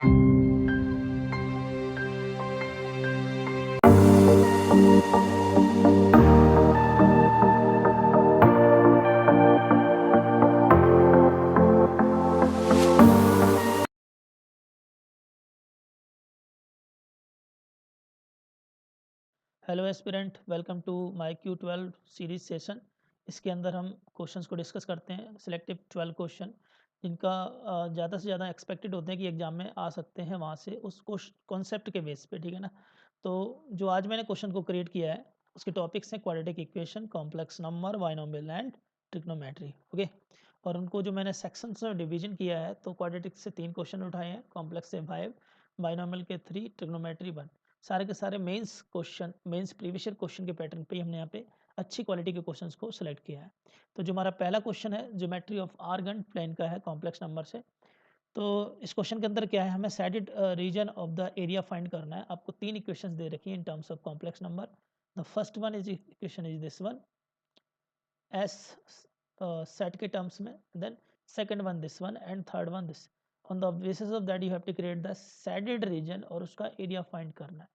Hello aspirant, welcome to my Q12 series session. इसके अंदर हम क्वेश्चंस को डिस्कस करते हैं, सिलेक्टिव 12 क्वेश्चन जिनका ज़्यादा से ज़्यादा एक्सपेक्टेड होते हैं कि एग्जाम में आ सकते हैं वहाँ से उस कॉन्सेप्ट के बेस पे, ठीक है ना। तो जो आज मैंने क्वेश्चन को क्रिएट किया है उसके टॉपिक्स हैं quadratic equation, complex number, binomial and trigonometry. Okay, और उनको जो मैंने सेक्शंस और डिवीजन किया है, तो क्वाड्रेटिक से 3 क्वेश्चन उठाए हैं, कॉम्प्लेक्स से 5, बाइनोमियल के 3, ट्रिग्नोमेट्री 1। सारे के सारे mains question, mains previous year question के पैटर्न पे ही हमने यहाँ पे अच्छी क्वालिटी के क्वेश्चंस को सिलेक्ट किया है। तो जो हमारा पहला क्वेश्चन है ज्योमेट्री ऑफ आर्गन प्लेन का है, कॉम्प्लेक्स नंबर से। तो इस क्वेश्चन के अंदर क्या है, हमें shaded region of the area find करना है। आपको 3 इक्वेशंस दे रखी है in terms of complex number. The first one is equation is this one, as set के टर्म्स में, then second one this one and third one this. On the basis of that you have to create the shaded region और उसका area find करना है,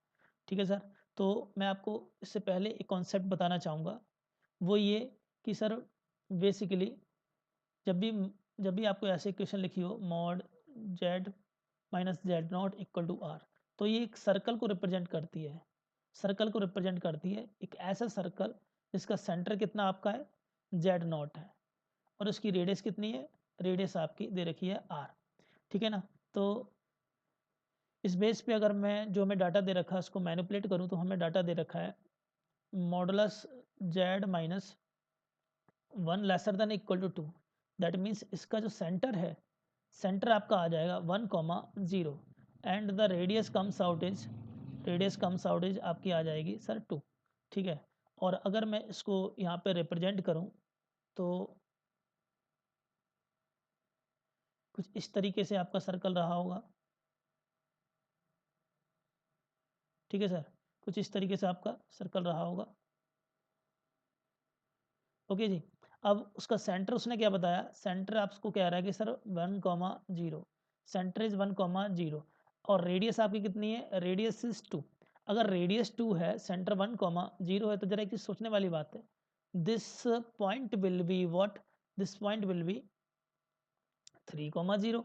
ठीक है sir. तो मैं आपको इससे पहले एक कॉन्सेप्ट बताना चाहूँगा, वो ये कि सर बेसिकली जब भी जब भी आपको ऐसे इक्वेशन लिखी हो, mod z minus Z not equal to r, तो ये एक सर्कल को रिप्रेजेंट करती है। सर्कल को रिप्रेजेंट करती है, एक ऐसा सर्कल जिसका सेंटर कितना आपका है, जेड नॉट है, और उसकी रेडियस कितनी है, रेडियस आपकी दे रखी है आर, ठीक है ना। तो इस बेस पे अगर मैं जो हमें डाटा दे रखा है उसको मैनिपुलेट करूँ, तो हमें डाटा दे रखा है modulus z minus 1 lesser than equal to 2। That means इसका जो सेंटर है, सेंटर आपका आ जाएगा 1, 0 and the radius comes out is आपकी आ जाएगी सर 2, ठीक है। और अगर मैं इसको यहाँ पे रिप्रेजेंट करूँ तो कुछ इस तरीके से आपका सर्कल रहा होगा, ठीक है सर। कुछ इस तरीके से आपका सर्कल रहा होगा, ओके जी। अब उसका सेंटर उसने क्या बताया, सेंटर आपको कह रहा है कि सर 1, 0, सेंटर इज 1, 0 और रेडियस आपकी कितनी है, रेडियस इज 2। अगर रेडियस 2 है, सेंटर 1, 0 है, तो जरा एक चीज सोचने वाली बात है, this point will be what, this point will be 3, 0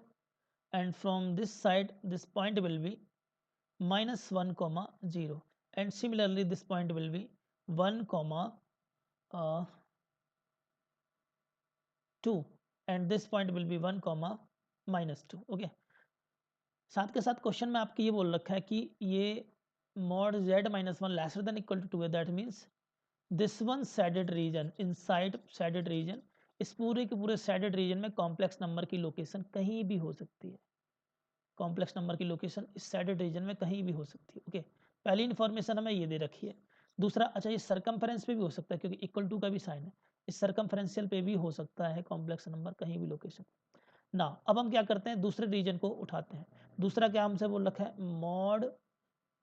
and from this side this point will be -1, 0 and similarly this point will be 1, 2 and this point will be 1, -2। Okay, साथ के साथ क्वेश्चन में आपके ये बोल रखा है कि ये mod z minus 1 lesser than equal to 2 है। That means this one shaded region, inside shaded region, इस पूरे के पूरे सैडेड रीजन में कॉम्प्लेक्स नंबर की लोकेशन कहीं भी हो सकती है। कॉम्प्लेक्स नंबर की लोकेशन इस सैडेड रीजन में कहीं भी हो सकती है। ओके, पहली इन्फॉर्मेशन हमें ये दे रखी है। दूसरा, अच्छा ये सरकमफेरेंस पे भी हो सकता है क्योंकि इक्वल टू का भी साइन है, इस सरकमफेरेंशियल पे भी हो सकता है कॉम्प्लेक्स नंबर कहीं भी लोकेशन ना। अब हम क्या करते हैं, दूसरे रीजन को उठाते हैं। दूसरा क्या हमसे बोल रखा है, mod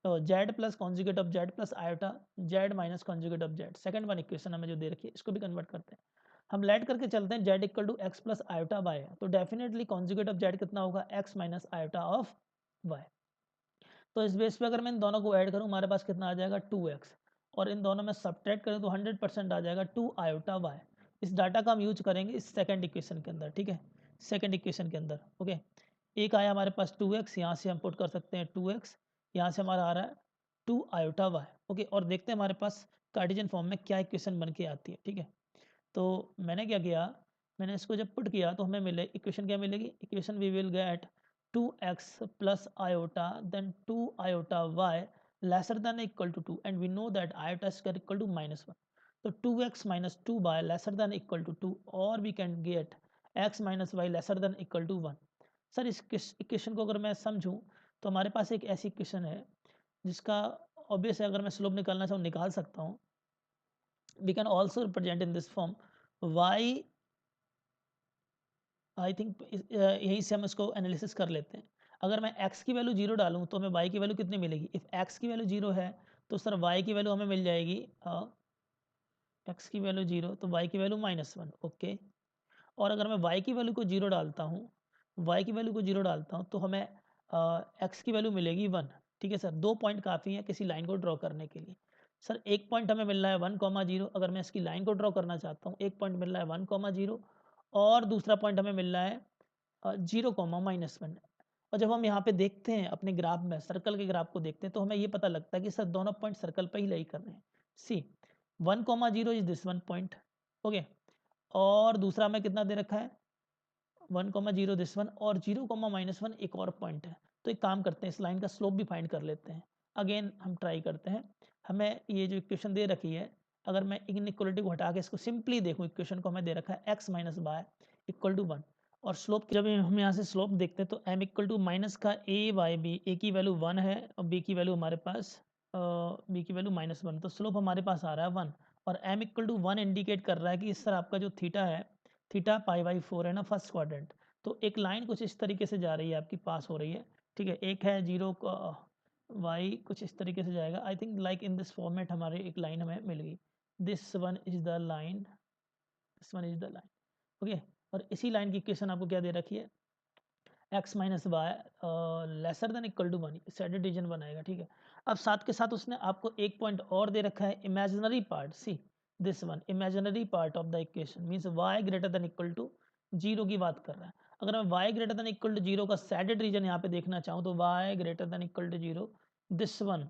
Z plus conjugate of Z plus iota Z minus conjugate of Z. Second one equation हमें जो दे रखी है इसको भी कन्वर्ट करते हैं। हम लेट करके चलते हैं, z equal to x plus iota y, तो डेफिनेटली कॉन्जुगेट ऑफ जेड कितना होगा, x minus iota of y. तो इस बेस पे अगर मैं इन दोनों को ऐड करूँ, हमारे पास कितना आ जाएगा 2x, और इन दोनों में सब्ट्रैक्ट करें तो 100% आ जाएगा 2 आयोटा वाई। इस डाटा का हम यूज करेंगे इस सेकंड इक्वेशन के अंदर, ठीक है, सेकंड इक्वेशन के अंदर। ओके, एक आया हमारे पास 2x, यहाँ से हम पुट कर सकते हैं 2x, यहाँ से हमारा आ रहा है 2 आयोटा वाई। ओके, और देखते हैं हमारे पास कार्टेशियन फॉर्म में क्या इक्वेशन बन के आती है, ठीक है। तो मैंने क्या किया, मैंने इसको जब पुट किया तो हमें मिले इक्वेशन, क्या मिलेगी, equation we will get 2x plus iota then 2 iota y lesser than or equal to 2 and we know that iota is equal to -1. So 2x minus 2y lesser than or equal to 2, or we can get x minus y lesser than or equal to 1। Sir इस equation को अगर मैं समझूं तो हमारे पास एक ऐसी equation है जिसका ऑब्वियस है, अगर मैं स्लोप निकालना चाहूँ निकाल सकता हूँ। We can also represent in this form y, I think यहीं से हम इसको एनालिसिस कर लेते हैं। अगर मैं x की वैल्यू 0 डालूँ तो हमें y की वैल्यू कितनी मिलेगी, इफ़ x की वैल्यू 0 है तो सर y की वैल्यू हमें मिल जाएगी, x की वैल्यू 0 तो y की वैल्यू -1। ओके, और अगर मैं y की वैल्यू को 0 डालता हूँ, y की वैल्यू को 0 डालता हूँ तो हमें एक्स की वैल्यू मिलेगी 1। ठीक है सर, 2 पॉइंट काफ़ी हैं किसी लाइन को ड्रॉ करने के लिए। सर एक पॉइंट हमें मिल रहा है 1,0, अगर मैं इसकी लाइन को ड्रॉ करना चाहता हूँ, एक पॉइंट मिल रहा है 1,0 और दूसरा पॉइंट हमें मिल रहा है 0,-1। और जब हम यहाँ पे देखते हैं अपने ग्राफ में, सर्कल के ग्राफ को देखते हैं, तो हमें ये पता लगता है कि सर दोनों पॉइंट सर्कल पे ही लाई कर रहे हैं। सी 1,0 is this one point, okay, और दूसरा हमें कितना दे रखा है 1,0 दिस वन, और 0,-1 एक और पॉइंट है। तो एक काम करते हैं, इस लाइन का स्लोप भी फाइंड कर लेते हैं। अगेन हम ट्राई करते हैं। हमें ये जो इक्वेशन दे रखी है, अगर मैं इनइक्वालिटी को हटा के इसको सिंपली देखूँ, इक्वेशन को हमें दे रखा है x minus y equal to 1, और स्लोप जब हम यहाँ से स्लोप देखते हैं तो m इक्वल टू माइनस का a बाई बी, a की वैल्यू 1 है और b की वैल्यू हमारे पास b की वैल्यू -1, तो स्लोप हमारे पास आ रहा है 1, और m इक्वल टू 1 इंडिकेट कर रहा है कि इस तरह आपका जो थीटा है, थीटा π/4 है ना फर्स्ट क्वाड्रेंट। तो एक लाइन कुछ इस तरीके से जा रही है आपकी, पास हो रही है। ठीक है, एक है 0 y कुछ इस तरीके से जाएगा। I think like in this format हमारे एक लाइन हमें मिल गई। This one is the line, this one is the line, okay. और इसी लाइन की इक्वेशन आपको क्या दे रखी है, x minus y lesser than equal to 1, shaded region बनाएगा। ठीक है, अब साथ के साथ उसने आपको एक पॉइंट और दे रखा है, imaginary part. See this one imaginary part of the equation means y greater than equal to 0 की बात कर रहा है। अगर मैं y greater than equal to 0 का सैडेड रीजन यहाँ पे देखना चाहूँ तो y greater than equal to 0, this one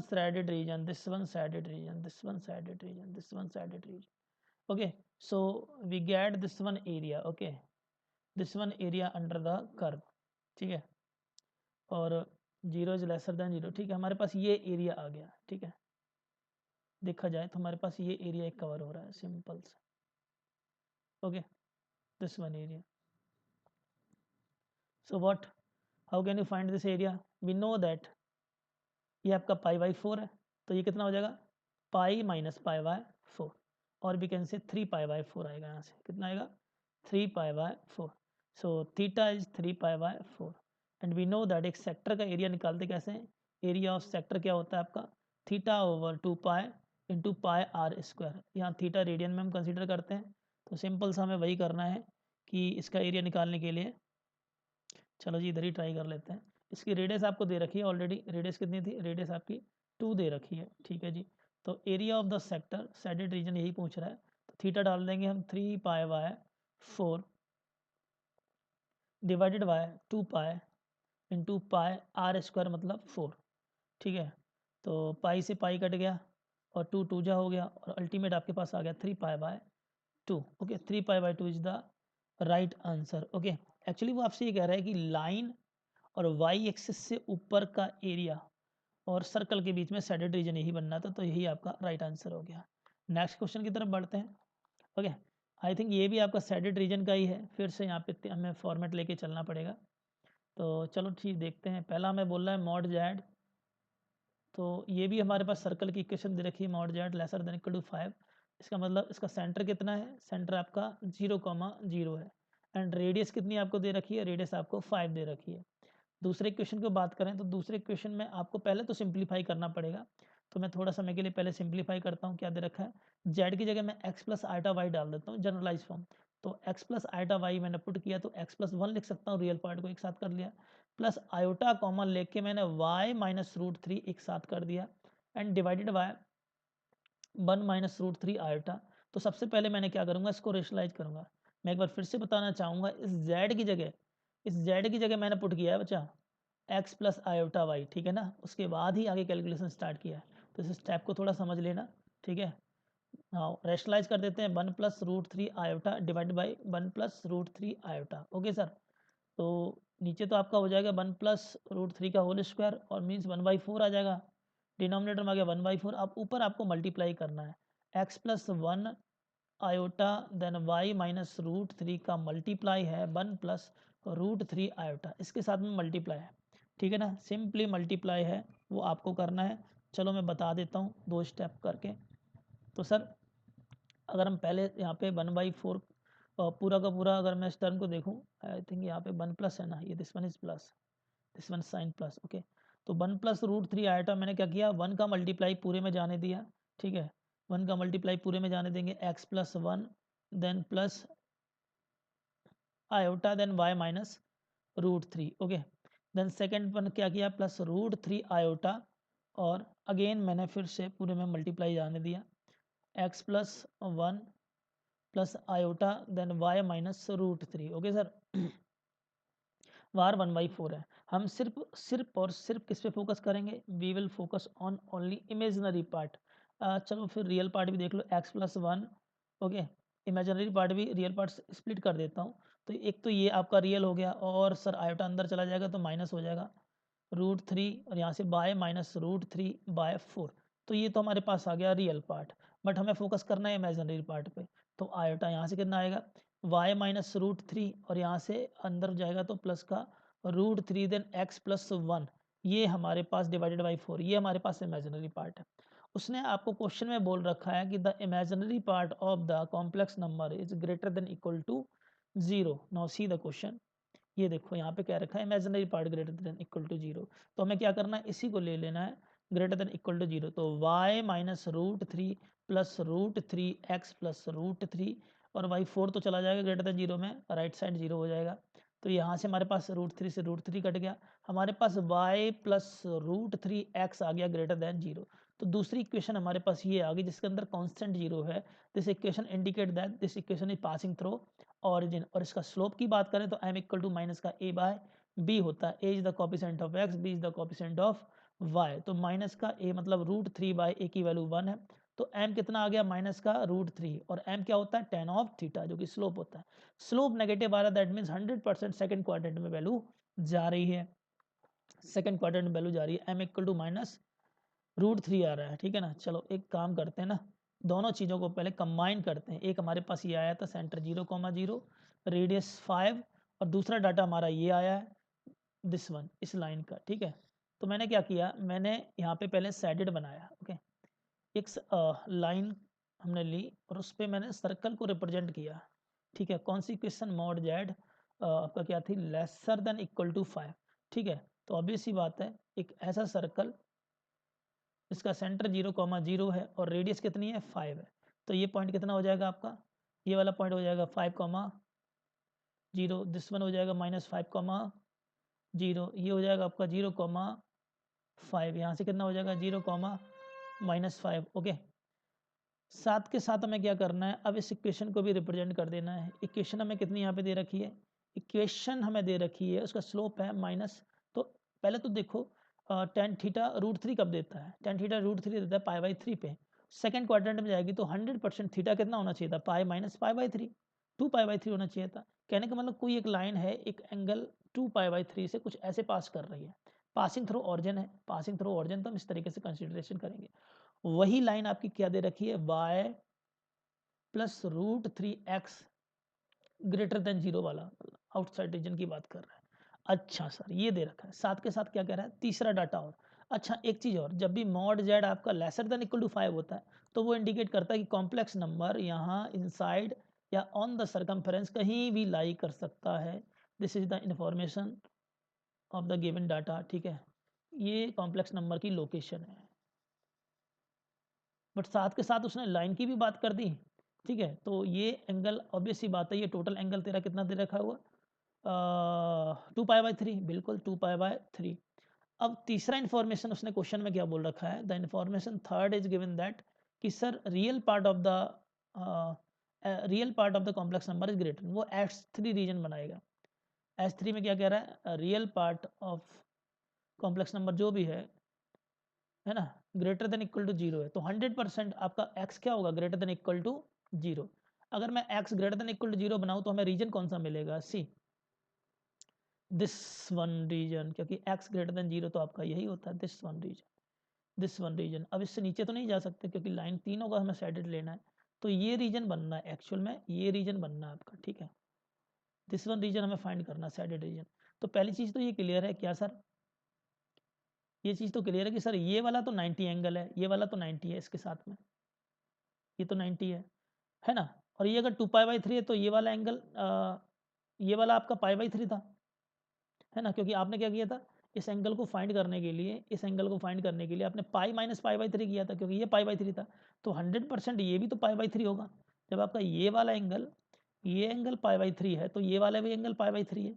shaded region, this one shaded region, this one shaded region, this one shaded region, okay. So we get this one area, okay, this one area under the curve, ठीक है, और 0 is lesser than 0। ठीक है, हमारे पास ये area आ गया। ठीक है, देखा जाए तो हमारे पास ये एरिया एक कवर हो रहा है, सिंपल से, okay, this one area. So what, how can you find this area, we know that ये आपका π/4 है, तो ये कितना हो जाएगा पाई माइनस π/4, और भी कैन से 3π/4 आएगा, यहाँ से कितना आएगा 3π/4। So theta is 3π/4 and we know that एक सेक्टर का एरिया निकालते कैसे हैं, एरिया ऑफ सेक्टर क्या होता है आपका थीटा ओवर 2π इंटू πr²। यहाँ थीटा रेडियन में हम कंसीडर करते हैं, तो सिंपल सा हमें वही करना है कि इसका एरिया निकालने के लिए, चलो जी इधर ही ट्राई कर लेते हैं। इसकी रेडियस आपको दे रखी है ऑलरेडी, रेडियस कितनी थी, रेडियस आपकी 2 दे रखी है। ठीक है जी, तो area of the sector shaded region यही पूछ रहा है, तो थीटा डाल देंगे हम 3π/4 डिवाइडेड बाय 2π इंटू πr² मतलब 4। ठीक है, तो पाई से पाई कट गया और 2 2 जा हो गया, और अल्टीमेट आपके पास आ गया 3π/2। Okay, 3π/2 is the right answer. Okay, actually वो आपसे ये कह रहा है कि लाइन और वाई एक्सिस से ऊपर का एरिया और सर्कल के बीच में सैडेड रीजन यही बनना था, तो यही आपका राइट आंसर हो गया। नेक्स्ट क्वेश्चन की तरफ बढ़ते हैं। ओके, आई थिंक ये भी आपका सैडेड रीजन का ही है, फिर से यहाँ पे हमें फॉर्मेट लेके चलना पड़ेगा। तो चलो ठीक देखते हैं, पहला हमें बोल रहा है मॉड जेड, तो ये भी हमारे पास सर्कल की इक्वेशन दे रखी है, mod z lesser than equal to 5। इसका मतलब इसका सेंटर कितना है, सेंटर आपका 0,0 है, एंड रेडियस कितनी आपको दे रखी है, रेडियस आपको 5 दे रखी है। दूसरे क्वेश्चन की बात करें तो दूसरे क्वेश्चन में आपको पहले तो सिंप्लीफाई करना पड़ेगा, तो मैं थोड़ा समय के लिए पहले सिंप्लीफाई करता हूँ। क्या दे रखा है, जेड की जगह मैं एक्स प्लस आइटा वाई डाल देता हूँ जनरलाइज फॉर्म, तो एक्स प्लस आइटा वाई मैंने पुट किया तो एक्स प्लस 1 लिख सकता हूँ, रियल पार्ट को एक साथ कर लिया, प्लस आयोटा कॉमन लेके मैंने वाई माइनस रूट 3 एक साथ कर दिया, and divided by 1 minus root 3 iota. तो सबसे पहले मैंने क्या करूँगा, इसको रेशनलाइज करूँगा। मैं एक बार फिर से बताना चाहूँगा, इस जेड की जगह, इस जेड की जगह मैंने पुट किया है बच्चा एक्स प्लस आयोटा वाई, ठीक है ना, उसके बाद ही आगे कैलकुलेशन स्टार्ट किया है, तो इस स्टेप को थोड़ा समझ लेना। ठीक है, हाँ रेशनलाइज कर देते हैं, 1 plus root 3 iota divide by 1 plus root 3 iota. Okay sir, तो नीचे तो आपका हो जाएगा 1 प्लस रूट 3 का होल स्क्वायर, और मीन्स 1/4 आ जाएगा, डिनोमिनेटर में आ गया 1/4। अब ऊपर आपको मल्टीप्लाई करना है, x plus 1 iota then y minus root 3 का मल्टीप्लाई है 1 प्लस रूट 3 आयोटा, इसके साथ में मल्टीप्लाई है। ठीक है ना, सिंपली मल्टीप्लाई है, वो आपको करना है। चलो मैं बता देता हूँ 2 स्टेप करके। तो सर अगर हम पहले यहाँ पे 1/4 पूरा का पूरा अगर मैं इस टर्म को देखूँ, आई थिंक यहाँ पे 1 प्लस है ना, ये this one is plus, this one sine plus, okay. तो 1 प्लस रूट 3 आयोटा मैंने क्या किया, 1 का मल्टीप्लाई पूरे में जाने दिया। ठीक है, 1 का मल्टीप्लाई पूरे में जाने देंगे, x plus 1 then plus iota then y minus root 3, okay. Then second one क्या किया, प्लस रूट 3 आयोटा, और अगेन मैंने फिर से पूरे में मल्टीप्लाई जाने दिया, x plus 1 plus iota then y minus root 3। Okay sir, वार 1/4 है। हम सिर्फ और सिर्फ किस पे फोकस करेंगे, we will focus on only imaginary part. चलो फिर रियल पार्ट भी देख लो, x plus 1। Okay, imaginary part भी रियल पार्ट स्प्लिट कर देता हूँ। तो एक तो ये आपका रियल हो गया, और सर आयोटा अंदर चला जाएगा तो माइनस हो जाएगा रूट 3, और यहाँ से बाय माइनस रूट 3/4। तो ये तो हमारे पास आ गया रियल पार्ट, बट हमें फोकस करना है इमेजिनरी पार्ट पे। तो आयोटा यहाँ से कितना आएगा, y माइनस रूट 3, और यहाँ से अंदर जाएगा तो प्लस का रूट 3 देन x प्लस 1। ये हमारे पास डिवाइडेड बाई 4, ये हमारे पास इमेजिनरी पार्ट है। उसने आपको क्वेश्चन में बोल रखा है कि the imaginary part of the complex number is greater than equal to 0। Now see the question. ये देखो यहाँ पे क्या रखा है, imaginary part greater than equal to 0। तो हमें क्या करना है, इसी को ले लेना है ग्रेटर देन इक्वल टू 0। तो y minus root 3 plus root 3x plus root 3, और y4 तो चला जाएगा ग्रेटर देन 0 में, राइट साइड 0 हो जाएगा। तो यहाँ से हमारे पास रूट 3 से रूट 3 कट गया, हमारे पास y प्लस रूट 3x आ गया ग्रेटर देन 0। तो दूसरी इक्वेशन हमारे पास ये आ गई जिसके अंदर कांस्टेंट 0 है। This equation indicate that this equation is passing through origin. और इसका स्लोप की बात करें तो m इक्वल टू माइनस का a बाय b होता है। a is the coefficient of x, b is the coefficient of y। तो माइनस का a मतलब रूट 3/a की वैल्यू 1 है। तो m कितना आ गया, माइनस का रूट 3, और m क्या होता है, tan ऑफ थीटा, जो कि स्लोप होता है। स्लोप नेगेटिव आ रहा है, दैट मीन्स 100% सेकंड क्वाड्रेंट में वैल्यू जा रही है, सेकंड क्वाड्रेंट में वैल्यू जा रही है। m equal to minus root 3 आ रहा है, ठीक है ना। चलो एक काम करते हैं ना, दोनों चीज़ों को पहले कंबाइन करते हैं। एक हमारे पास ये आया था सेंटर 0,0, रेडियस 5, और दूसरा डाटा हमारा ये आया है, दिस वन, इस लाइन का, ठीक है। तो मैंने क्या किया, मैंने यहाँ पे पहले सैडेड बनाया। ओके, एक लाइन हमने ली और उस पर मैंने सर्कल को रिप्रेजेंट किया, ठीक है। कौन सी इक्वेशन, मॉड जेड आपका क्या थी, लेसर देन इक्वल टू 5, ठीक है। तो ऑब्वियस सी बात है, एक ऐसा सर्कल इसका सेंटर 0,0 है और रेडियस कितनी है, 5 है। तो ये पॉइंट कितना हो जाएगा आपका, ये वाला पॉइंट हो जाएगा 5,0, दिस वन हो जाएगा -5,0, ये हो जाएगा आपका 0,5, यहाँ से कितना हो जाएगा 0,-5। ओके, साथ के साथ हमें क्या करना है, अब इस इक्वेशन को भी रिप्रेजेंट कर देना है। इक्वेशन हमें कितनी यहाँ पे दे रखी है, इक्वेशन हमें दे रखी है, उसका स्लोप है माइनस। तो पहले तो देखो tan थीटा रूट 3 कब देता है, tan थीटा रूट 3 देता है π/3 पे। सेकंड क्वाड्रेंट में जाएगी तो 100% थीटा कितना होना चाहिए था, पाई माइनस π/3, 2π/3 होना चाहिए था। कहने का मतलब कोई एक लाइन है, एक एंगल 2π/3 से कुछ ऐसे पास कर रही है, पासिंग थ्रू ऑरिजिन है, पासिंग थ्रू ऑरिजिन तो हम इस तरीके से कंसिडरेशन करेंगे। वही लाइन आपकी क्या दे रखी है, y plus root 3x greater than 0 वाला, आउटसाइड रीजन की बात कर रहा है। अच्छा सर, ये दे रखा है, साथ के साथ क्या कह रहा है, तीसरा डाटा और। अच्छा एक चीज़ और, जब भी मॉड जेड आपका लेसर देन इक्वल टू 5 होता है तो वो इंडिकेट करता है कि कॉम्प्लेक्स नंबर यहाँ इनसाइड या ऑन द सर्कमफ्रेंस कहीं भी लाई कर सकता है। This is the information of the given data, ठीक है। ये कॉम्प्लेक्स नंबर की लोकेशन है, बट साथ के साथ उसने लाइन की भी बात कर दी, ठीक है। तो ये एंगल ऑब्वियस सी बात है, ये टोटल एंगल तेरा कितना दे रखा हुआ, 2π/3, बिल्कुल 2π/3। अब तीसरा इन्फॉर्मेशन उसने क्वेश्चन में क्या बोल रखा है, the information third is given that कि sir real part of the complex number is greater, वो S3 रीजन बनाएगा। S3 में क्या कह रहा है, real part of complex number जो भी है ना, ग्रेटर देन इक्वल टू 0 है। तो 100% आपका x क्या होगा, ग्रेटर देन इक्वल टू 0। अगर मैं x greater than equal to 0 बनाऊँ तो हमें रीजन कौन सा मिलेगा, सी दिस वन रीजन, क्योंकि x ग्रेटर देन 0 तो आपका यही होता है, this one region, this one region. अब इससे नीचे तो नहीं जा सकते क्योंकि लाइन तीनों का हमें साइडेड लेना है। तो ये रीजन बनना है, एक्चुअल में ये रीजन बनना है आपका, ठीक है। दिस वन रीजन हमें फाइंड करना है, साइडेड रीजन। तो पहली चीज़ तो ये क्लियर है क्या सर, ये चीज़ तो क्लियर है कि सर ये वाला तो 90 एंगल है, ये वाला तो 90 है, इसके साथ में ये तो 90 है ना। और ये अगर 2π/3 है तो ये वाला एंगल ये वाला आपका π/3 था, है ना। क्योंकि आपने क्या किया था, इस एंगल को फाइंड करने के लिए, इस एंगल को फाइंड करने के लिए आपने पाई माइनस π/3 किया था, क्योंकि ये π/3 था। तो 100% ये भी तो π/3 होगा। जब आपका ये वाला एंगल, ये एंगल π/3 है तो ये वाला भी एंगल π/3 है।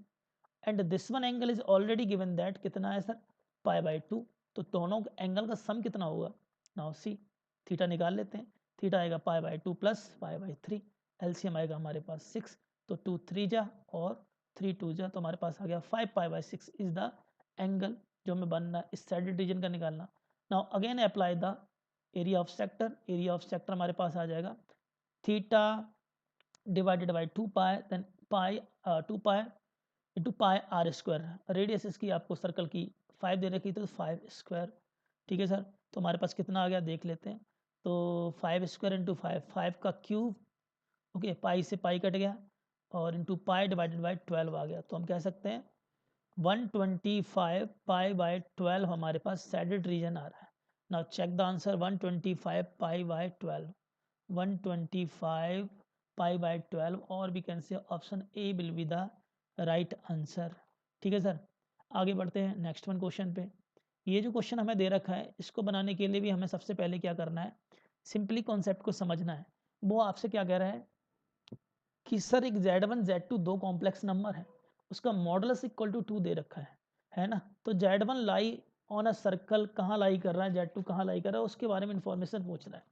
And this one angle is already given that कितना है सर, π/2। तो दोनों एंगल का सम कितना होगा, नाउ सी थीटा निकाल लेते हैं। थीटा आएगा π/2 प्लस π/3, एलसीएम आएगा हमारे पास 6, तो 2 3 जा और 3 2 जा, तो हमारे पास आ गया 5π/6 इज द एंगल जो हमें बनना है इस साइडेड रीजन का निकालना। Now again apply the area of sector. Area of sector हमारे पास आ जाएगा theta divided by 2π, then 2π into πr²। Radius इसकी आपको सर्कल की 5 दे रखी, तो 5²। ठीक है सर, तो हमारे पास कितना आ गया देख लेते हैं। तो 5² इंटू 5 का क्यूब, ओके, पाई से पाई कट गया और इंटू पाई डिवाइडेड बाई 12 आ गया। तो हम कह सकते हैं 125 π/12 हमारे पास सैडेड रीजन आ रहा है। नाउ चेक द आंसर, 125 π/12, 125 π/12, और we can say option A will be the right answer. ठीक है सर, आगे बढ़ते हैं नेक्स्ट वन क्वेश्चन पे। ये जो क्वेश्चन हमें दे रखा है, इसको बनाने के लिए भी हमें सबसे पहले क्या करना है, सिंपली कॉन्सेप्ट को समझना है। वो आपसे क्या कह रहा है कि सर एक Z1 Z2 दो कॉम्प्लेक्स नंबर है, उसका मॉडुलस इक्वल टू 2 दे रखा है ना। तो Z1 lie on a circle, कहाँ लाई कर रहा है, Z2 कहाँ लाई कर रहा है, उसके बारे में इंफॉर्मेशन पूछ रहा है।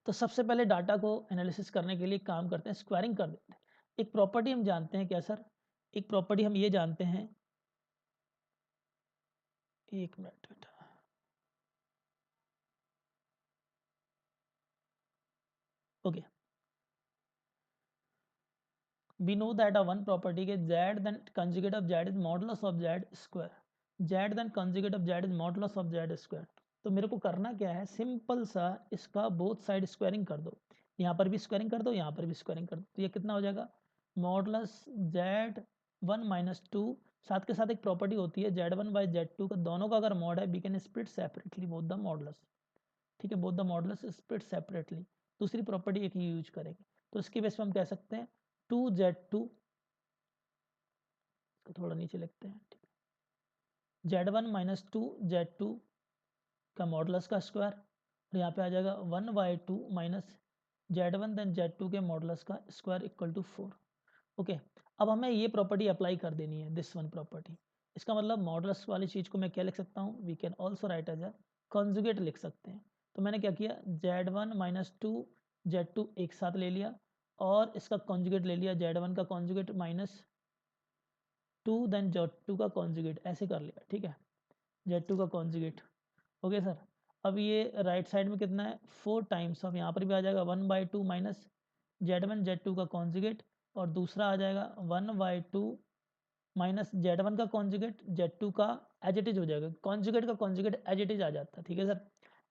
तो सबसे पहले डाटा को एनालिसिस करने के लिए काम करते हैं, स्क्वायरिंग कर देते हैं। एक प्रॉपर्टी हम जानते हैं क्या सर, एक प्रॉपर्टी हम ये जानते हैं, एक मिनट बेटा, okay, we know that a one property के z then conjugate of z is modulus of z square, z then conjugate of z is modulus of z square। तो मेरे को करना क्या है, सिंपल सा इसका बोथ साइड स्क्वायरिंग कर दो, यहाँ पर भी स्क्वायरिंग कर दो, यहाँ पर भी स्क्वायरिंग कर दो। तो ये कितना हो जाएगा, मॉडुलस z1 माइनस 2, साथ के साथ एक प्रॉपर्टी होती है z1 बाई z2 का, दोनों का अगर मॉड है we can split separately both the modulus. ठीक है, both the modulus split separately. दूसरी प्रॉपर्टी एक ही यूज करेंगे, तो इसके बेस पर हम कह सकते हैं 2z2 को थोड़ा नीचे लिखते हैं, ठीक है, z1 माइनस 2 z2 का मॉडुलस का स्क्वायर, और यहाँ पे आ जाएगा 1/2 माइनस z1 देन z2 के मॉडुलस का स्क्वायर इक्वल टू 4। ओके, अब हमें ये प्रॉपर्टी अप्लाई कर देनी है, दिस वन प्रॉपर्टी। इसका मतलब मॉडुलस वाली चीज़ को मैं क्या लिख सकता हूँ, we can also write as a conjugate लिख सकते हैं। तो मैंने क्या किया, z1 माइनस 2 z2 एक साथ ले लिया और इसका कॉन्जुगेट ले लिया, z1 का कॉन्जुगेट माइनस 2 देन z2 का कॉन्जुगेट, ऐसे कर लिया। ठीक है, z2 का कॉन्जुगेट, ओके सर। अब ये राइट साइड में कितना है, 4 टाइम्स ऑफ, यहाँ पर भी आ जाएगा 1/2 माइनस z1 z2 का कॉन्जुगेट, और दूसरा आ जाएगा 1/2 माइनस z1 का कॉन्जुगेट z2 का एज इट इज हो जाएगा, कॉन्जुगेट का कॉन्जुगेट एज इट इज आ जाता है। ठीक है सर,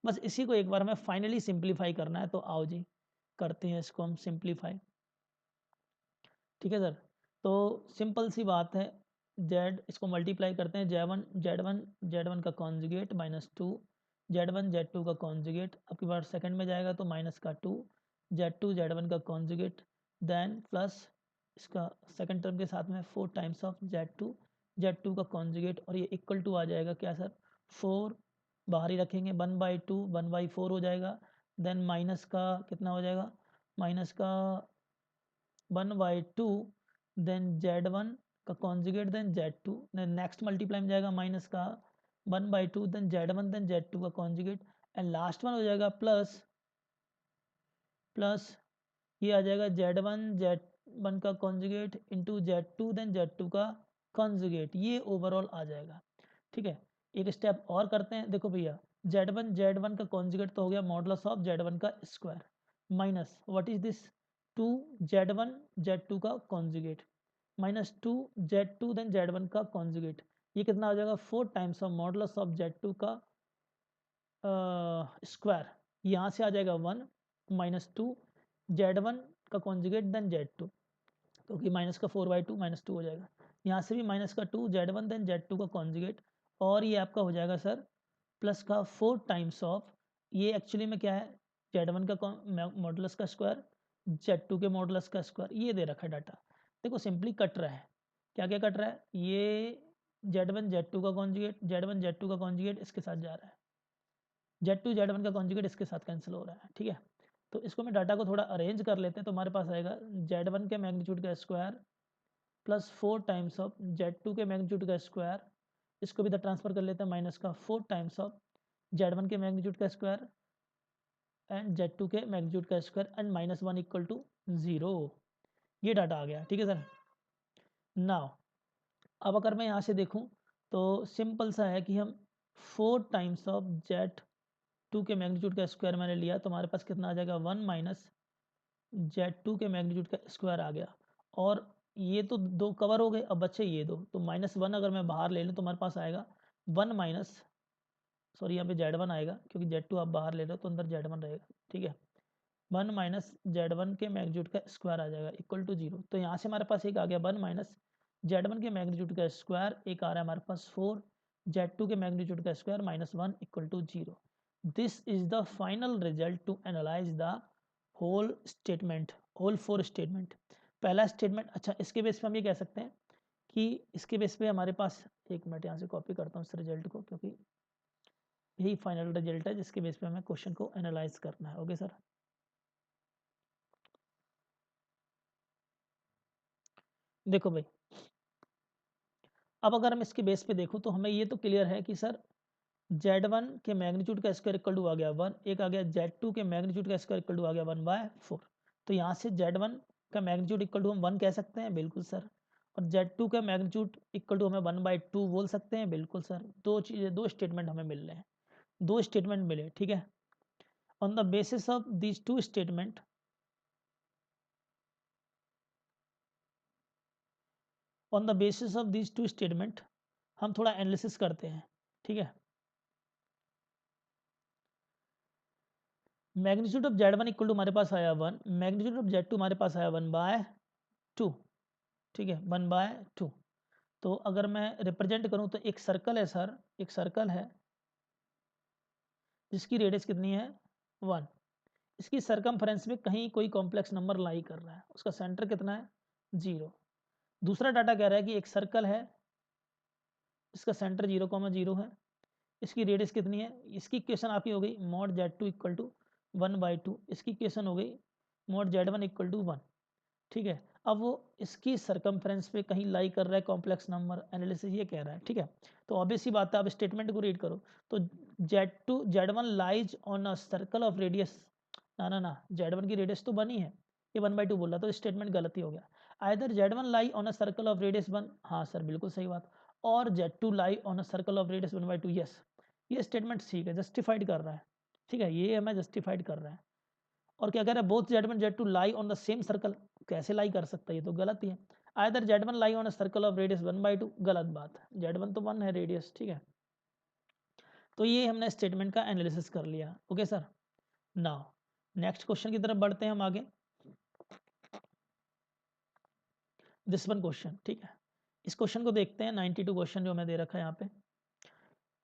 बस इसी को एक बार हमें फाइनली सिंप्लीफाई करना है, तो आओ जी करते हैं इसको हम सिंप्लीफाई। ठीक है सर, तो सिंपल सी बात है, z इसको मल्टीप्लाई करते हैं, z1 का कॉन्जुगेट माइनस 2 z1 z2 का कॉन्जुगेट, आपकी बार सेकंड में जाएगा तो माइनस का 2 z2 z1 का कॉन्जुगेट, देन प्लस इसका सेकंड टर्म के साथ में 4 टाइम्स ऑफ z2 का कॉन्जुगेट, और ये इक्वल टू आ जाएगा क्या सर, 4 बाहर ही रखेंगे, 1/2 1/4 हो जाएगा, देन माइनस का कितना हो जाएगा, माइनस का 1/2 देन z1 का conjugate then z2, then next multiply में जाएगा माइनस का 1/2 देन z1 देन z2 का कॉन्जुगेट, एंड लास्ट वन हो जाएगा प्लस ये आ जाएगा z1 का conjugate into z2 then z2 का कॉन्जुगेट, ये ओवरऑल आ जाएगा। ठीक है, एक स्टेप और करते हैं, देखो भैया z1 का कॉन्जुगेट तो हो गया मॉडुलस ऑफ z1 का square, minus what is this 2 z1 z2 का conjugate minus 2 z2 then z1 का कॉन्जुगेट, ये कितना हो जाएगा 4 times of modulus of z2 का स्क्वायर, यहाँ से आ जाएगा 1 माइनस 2 z1 का कॉन्जुगेट देन z2, क्योंकि माइनस का 4/2 माइनस 2 हो जाएगा, यहाँ से भी माइनस का 2 z1 देन z2 का कॉन्जुगेट, और ये आपका हो जाएगा सर प्लस का 4 टाइम्स ऑफ, ये एक्चुअली में क्या है, z1 का मॉडुलस का स्क्वायर z2 के मॉडुलस का स्क्वायर, ये दे रखा है डाटा। देखो सिंपली कट रहा है, क्या क्या कट रहा है, ये z1 z2 का कॉन्जुगेट इसके साथ जा रहा है, z2 z1 का कॉन्जुगेट इसके साथ कैंसिल हो रहा है। ठीक है, तो इसको मैं डाटा को थोड़ा अरेंज कर लेते हैं, तो हमारे पास आएगा z1 के मैग्नीट्यूड का square plus 4 times of Z2 के मैग्नीट्यूड का स्क्वायर, इसको भी इधर ट्रांसफर कर लेते हैं माइनस का 4 टाइम्स ऑफ Z1 के मैग्नीट्यूड का स्क्वायर एंड Z2 के मैग्नीट्यूड का स्क्वायर एंड -1 इक्वल टू 0। ये डाटा आ गया, ठीक है सर। नाउ अब अगर मैं यहाँ से देखूँ तो सिंपल सा है कि हम 4 टाइम्स ऑफ Z2 के मैग्नीट्यूड का स्क्वायर मैंने लिया तो हमारे पास कितना आ जाएगा 1 माइनस Z2 के मैग्नीट्यूड का स्क्वायर आ गया। और ये तो दो कवर हो गए, अब बचे ये दो, तो -1 अगर मैं बाहर ले लूँ तो हमारे पास आएगा 1 माइनस, सॉरी यहाँ पे Z1 आएगा क्योंकि Z2 आप बाहर ले रहे हो तो अंदर Z1 रहेगा, ठीक है। 1 माइनस Z1 के मैग्नीट्यूड का स्क्वायर आ जाएगा इक्वल टू 0। तो यहाँ से हमारे पास एक आ गया 1 माइनस Z1 के मैग्नीट्यूड का स्क्वायर, एक आ रहा है हमारे पास 4 Z2 के मैग्नीट्यूड का square -1 equal to 0। This is the final result to analyse the whole statement, whole 4 statement. पहला स्टेटमेंट, अच्छा इसके बेस पे हम ये कह सकते हैं कि इसके बेस पे हमारे पास, एक मिनट यहाँ से कॉपी करता हूँ इस रिजल्ट को, क्योंकि यही फाइनल रिजल्ट है जिसके बेस पे हमें क्वेश्चन को एनालाइज करना है। ओके सर, देखो भाई, अब अगर हम इसके बेस पे देखूं तो हमें ये तो क्लियर है कि सर Z1 के मैग्नीट्यूड का स्क्वायर इक्वल टू आ गया 1, एक आ गया Z2 के मैग्नीट्यूड का स्क्वायर इक्वल टू आ गया 1/4। तो यहाँ से Z1 का मैग्नीट्यूड इक्वल टू हम 1 कह सकते हैं, बिल्कुल सर। और Z2 का मैग्नीट्यूड इक्वल टू हमें 1/2 बोल सकते हैं, बिल्कुल सर। दो चीज़ें, दो स्टेटमेंट हमें मिल रहे हैं, दो स्टेटमेंट मिले, ठीक है। On the basis of these two statement, on the basis of these two statement हम थोड़ा एनालिसिस करते हैं, ठीक है। Magnitude of Z1 equal to हमारे पास आया 1, मैग्नीट्यूड ऑफ Z2 हमारे पास आया 1/2, ठीक है, 1/2। तो अगर मैं रिप्रेजेंट करूं तो एक सर्कल है सर, एक सर्कल है जिसकी रेडियस कितनी है 1, इसकी सरकमफ्रेंस में कहीं कोई कॉम्प्लेक्स नंबर लाई कर रहा है, उसका सेंटर कितना है 0। दूसरा डाटा कह रहा है कि एक सर्कल है, इसका सेंटर 0,0 है, इसकी रेडियस कितनी है, इसकी इक्वेशन आपकी हो गई मॉड Z2 इक्वल टू 1/2, इसकी इक्वेशन हो गई मॉड Z1 इक्वल टू 1, ठीक है। अब वो इसकी सरकमफ्रेंस पे कहीं लाई कर रहा है कॉम्प्लेक्स नंबर, एनालिसिस ये कह रहा है, ठीक है। तो ऑब्वियस सी बात है, आप स्टेटमेंट को रीड करो तो Z1 lies on a circle of radius, ना Z1 की रेडियस तो 1 ही है, ये 1/2 बोल रहा, तो स्टेटमेंट गलत ही हो गया। Either Z1 lie on a circle of radius 1, हाँ सर बिल्कुल सही बात, और Z2 lie on a circle of radius 1/2, yes. ये स्टेटमेंट ठीक है, जस्टिफाइड कर रहा है, ठीक है, ये हमें जस्टिफाइड कर रहा है। और क्या कह रहा है, both Z1 Z2 lie on the same circle, कैसे लाई कर सकता है, ये तो गलत ही है। Either Z1 lie on a circle of radius 1/2, गलत बात है, Z1 तो 1 है रेडियस, ठीक है। तो ये हमने स्टेटमेंट का एनालिसिस कर लिया। Okay sir, now next question की तरफ बढ़ते हैं हम आगे। दिस वन क्वेश्चन, ठीक है, इस क्वेश्चन को देखते हैं। 92 क्वेश्चन जो हमें दे रखा है यहाँ पे,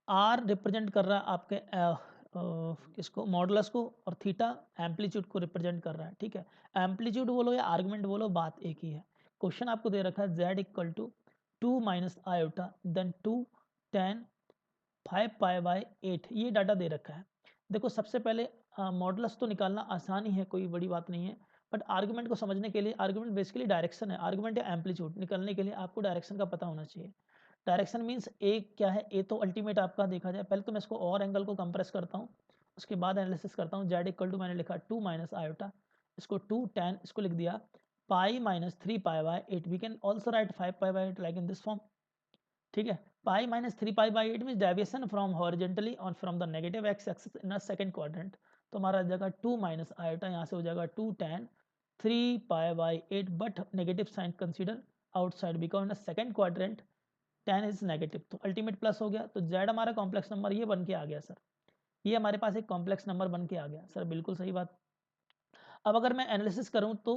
आर रिप्रेजेंट कर रहा है आपके किसको, मॉडुलस को, और थीटा एम्पलीट्यूड को रिप्रेजेंट कर रहा है, ठीक है। एम्पलीट्यूड बोलो या आर्गुमेंट बोलो, बात एक ही है। क्वेश्चन आपको दे रखा है z equal to 2 minus iota then 2 tan 5π/8, ये डाटा दे रखा है। देखो सबसे पहले मॉडुलस तो निकालना आसान ही है, कोई बड़ी बात नहीं है, बट आर्गुमेंट को समझने के लिए, आर्गुमेंट बेसिकली डायरेक्शन है, आर्गुमेंट या एम्पलीट्यूड निकालने के लिए आपको डायरेक्शन का पता होना चाहिए। डायरेक्शन मीन्स ए क्या है, ए तो अल्टीमेट आपका देखा जाए, पहले तो मैं इसको और एंगल को कंप्रेस करता हूँ, उसके बाद एनालिसिस करता हूँ। z इक्वल टू मैंने लिखा 2 माइनस आयोटा, इसको 2 tan, इसको लिख दिया pi minus 3π/8, we can also write 5π/8 like in this form, ठीक है। Pi minus 3π/8 mean deviation from horizontally और from the negative x axis in a second quadrant. तो हमारा जगह 2 माइनस आयोटा, यहाँ से हो जाएगा 2 tan 3π/8, but negative sign consider outside because in second quadrant tan is negative, तो अल्टीमेट प्लस हो गया। तो z हमारा कॉम्प्लेक्स नंबर ये बन के आ गया सर, ये हमारे पास एक कॉम्प्लेक्स नंबर बन के आ गया सर, बिल्कुल सही बात। अब अगर मैं एनालिसिस करूं तो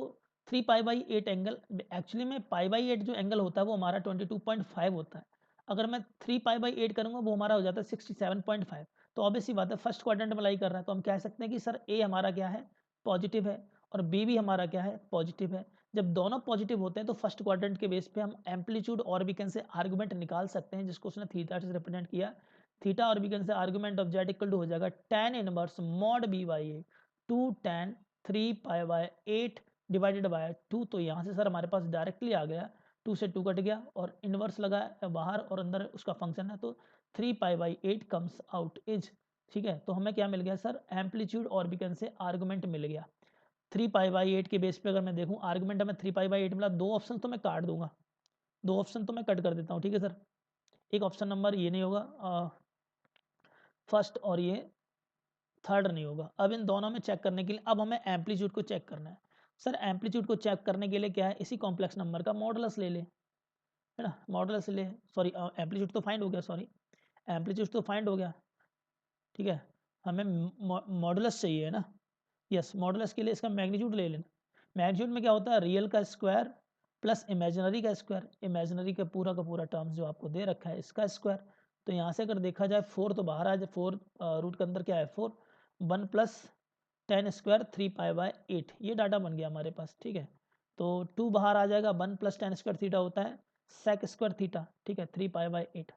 3π/8 एंगल, एक्चुअली में π/8 जो एंगल होता है वो हमारा 22.5 होता है, अगर मैं 3π/8 करूंगा वो हमारा हो जाता है 67.5। तो ऑब्वियसली बात है फर्स्ट क्वाड्रेंट में लाई कर रहा है, तो हम कह सकते हैं कि सर ए हमारा क्या है, पॉजिटिव है, और बी भी हमारा क्या है, पॉजिटिव है। जब दोनों पॉजिटिव होते हैं तो फर्स्ट क्वाड्रेंट के बेस पे हम एम्पलीट्यूड और बीकन से आर्गुमेंट निकाल सकते हैं, जिसको उसने थीटा से रिप्रेजेंट किया। थीटा और बीकन से argument of z equal to हो जाएगा tan inverse mod b/a 2 tan 3π/8 divided by 2। तो यहाँ से सर हमारे पास डायरेक्टली आ गया 2 से 2 कट गया और इन्वर्स लगा बाहर और अंदर उसका फंक्शन है, तो 3π/8 कम्स आउट इज, ठीक है। तो हमें क्या मिल गया सर, एम्पलीट्यूड और भी कैन से आर्गुमेंट मिल गया। 3π/8 के बेस पे अगर मैं देखूँ आर्गुमेंट हमें 3π/8 मिला, 2 ऑप्शन तो मैं काट दूंगा, 2 ऑप्शन तो मैं कट कर देता हूँ, ठीक है सर। एक ऑप्शन नंबर ये नहीं होगा फर्स्ट, और ये थर्ड नहीं होगा। अब इन दोनों में चेक करने के लिए अब हमें एम्पलीट्यूड को चेक करना है। सर एम्पलीट्यूड को चेक करने के लिए क्या है, इसी कॉम्प्लेक्स नंबर का मॉडुलस ले ले, है ना, मॉडुलस ले, सॉरी एम्पलीट्यूड तो फाइंड हो गया, सॉरी एम्पलीट्यूड तो फाइंड हो गया, ठीक है। हमें मॉडुलस चाहिए है ना, यस, मॉडुलस के लिए इसका मैग्नीट्यूड ले लेना। मैग्नीट्यूड में क्या होता है, रियल का स्क्वायर प्लस इमेजिनरी का स्क्वायर, इमेजिनरी का पूरा टर्म्स जो आपको दे रखा है इसका स्क्वायर। तो यहाँ से अगर देखा जाए 4 तो बाहर आ जाए, 4 रूट के अंदर क्या है 4, 1 प्लस 10 स्क्वायर 3π/8, ये डाटा बन गया हमारे पास, ठीक है। तो 2 बाहर आ जाएगा, 1 प्लस 10 स्क्वायर थीटा होता है सेक स्क्वायर थीटा, ठीक है, 3π/8।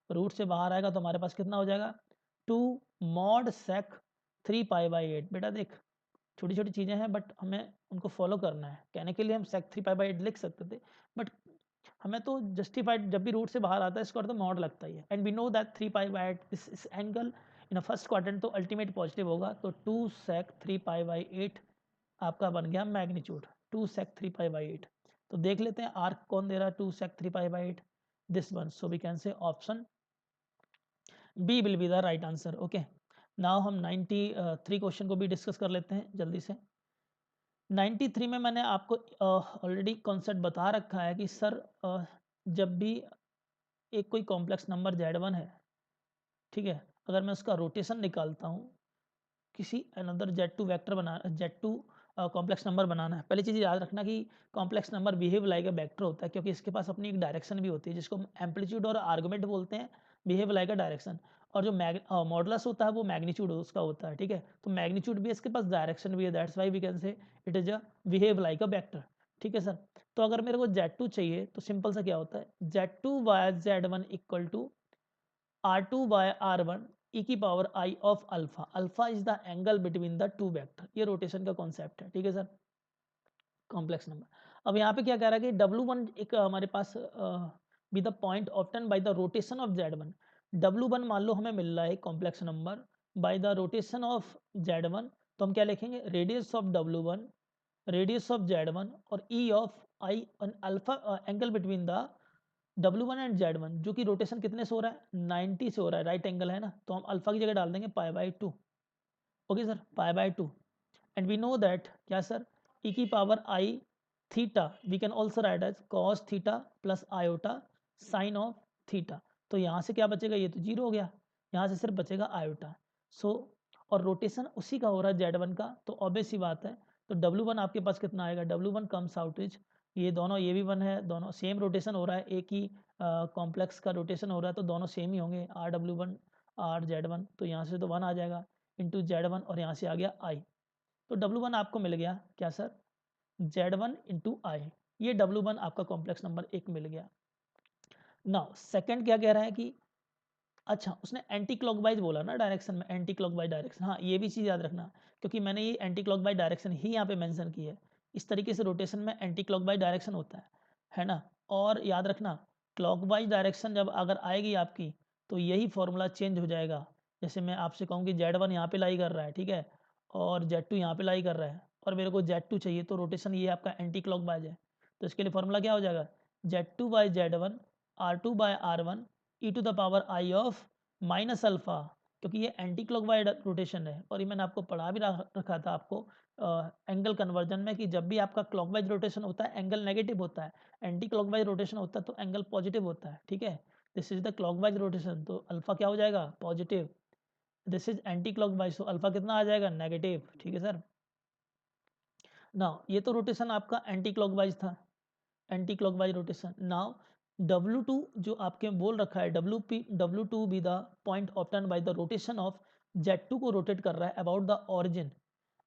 रूट से बाहर आएगा तो हमारे पास कितना हो जाएगा, 2 मॉड सेक 3π/8। बेटा देख, छोटी छोटी चीज़ें हैं बट हमें उनको फॉलो करना है। कहने के लिए हम सेक 3π/8 लिख सकते थे, बट हमें तो जस्टिफाइड जब भी रूट से बाहर आता है इसका तो मॉड लगता ही है। एंड वी नो दैट 3π/8 इस एंगल इन फर्स्ट क्वाड्रेंट तो अल्टीमेट पॉजिटिव होगा, तो 2 सेक 3π/8 आपका बन गया मैग्नीट्यूड, 2 सेक 3π/8। तो देख लेते हैं आर्क कौन दे रहा है 2 sec 3π/8, this one, so we can say option B will be the right answer. Okay, now हम 93 क्वेश्चन को भी डिस्कस कर लेते हैं जल्दी से। 93 में मैंने आपको ऑलरेडी कॉन्सेप्ट बता रखा है कि सर जब भी एक कोई कॉम्प्लेक्स नंबर Z1 है, ठीक है, अगर मैं उसका रोटेशन निकालता हूँ, किसी अनदर Z2 वेक्टर बना, Z2 कॉम्प्लेक्स नंबर बनाना है। पहली चीज़ याद रखना कि complex number behave like a vector होता है, क्योंकि इसके पास अपनी एक डायरेक्शन भी होती है जिसको हम एम्पलीट्यूड और आर्गुमेंट बोलते हैं, बिहेव लाइक अ डायरेक्शन। और जो मॉडुलस होता है वो मैग्नीट्यूड उसका होता है, ठीक है। तो मैग्नीट्यूड भी इसके पास डायरेक्शन भी है, that's why we can say it is a behave like a vector, ठीक है सर। तो अगर मेरे को Z2 चाहिए तो सिंपल सा क्या होता है, Z2/Z1 equal to R2/R1 e की power I of alpha, alpha is the angle between the two vector, ये रोटेशन का कॉन्सेप्ट है, ठीक है सर, कॉम्प्लेक्स नंबर। अब यहाँ पे क्या कह रहा है कि W1 एक हमारे पास be the point obtain by the rotation of Z1। W1 मान लो हमें मिल रहा है complex number by the rotation of Z1, तो हम क्या लिखेंगे, radius of W1, radius of Z1 और E of I alpha angle between the W1 and Z1, जो कि रोटेशन कितने से हो रहा है, 90 से हो रहा है, राइट एंगल है ना, तो हम अल्फा की जगह डाल देंगे π/2। Okay sir, π/2। And we know that क्या सर, e की power I theta we can also write as cos theta plus iota sine of theta. तो यहाँ से क्या बचेगा, ये तो जीरो हो गया, यहाँ से सिर्फ बचेगा आयोटा। सो और रोटेशन उसी का हो रहा है Z1 का, तो ऑब्वियस सी बात है, तो W1 आपके पास कितना आएगा, W1 कम्स आउट इज, ये दोनों ये भी वन है, दोनों सेम रोटेशन हो रहा है, एक ही कॉम्प्लेक्स का रोटेशन हो रहा है, तो दोनों सेम ही होंगे, R W1 RZ1, तो यहाँ से तो 1 आ जाएगा इंटू Z1 और यहाँ से आ गया I। तो W1 आपको मिल गया क्या सर, Z1 इंटू I, ये W1 आपका कॉम्प्लेक्स नंबर एक मिल गया। नाउ सेकंड क्या कह रहा है कि अच्छा उसने एंटी क्लॉकवाइज बोला ना डायरेक्शन में, एंटी क्लॉकवाइज डायरेक्शन, हाँ ये भी चीज़ याद रखना, क्योंकि मैंने ये एंटी क्लॉकवाइज डायरेक्शन ही यहाँ पे मेंशन की है। इस तरीके से रोटेशन में एंटी क्लॉकवाइज डायरेक्शन होता है ना। और याद रखना क्लॉकवाइज डायरेक्शन जब अगर आएगी आपकी, तो यही फॉर्मूला चेंज हो जाएगा। जैसे मैं आपसे कहूँ कि Z1 यहाँ पे लाई कर रहा है, ठीक है, और Z2 यहाँ पे लाई कर रहा है, और मेरे को Z2 चाहिए, तो रोटेशन ये आपका एंटी क्लॉकवाइज है, तो इसके लिए फॉर्मूला क्या हो जाएगा, Z2/Z1 R2/R1 e to the power I of minus alpha, क्योंकि ये एंटी क्लॉकवाइज रोटेशन है। और ये मैंने आपको पढ़ा भी रखा था आपको एंगल कन्वर्जन में, कि जब भी आपका क्लॉकवाइज रोटेशन होता है एंगल नेगेटिव होता है, एंटी क्लॉकवाइज रोटेशन होता है तो एंगल पॉजिटिव होता है, ठीक है। This is the clockwise rotation, तो अल्फा क्या हो जाएगा, positive. This is anti clockwise, तो अल्फा कितना आ जाएगा, नेगेटिव, ठीक है सर। नाउ ये तो रोटेशन आपका एंटी क्लॉकवाइज था, anti clockwise rotation. Now W2 जो आपके बोल रखा है, W2 B the point obtain by the rotation of Z2 को रोटेट कर रहा है about the origin,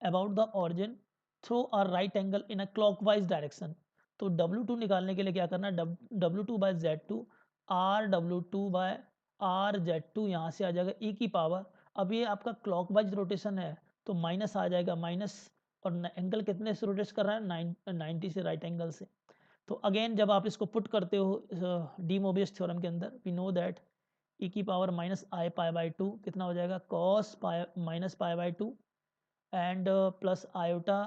about the origin through a right angle in a clockwise direction. तो W2 निकालने के लिए क्या करना है, W2/Z2 RW2/RZ2 यहाँ से आ जाएगा e की पावर, अब ये आपका क्लॉकवाइज रोटेशन है तो माइनस आ जाएगा, माइनस, और एंगल कितने से रोटेट कर रहा है, 90 से, राइट एंगल से। तो अगेन जब आप इसको पुट करते हो डी मोबियस थ्योरम के अंदर, वी नो दैट ई की power minus I pi by two कितना हो जाएगा, cos pi minus pi by two and plus iota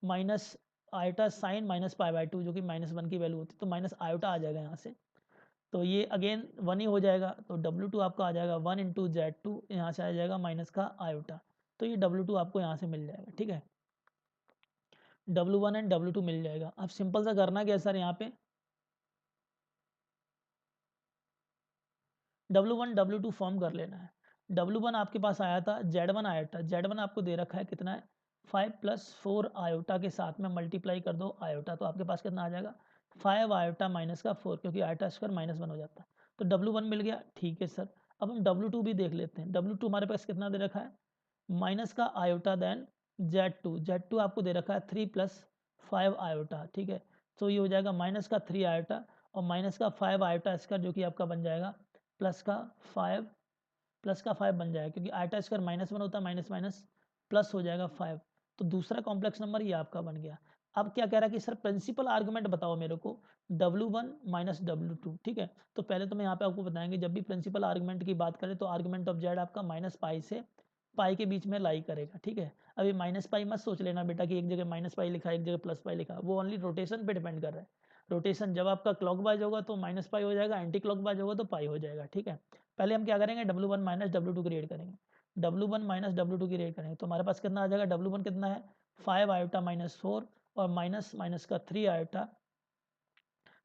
minus iota sine minus pi by two, जो कि -1 की वैल्यू होती है, तो माइनस आयोटा आ जाएगा यहाँ से। तो ये अगेन 1 ही हो जाएगा, तो W2 आपका आ जाएगा 1 इंटू Z2, यहाँ से आ जाएगा माइनस का आयोटा, तो ये W2 आपको यहाँ से मिल जाएगा। ठीक है, W1 एंड W2 मिल जाएगा। अब सिंपल सा करना क्या है सर, यहाँ पे W1 W2 फॉर्म कर लेना है। W1 आपके पास आया था, Z1 आया था, Z1 आपको दे रखा है कितना है 5 + 4 आयोटा के साथ में मल्टीप्लाई कर दो आयोटा, तो आपके पास कितना आ जाएगा 5 आयोटा माइनस का 4, क्योंकि आयोटा स्क्वायर -1 हो जाता है, तो W1 मिल गया। ठीक है सर, अब हम W2 भी देख लेते हैं। W2 हमारे पास कितना दे रखा है, माइनस का आयोटा देन Z2 आपको दे रखा है 3 + 5 आयोटा। ठीक है, तो ये हो जाएगा माइनस का 3 आयोटा और माइनस का 5 आयोटा स्क्वायर, जो कि आपका बन जाएगा प्लस का 5 बन जाएगा, क्योंकि आयोटा स्क्वायर -1 होता है, माइनस माइनस प्लस हो जाएगा 5। तो दूसरा कॉम्प्लेक्स नंबर ये आपका बन गया। अब क्या कह रहा है कि सर प्रिंसिपल आर्गुमेंट बताओ मेरे को, W1 माइनस W2। ठीक है, तो पहले तो मैं यहाँ पे आपको बताएंगे, जब भी प्रिंसिपल आर्गुमेंट की बात करें तो आर्गुमेंट ऑफ जेड आपका -पाई से पाई के बीच में लाई करेगा। ठीक है, अभी -पाई मत सोच लेना बेटा कि एक जगह -पाई लिखा एक जगह +पाई लिखा, वो ओनली रोटेशन पे डिपेंड कर रहा है। रोटेशन जब आपका क्लॉकवाइज होगा तो -पाई हो जाएगा, एंटी क्लॉकवाइज होगा तो पाई हो जाएगा। ठीक है, पहले हम क्या करेंगे, W1 माइनस W2 क्रिएट करेंगे। W1 माइनस W2 क्रिएट करेंगे तो हमारे पास कितना आ जाएगा, W1 कितना है 5 आयोटा -4 और माइनस माइनस का 3 आयोटा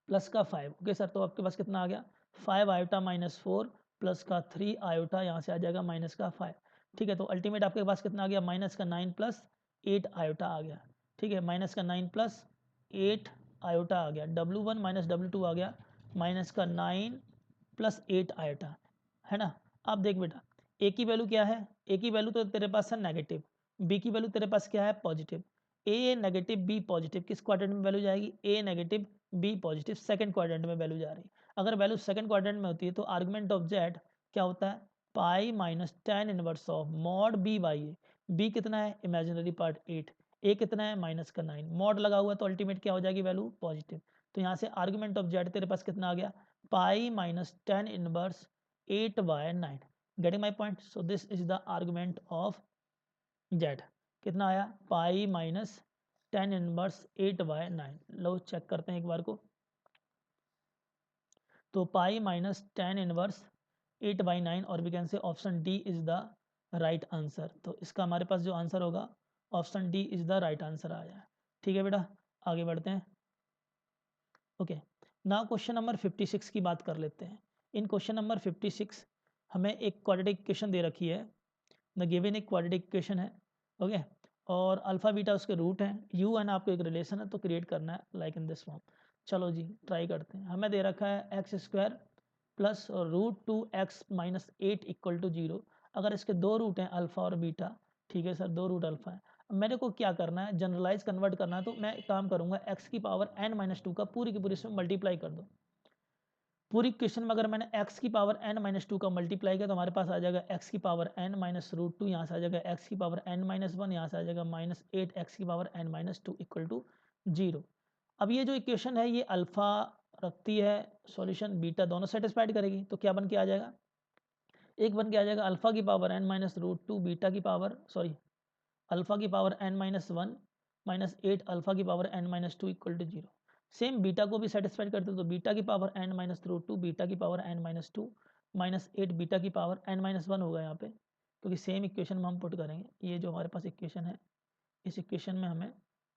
प्लस का 5। ओके सर, तो आपके पास कितना आ गया 5 आयोटा -4 प्लस का 3 आयोटा, यहाँ से आ जाएगा माइनस का 5। ठीक है, तो अल्टीमेट आपके पास कितना आ गया, माइनस का 9 + 8 आयोटा आ गया। ठीक है, माइनस का 9 + 8 आयोटा आ गया। W1 माइनस W2 आ गया माइनस का 9 + 8 आयोटा, है ना। अब देख बेटा, ए की वैल्यू क्या है, ए की वैल्यू तो तेरे पास है नेगेटिव, बी की वैल्यू तेरे पास क्या है positive. A negative b positive, किस क्वाड्रेंट में वैल्यू जाएगी, a negative b positive, second quadrant में वैल्यू जा रही है। अगर वैल्यू सेकंड क्वाड्रेंट में होती है तो आर्गुमेंट ऑफ जेड क्या होता है, pi minus tan inverse of mod b by a. B कितना है, इमेजिनरी पार्ट 8, ए कितना है माइनस का 9, मॉड लगा हुआ तो अल्टीमेट क्या हो जाएगी वैल्यू पॉजिटिव। तो यहाँ से आर्गुमेंट ऑफ जेड तेरे पास कितना आ गया, पाई minus tan inverse 8/9। Getting my point, so this is the argument of z. कितना आया, पाई माइनस tan इनवर्स 8/9। लो चेक करते हैं एक बार को, तो पाई माइनस tan इनवर्स 8/9, और we can say option D is the right answer. तो इसका हमारे पास जो आंसर होगा option D is the right answer आया है। ठीक है बेटा, आगे बढ़ते हैं। ओके, नाउ क्वेश्चन नंबर 56 की बात कर लेते हैं। इन क्वेश्चन नंबर 56 हमें एक क्वाड्रेटिक इक्वेशन दे रखी है, द गिवन एक क्वाड्रेटिक इक्वेशन है। ओके, और अल्फा बीटा उसके रूट हैं, यू एन आपको एक रिलेशन है तो क्रिएट करना है लाइक इन दिस फॉर्म। चलो जी ट्राई करते हैं। हमें दे रखा है x² plus √2x minus 8 equal to 0। अगर इसके दो रूट हैं अल्फा और बीटा, ठीक है सर, दो रूट अल्फा है। अब मेरे को क्या करना है, जनरलाइज कन्वर्ट करना है, तो मैं एक काम करूंगा, x की पावर n-2 का पूरी की पूरी इसमें मल्टीप्लाई कर दो। पूरी क्वेश्चन में अगर मैंने x की पावर n-2 का मल्टीप्लाई किया तो हमारे पास आ जाएगा x की पावर n माइनस √2, यहाँ से आ जाएगा x की पावर n-1, यहाँ से आ जाएगा -8x की पावर n-2 इक्वल टू 0। अब ये जो इक्वेशन है ये अल्फा रखती है, सॉल्यूशन बीटा दोनों सेटिस्फाइड करेगी, तो क्या बन के आ जाएगा, एक बन के आ जाएगा अल्फा की पावर n-√2 बीटा की पावर अल्फा की पावर n-1 -8 अल्फा की power n-2 equal to 0। Same beta को भी सेटिस्फाइड करते हो तो बीटा की पावर n-√2 बीटा की पावर n-2 -8 बीटा की पावर n-1 होगा यहाँ पे, क्योंकि सेम इक्वेशन में हम पुट करेंगे। ये जो हमारे पास इक्वेशन है, इस इक्वेशन में हमें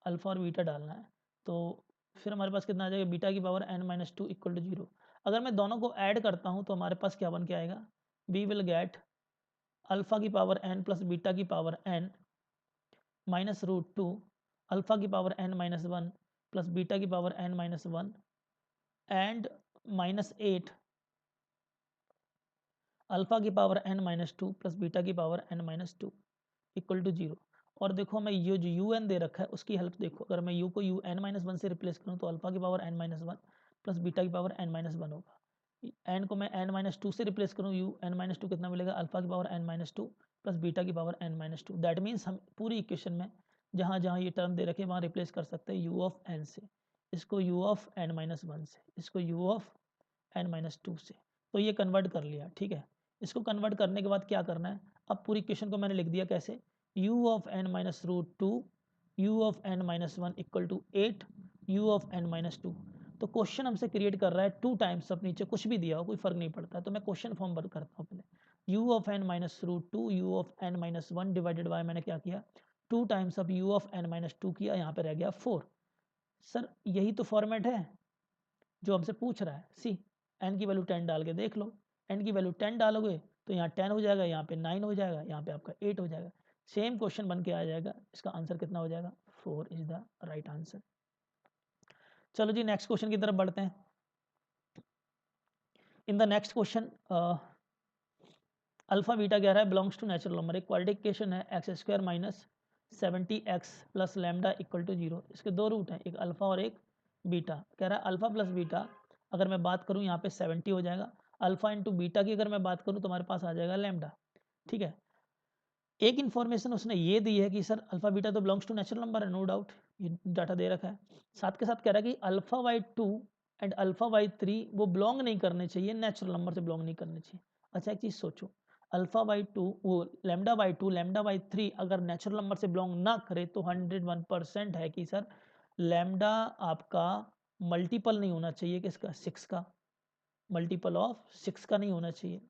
अल्फा और बीटा डालना है, तो फिर हमारे पास कितना आ जाएगा, बीटा की पावर n-2 इक्वल टू 0। अगर मैं दोनों को ऐड करता हूँ तो हमारे पास क्या बन के आएगा, वी विल गेट अल्फा की पावर n प्लस बीटा की पावर n -√2 अल्फा की पावर n-1 प्लस बीटा की पावर n-1 एंड -8 अल्फा की पावर n-2 प्लस बीटा की पावर n-2 इक्वल टू 0। और देखो मैं ये जो un दे रखा है उसकी हेल्प देखो, अगर मैं u को un-1 से रिप्लेस करूँ तो अल्फा की पावर n-1 प्लस बीटा की पावर n-1 होगा। n को मैं n-2 से रिप्लेस करूँ, un-2 कितना मिलेगा, अल्फा की पावर n-2 प्लस बीटा की पावर n-2। दैट मीन्स हम पूरी इक्वेशन में जहाँ जहाँ ये टर्म दे रखे हैं वहाँ रिप्लेस कर सकते हैं u ऑफ n से। इसको u of n minus one से, इसको u of n minus to से, तो ये कन्वर्ट कर लिया, ठीक है। इसको कन्वर्ट करने के बाद क्या करना है, अब पूरी इक्वेशन को मैंने लिख दिया कैसे, u of n minus root two u of n minus one equal to 8 u of n minus two. तो क्वेश्चन हमसे क्रिएट कर रहा है 2 टाइम्स, अब नीचे कुछ भी दिया हो कोई फर्क नहीं पड़ता, तो मैं क्वेश्चन फॉर्म वर्क करता हूँ पहले, u of n minus root two u of n minus one divided by, मैंने क्या किया 2 टाइम्स, अब u of n minus two किया, यहाँ पे रह गया 4। सर यही तो फॉर्मेट है जो हमसे पूछ रहा है, सी n की वैल्यू 10 डाल के देख लो, n की वैल्यू 10 डालोगे तो यहाँ 10 हो जाएगा, यहाँ पे 9 हो जाएगा, यहाँ पे आपका 8 हो जाएगा, सेम क्वेश्चन बन के आ जाएगा। इसका आंसर कितना हो जाएगा, 4 इज द राइट आंसर। चलो जी नेक्स्ट क्वेश्चन की तरफ बढ़ते हैं। In the next question alpha beta कह रहा है बिलोंग्स टू नेचुरल नंबर, एक क्वाड्रेटिक इक्वेशन है x square minus 70x plus lambda equal to 0। इसके दो रूट हैं, एक अल्फा और एक बीटा। कह रहा है अल्फा प्लस बीटा, अगर मैं बात करूं यहाँ पे 70 हो जाएगा, अल्फा इंटू बीटा की अगर मैं बात करूं तो हमारे पास आ जाएगा लैम्डा, ठीक है। एक इन्फॉर्मेशन उसने ये दी है कि सर अल्फा बीटा तो बिलोंग्स टू नेचुरल नंबर है, नो डाउट ये डाटा दे रखा है, साथ के साथ कह रहा है कि alpha by two and alpha by three वो बिलोंग नहीं करने चाहिए, नेचुरल नंबर से बिलोंग नहीं करने चाहिए। अच्छा एक चीज़ सोचो, अल्फा बाई टू वो lambda by two lambda by three अगर नेचुरल नंबर से बिलोंग ना करे तो 101% है कि सर लैम्डा आपका मल्टीपल नहीं होना चाहिए किसका, 6 का, मल्टीपल ऑफ 6 का नहीं होना चाहिए।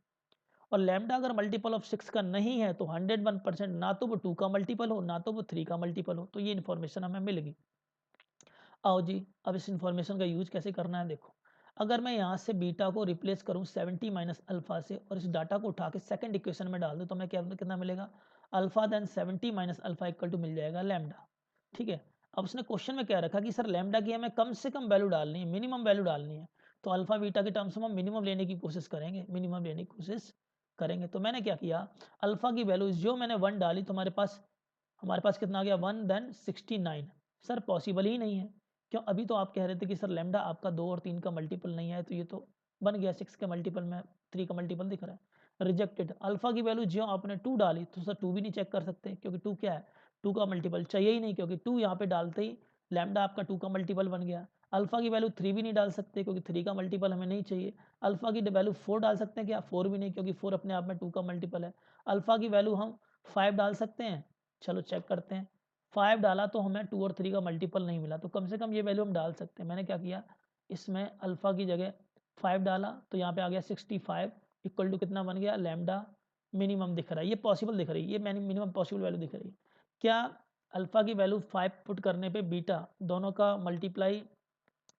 और लैम्डा अगर मल्टीपल ऑफ 6 का नहीं है तो 101% ना तो वो 2 का मल्टीपल हो ना तो वो 3 का मल्टीपल हो, तो ये इन्फॉर्मेशन हमें मिल गई। आओ जी अब इस इन्फॉर्मेशन का यूज कैसे करना है, देखो अगर मैं यहाँ से बीटा को रिप्लेस करूँ 70 माइनस अल्फा से और इस डाटा को उठा के सेकंड इक्वेशन में डाल दूँ तो मैं क्या कितना मिलेगा, alpha then 70 minus alpha equal to मिल जाएगा लैम्डा, ठीक है। अब उसने क्वेश्चन में क्या रखा कि सर लैम्डा की हमें कम से कम वैल्यू डालनी है, मिनिमम वैल्यू डालनी है, तो अल्फा बीटा के टर्म्स में हम मिनिमम लेने की कोशिश करेंगे, मिनिमम लेने की कोशिश करेंगे। तो मैंने क्या किया, अल्फा की वैल्यू जो मैंने 1 डाली तो हमारे पास कितना आ गया 1 देन 69। सर पॉसिबल ही नहीं है, क्यों, अभी तो आप कह रहे थे कि सर लैम्डा आपका 2 और 3 का मल्टीपल नहीं है, तो ये तो बन गया 6 के मल्टीपल में 3 का मल्टीपल दिख रहा है, रिजेक्टेड। अल्फा की वैल्यू जो आपने 2 डाली तो सर 2 भी नहीं चेक कर सकते क्योंकि 2 क्या है, 2 का मल्टीपल चाहिए ही नहीं, क्योंकि 2 यहाँ पे डालते ही लैम्डा आपका 2 का मल्टीपल बन गया। अल्फा की वैल्यू 3 भी नहीं डाल सकते क्योंकि 3 का मल्टीपल हमें नहीं चाहिए। अल्फा की वैल्यू 4 डाल सकते हैं क्या, 4 भी नहीं, क्योंकि 4 अपने आप में 2 का मल्टीपल है। अल्फा की वैल्यू हम 5 डाल सकते हैं, चलो चेक करते हैं, 5 डाला तो हमें 2 और 3 का मल्टीपल नहीं मिला, तो कम से कम ये वैल्यू हम डाल सकते हैं। मैंने क्या किया, इसमें अल्फा की जगह 5 डाला तो यहाँ पे आ गया 65 इक्वल टू कितना बन गया, लैम्डा मिनिमम दिख रहा है, ये पॉसिबल दिख रही है, ये मैंने मिनिमम पॉसिबल वैल्यू दिख रही है। क्या अल्फा की वैल्यू 5 पुट करने पे बीटा दोनों का मल्टीप्लाई,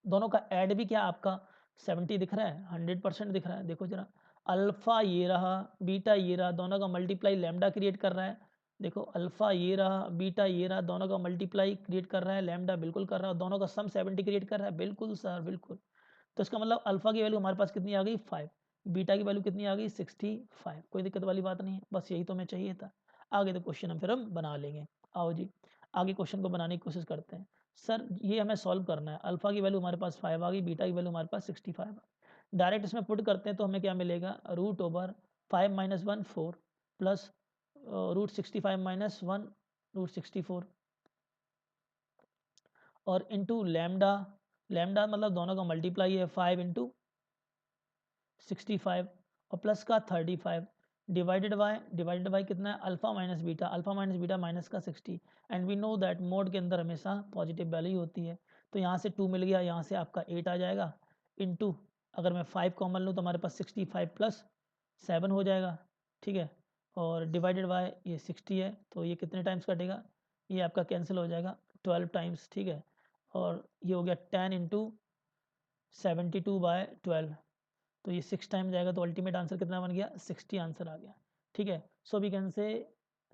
दोनों का ऐड भी क्या आपका 70 दिख रहा है, 100% दिख रहा है। देखो जरा, अल्फा ये रहा बीटा ये रहा, दोनों का मल्टीप्लाई लैम्डा क्रिएट कर रहा है। देखो अल्फा ये रहा बीटा ये रहा, दोनों का मल्टीप्लाई क्रिएट कर रहा है लैम्डा, बिल्कुल कर रहा है, दोनों का सम 70 क्रिएट कर रहा है, बिल्कुल सर बिल्कुल। तो इसका मतलब अल्फा की वैल्यू हमारे पास कितनी आ गई 5, बीटा की वैल्यू कितनी आ गई 65, कोई दिक्कत वाली बात नहीं है, बस यही तो हमें चाहिए था। आगे तो क्वेश्चन हम फिर हम बना लेंगे। आओ जी आगे क्वेश्चन को बनाने की कोशिश करते हैं। सर ये हमें सॉल्व करना है, अल्फा की वैल्यू हमारे पास 5 आ गई, बीटा की वैल्यू हमारे पास 65 आ गई। डायरेक्ट इसमें पुट करते हैं तो हमें क्या मिलेगा, root over 5 minus 1 4 plus root 65 minus 1 root 64 और इंटू लैम्डा, लैम्डा मतलब दोनों का मल्टीप्लाई है 5 इंटू 65 और प्लस का 35 डिवाइडेड बाय कितना है, अल्फा माइनस बीटा माइनस का 60 and we know that mod के अंदर हमेशा पॉजिटिव वैल्यू होती है। तो यहाँ से 2 मिल गया, यहाँ से आपका 8 आ जाएगा इनटू, अगर मैं 5 कॉमन लूँ तो हमारे पास 65 प्लस 7 हो जाएगा, ठीक है। और डिवाइडेड बाय ये 60 है तो ये कितने टाइम्स कटेगा, ये आपका कैंसिल हो जाएगा 12 टाइम्स, ठीक है। और ये हो गया 10 इंटू 72/12, तो ये 6 टाइम जाएगा तो अल्टीमेट आंसर कितना बन गया 60 आंसर आ गया, ठीक है। सो वी कैन से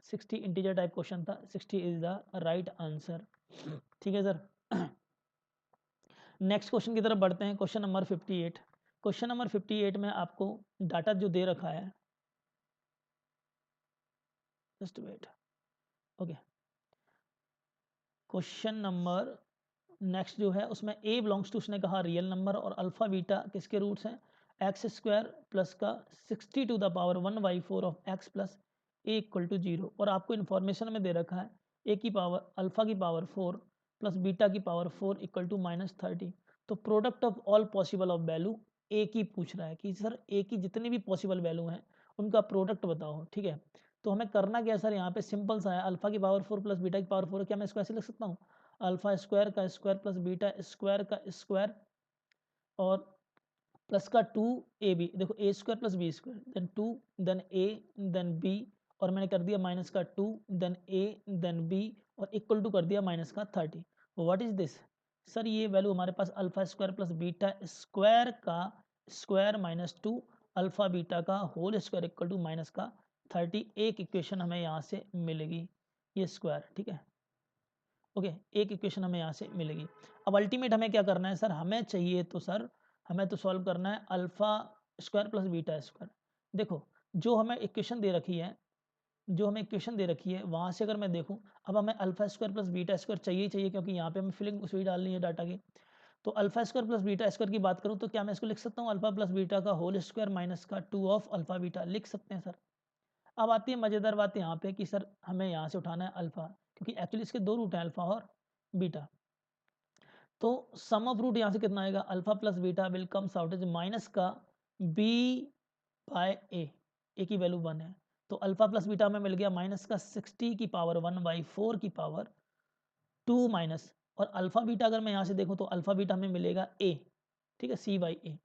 60 इंटीजर टाइप क्वेश्चन था, 60 इज द राइट आंसर, ठीक है सर। नेक्स्ट क्वेश्चन की तरफ बढ़ते हैं, क्वेश्चन नंबर 58। क्वेश्चन नंबर 58 में आपको डाटा जो दे रखा है, just wait, okay. Question number next जो है उसमें ए बिलोंग्स टू, उसने कहा रियल नंबर, और अल्फा बीटा किसके रूट्स हैं, एक्स स्क्वायर प्लस का 60 to the power 1/4 of x plus a equal to 0। और आपको इन्फॉर्मेशन में दे रखा है ए की पावर अल्फा की पावर 4 प्लस बीटा की पावर 4 इक्वल टू -30। तो product of all possible of value a की पूछ रहा है कि सर ए की जितनी भी पॉसिबल वैल्यू हैं उनका प्रोडक्ट बताओ, ठीक है। तो हमें करना क्या है सर, यहाँ पे सिंपल सा है, अल्फा की पावर 4 प्लस बीटा की पावर 4, क्या मैं इसको ऐसे लिख सकता हूँ, अल्फा स्क्वायर का स्क्वायर प्लस बीटा स्क्वायर का स्क्वायर और प्लस का 2ab, देखो a square plus b square then 2 then a then b, और मैंने कर दिया माइनस का 2 देन ए देन बी और इक्वल टू कर दिया माइनस का 30। व्हाट इज दिस सर, ये वैल्यू हमारे पास alpha square plus beta square का स्क्वायर माइनस 2 अल्फा बीटा का whole square equal to minus का 30। एक इक्वेशन हमें यहाँ से मिलेगी, ये स्क्वायर, ठीक है। ओके, एक इक्वेशन हमें यहाँ से मिलेगी। अब अल्टीमेट हमें क्या करना है सर, हमें चाहिए तो सर हमें तो सॉल्व करना है alpha square plus beta square. देखो जो हमें इक्वेशन दे रखी है, जो हमें इक्वेशन दे रखी है वहाँ से अगर मैं देखूँ, अब हमें alpha square plus beta square चाहिए ही चाहिए, क्योंकि यहाँ पे हमें फिलिंग उस डालनी है डाटा की। तो alpha square plus beta square की बात करूँ तो क्या मैं इसको लिख सकता हूँ अल्फा प्लस बीटा का होल स्क्वायर माइनस का 2 ऑफ अल्फा बीटा, लिख सकते हैं सर। अब आती है मज़ेदार बात यहाँ पे कि सर हमें यहाँ से उठाना है अल्फा, क्योंकि एक्चुअली इसके दो रूट हैं अल्फा और बीटा। तो सम ऑफ रूट यहाँ से कितना आएगा, alpha plus beta will comes out is minus का बी बाय ए की वैल्यू 1 है। तो अल्फा प्लस बीटा में मिल गया माइनस का 60 की पावर 1 बाई 4 की पावर 2 माइनस, और अल्फा बीटा अगर मैं यहाँ से देखूँ तो अल्फा बीटा में मिलेगा ए, ठीक है, सी बाई ए,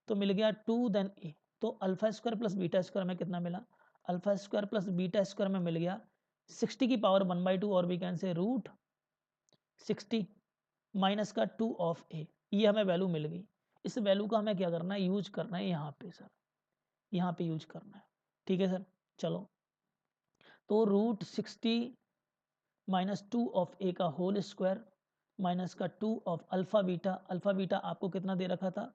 तो मिल गया 2 देन ए। तो alpha square plus beta square में कितना मिला, alpha square plus beta square में मिल गया 60 की पावर 1/2, और we can say root 60 minus का 2 ऑफ ए, ये हमें वैल्यू मिल गई। इस वैल्यू का हमें क्या करना है, यूज करना है यहाँ पे सर, यहाँ पे यूज करना है, ठीक है सर। चलो तो रूट 60 माइनस 2 ऑफ ए का होल स्क्वायर माइनस का 2 ऑफ अल्फा बीटा आपको कितना दे रखा था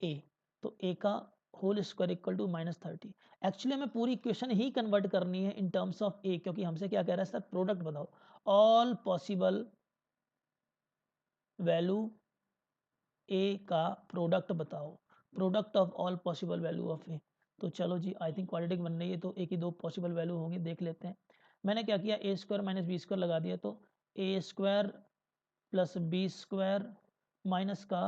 ए, तो ए का whole square equal to -30। Actually हमें पूरी इक्वेशन ही कन्वर्ट करनी है इन टर्म्स ऑफ ए, क्योंकि हमसे क्या कह रहा है सर, प्रोडक्ट बताओ ऑल पॉसिबल वैल्यू ए का प्रोडक्ट बताओ, product of all possible value of a. तो चलो जी, आई थिंक क्वाड्रेटिक बन रही है, तो ए की दो पॉसिबल वैल्यू होंगी, देख लेते हैं। मैंने क्या किया, a square minus b square लगा दिया, तो a square plus b square minus का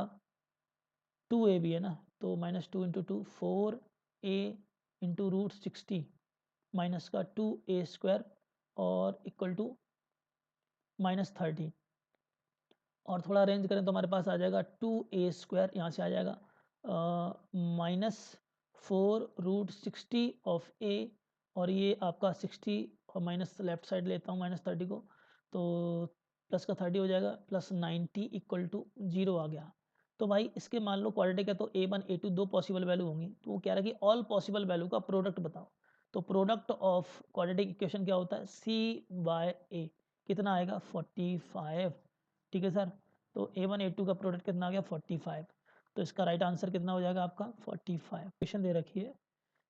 2a भी है ना, तो -2 into 2 4a into root 60 minus का 2a स्क्वायर और इक्वल टू -30, और थोड़ा अरेंज करें तो हमारे पास आ जाएगा 2a स्क्वायर, यहाँ से आ जाएगा -4 √60 ऑफ a, और ये आपका 60 और माइनस लेफ्ट साइड लेता हूँ -30 को, तो प्लस का 30 हो जाएगा, प्लस 90 इक्वल टू 0 आ गया। तो भाई इसके मान लो क्वाड्रेटिक है तो a1 a2 दो पॉसिबल वैल्यू होंगी, तो वो कह रहा है कि ऑल पॉसिबल वैल्यू का प्रोडक्ट बताओ। तो प्रोडक्ट ऑफ क्वाड्रेटिक इक्वेशन क्या होता है, c/a, कितना आएगा 45, ठीक है सर। तो a1 a2 का प्रोडक्ट कितना आ गया 45, तो इसका राइट आंसर कितना हो जाएगा आपका 45। इक्वेशन दे रखी है,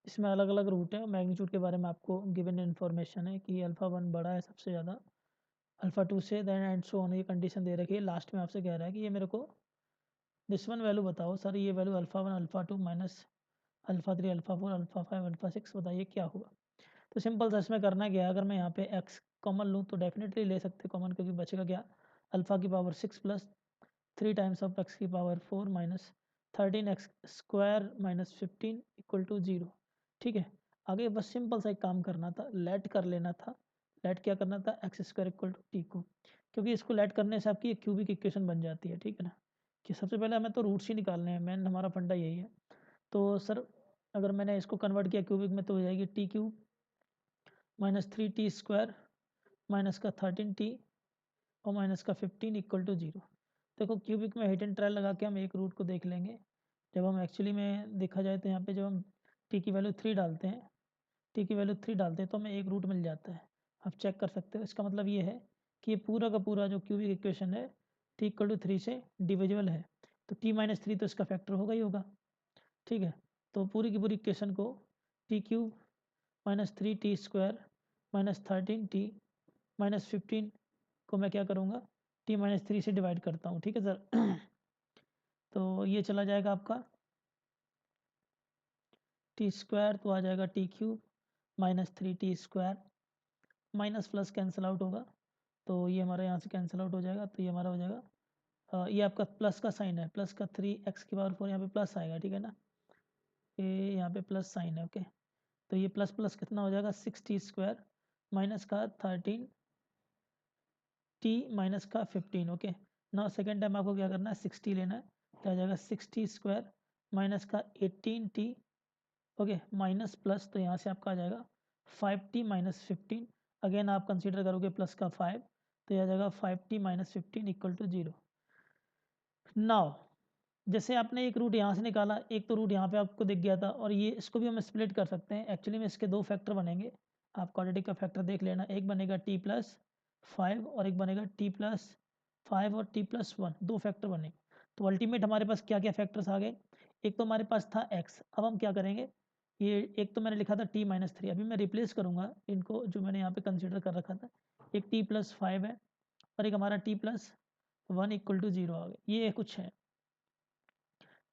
इसमें अलग अलग रूट है, मैग्नीट्यूड के बारे में आपको गिवन इन्फॉर्मेशन है कि अल्फा 1 बड़ा है सबसे ज़्यादा अल्फा 2 से, देन एंड सो ऑन, ये कंडीशन दे रखी है। लास्ट में आपसे कह रहा है कि ये मेरे को दिस वन वैल्यू बताओ सर, ये value alpha 1 alpha 2 minus alpha 3 alpha 4 alpha 5 alpha 6, बताइए क्या होगा। तो सिंपल सा इसमें करना क्या है, अगर मैं यहाँ पे x कॉमन लूँ तो डेफिनेटली ले सकते कॉमन, क्योंकि बचेगा क्या, अल्फा की power 6 plus 3 times of x की power 4 minus 13x square minus 15 equal to 0, ठीक है। आगे बस सिंपल सा एक काम करना था, लेट कर लेना था, लेट क्या करना था, x square equal to t को, क्योंकि इसको लेट करने से आपकी एक क्यूबिक इक्वेशन बन जाती है, ठीक है ना। कि सबसे पहले हमें तो रूट्स ही निकालने हैं, मेन हमारा फंडा यही है। तो सर अगर मैंने इसको कन्वर्ट किया क्यूबिक में तो हो जाएगी T cube minus 3t square minus का 13t और माइनस का 15 इक्वल टू 0। देखो क्यूबिक में हिट एंड ट्रायल लगा के हम एक रूट को देख लेंगे। जब हम एक्चुअली में देखा जाए तो यहाँ पे जब हम टी की वैल्यू 3 डालते हैं, टी की वैल्यू 3 डालते हैं तो हमें एक रूट मिल जाता है। आप चेक कर सकते हो, इसका मतलब ये है कि ये पूरा का पूरा जो क्यूबिक इक्वेशन है टी इक्वल टू 3 से डिविजिबल है, तो t-3 तो इसका फैक्टर होगा ही होगा, ठीक है। तो पूरी की पूरी इक्वेशन को T cube minus 3t square minus 13t minus 15 को मैं क्या करूँगा, t-3 से डिवाइड करता हूँ, ठीक है सर। तो ये चला जाएगा आपका टी स्क्वायर, तो आ जाएगा T cube minus 3t square, minus plus cancel out होगा, तो ये हमारा यहाँ से कैंसिल आउट हो जाएगा, तो ये हमारा हो जाएगा ये आपका प्लस का साइन है, प्लस का 3x⁴ यहाँ पे प्लस आएगा, ठीक है ना, ये यहाँ पे प्लस साइन है। ओके, तो ये प्लस प्लस कितना हो जाएगा 6t² माइनस का 13t माइनस का 15। ओके, नाउ सेकेंड टाइम आपको क्या करना है 60 लेना है, क्या आ जाएगा 6t² माइनस का 18t। ओके, माइनस प्लस, तो यहाँ से आपका आ जाएगा 5t माइनस 15। अगेन आप कंसीडर करोगे प्लस का 5, तो यह आ जाएगा 5t minus 15 equal to 0। Now जैसे आपने एक रूट यहाँ से निकाला, एक तो रूट यहाँ पे आपको दिख गया था, और ये इसको भी हम स्प्लिट कर सकते हैं। एक्चुअली में इसके दो फैक्टर बनेंगे, आप क्वाड्रेटिक का फैक्टर देख लेना, एक बनेगा t+5 और एक बनेगा t+5 और t+1, दो फैक्टर बनेंगे। तो अल्टीमेट हमारे पास क्या क्या फैक्टर्स आ गए, एक तो हमारे पास था x, अब हम क्या करेंगे, ये एक तो मैंने लिखा था t-3, अभी मैं रिप्लेस करूँगा इनको जो मैंने यहाँ पे कंसिडर कर रखा था, एक t+5 है और एक हमारा t+1 इक्वल टू 0 आ गया। ये कुछ है,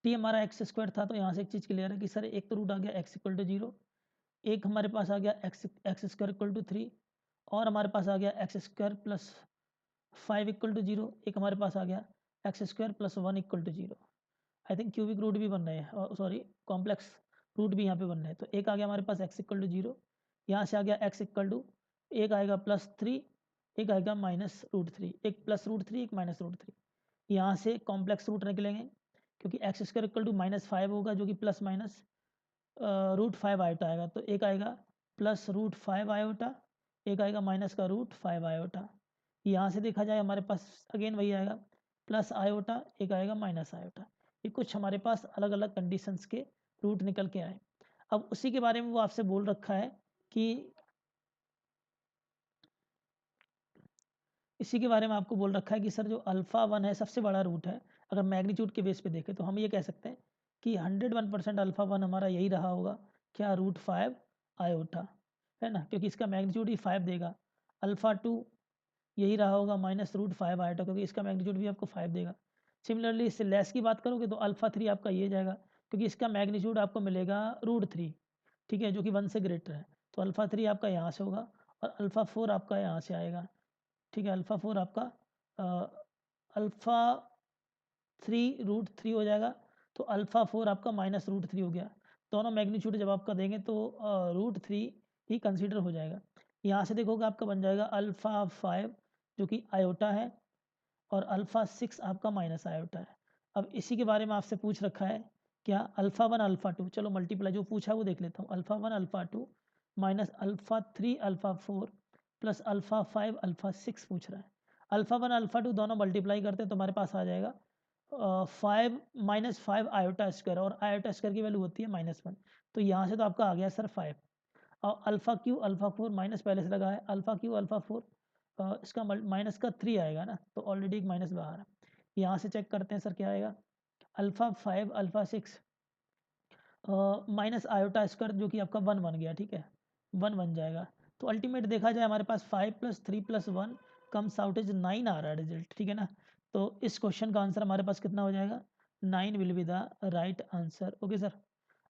टी हमारा x² था, तो यहाँ से एक चीज़ क्लियर है कि सर एक तो रूट आ गया x इक्वल टू 0, एक हमारे पास आ गया x² इक्वल टू 3, और हमारे पास आ गया x² प्लस 5 इक्वल टू 0, एक हमारे पास आ गया x² plus 1 equal to 0। I think cubic root भी बन रहे हैं, और सॉरी कॉम्प्लेक्स रूट भी यहाँ पे बन रहे हैं। तो एक आ गया हमारे पास x इक्वल टू 0, यहाँ से आ गया x इक्वल टू, एक आएगा +3, एक आएगा -√3, एक +√3 एक -√3, यहाँ से कॉम्प्लेक्स रूट निकलेंगे क्योंकि x² इक्वल टू -5 होगा जो कि प्लस माइनस √5 आयोटा आएगा, तो एक आएगा +√5 आयोटा, एक आएगा माइनस का √5 आयोटा। यहाँ से देखा जाए हमारे पास अगेन वही आएगा प्लस आयोटा, एक आएगा माइनस आयोटा। ये कुछ हमारे पास अलग अलग कंडीशंस के रूट निकल के आए। अब उसी के बारे में वो आपसे बोल रखा है कि इसी के बारे में आपको बोल रखा है कि सर जो α1 है सबसे बड़ा रूट है, अगर मैग्नीट्यूड के बेस पे देखें तो हम ये कह सकते हैं कि 101% α1 हमारा यही रहा होगा, क्या √5 आयोटा, है ना, क्योंकि इसका मैग्नीट्यूड ही 5 देगा। α2 यही रहा होगा -√5 आयोटा, क्योंकि इसका मैग्नीट्यूड भी आपको 5 देगा। सिमिलरली इससे लेस की बात करोगे तो α3 आपका ये जाएगा, क्योंकि इसका मैग्नीट्यूड आपको मिलेगा √3, ठीक है, जो कि 1 से ग्रेटर है। तो α3 आपका यहाँ से होगा और α4 आपका यहाँ से आएगा, ठीक है। α4 आपका α3 √3 हो जाएगा, तो α4 आपका -√3 हो गया। दोनों मैग्नीट्यूड जब आपका देंगे तो √3 ही कंसीडर हो जाएगा। यहाँ से देखोगे आपका बन जाएगा α5 जो कि आयोटा है, और α6 आपका माइनस आयोटा है। अब इसी के बारे में आपसे पूछ रखा है क्या α1 α2, चलो मल्टीप्लाई जो पूछा है वो देख लेता हूँ। α1 α2 माइनस α3 α4 प्लस α5 α6 पूछ रहा है। α1 α2 दोनों मल्टीप्लाई करते हैं तो हमारे पास आ जाएगा 5 आयोटा स्क्वायर, और आयोटा स्क्वायर की वैल्यू होती है -1, तो यहाँ से तो आपका आ गया सर 5। और α3 α4 माइनस पहले से लगा है, α3 α4 इसका माइनस का 3 आएगा ना, तो ऑलरेडी एक माइनस बाहर है। यहाँ से चेक करते हैं सर क्या आएगा, α5 α6 माइनस आयोटा स्क्वायर जो कि आपका 1 बन गया, ठीक है, 1 बन जाएगा। तो अल्टीमेट देखा जाए हमारे पास 5 + 3 + 1 कम्स आउट इज 9 आ रहा है रिजल्ट, ठीक है ना। तो इस क्वेश्चन का आंसर हमारे पास कितना हो जाएगा, 9 will be the right answer. Okay sir,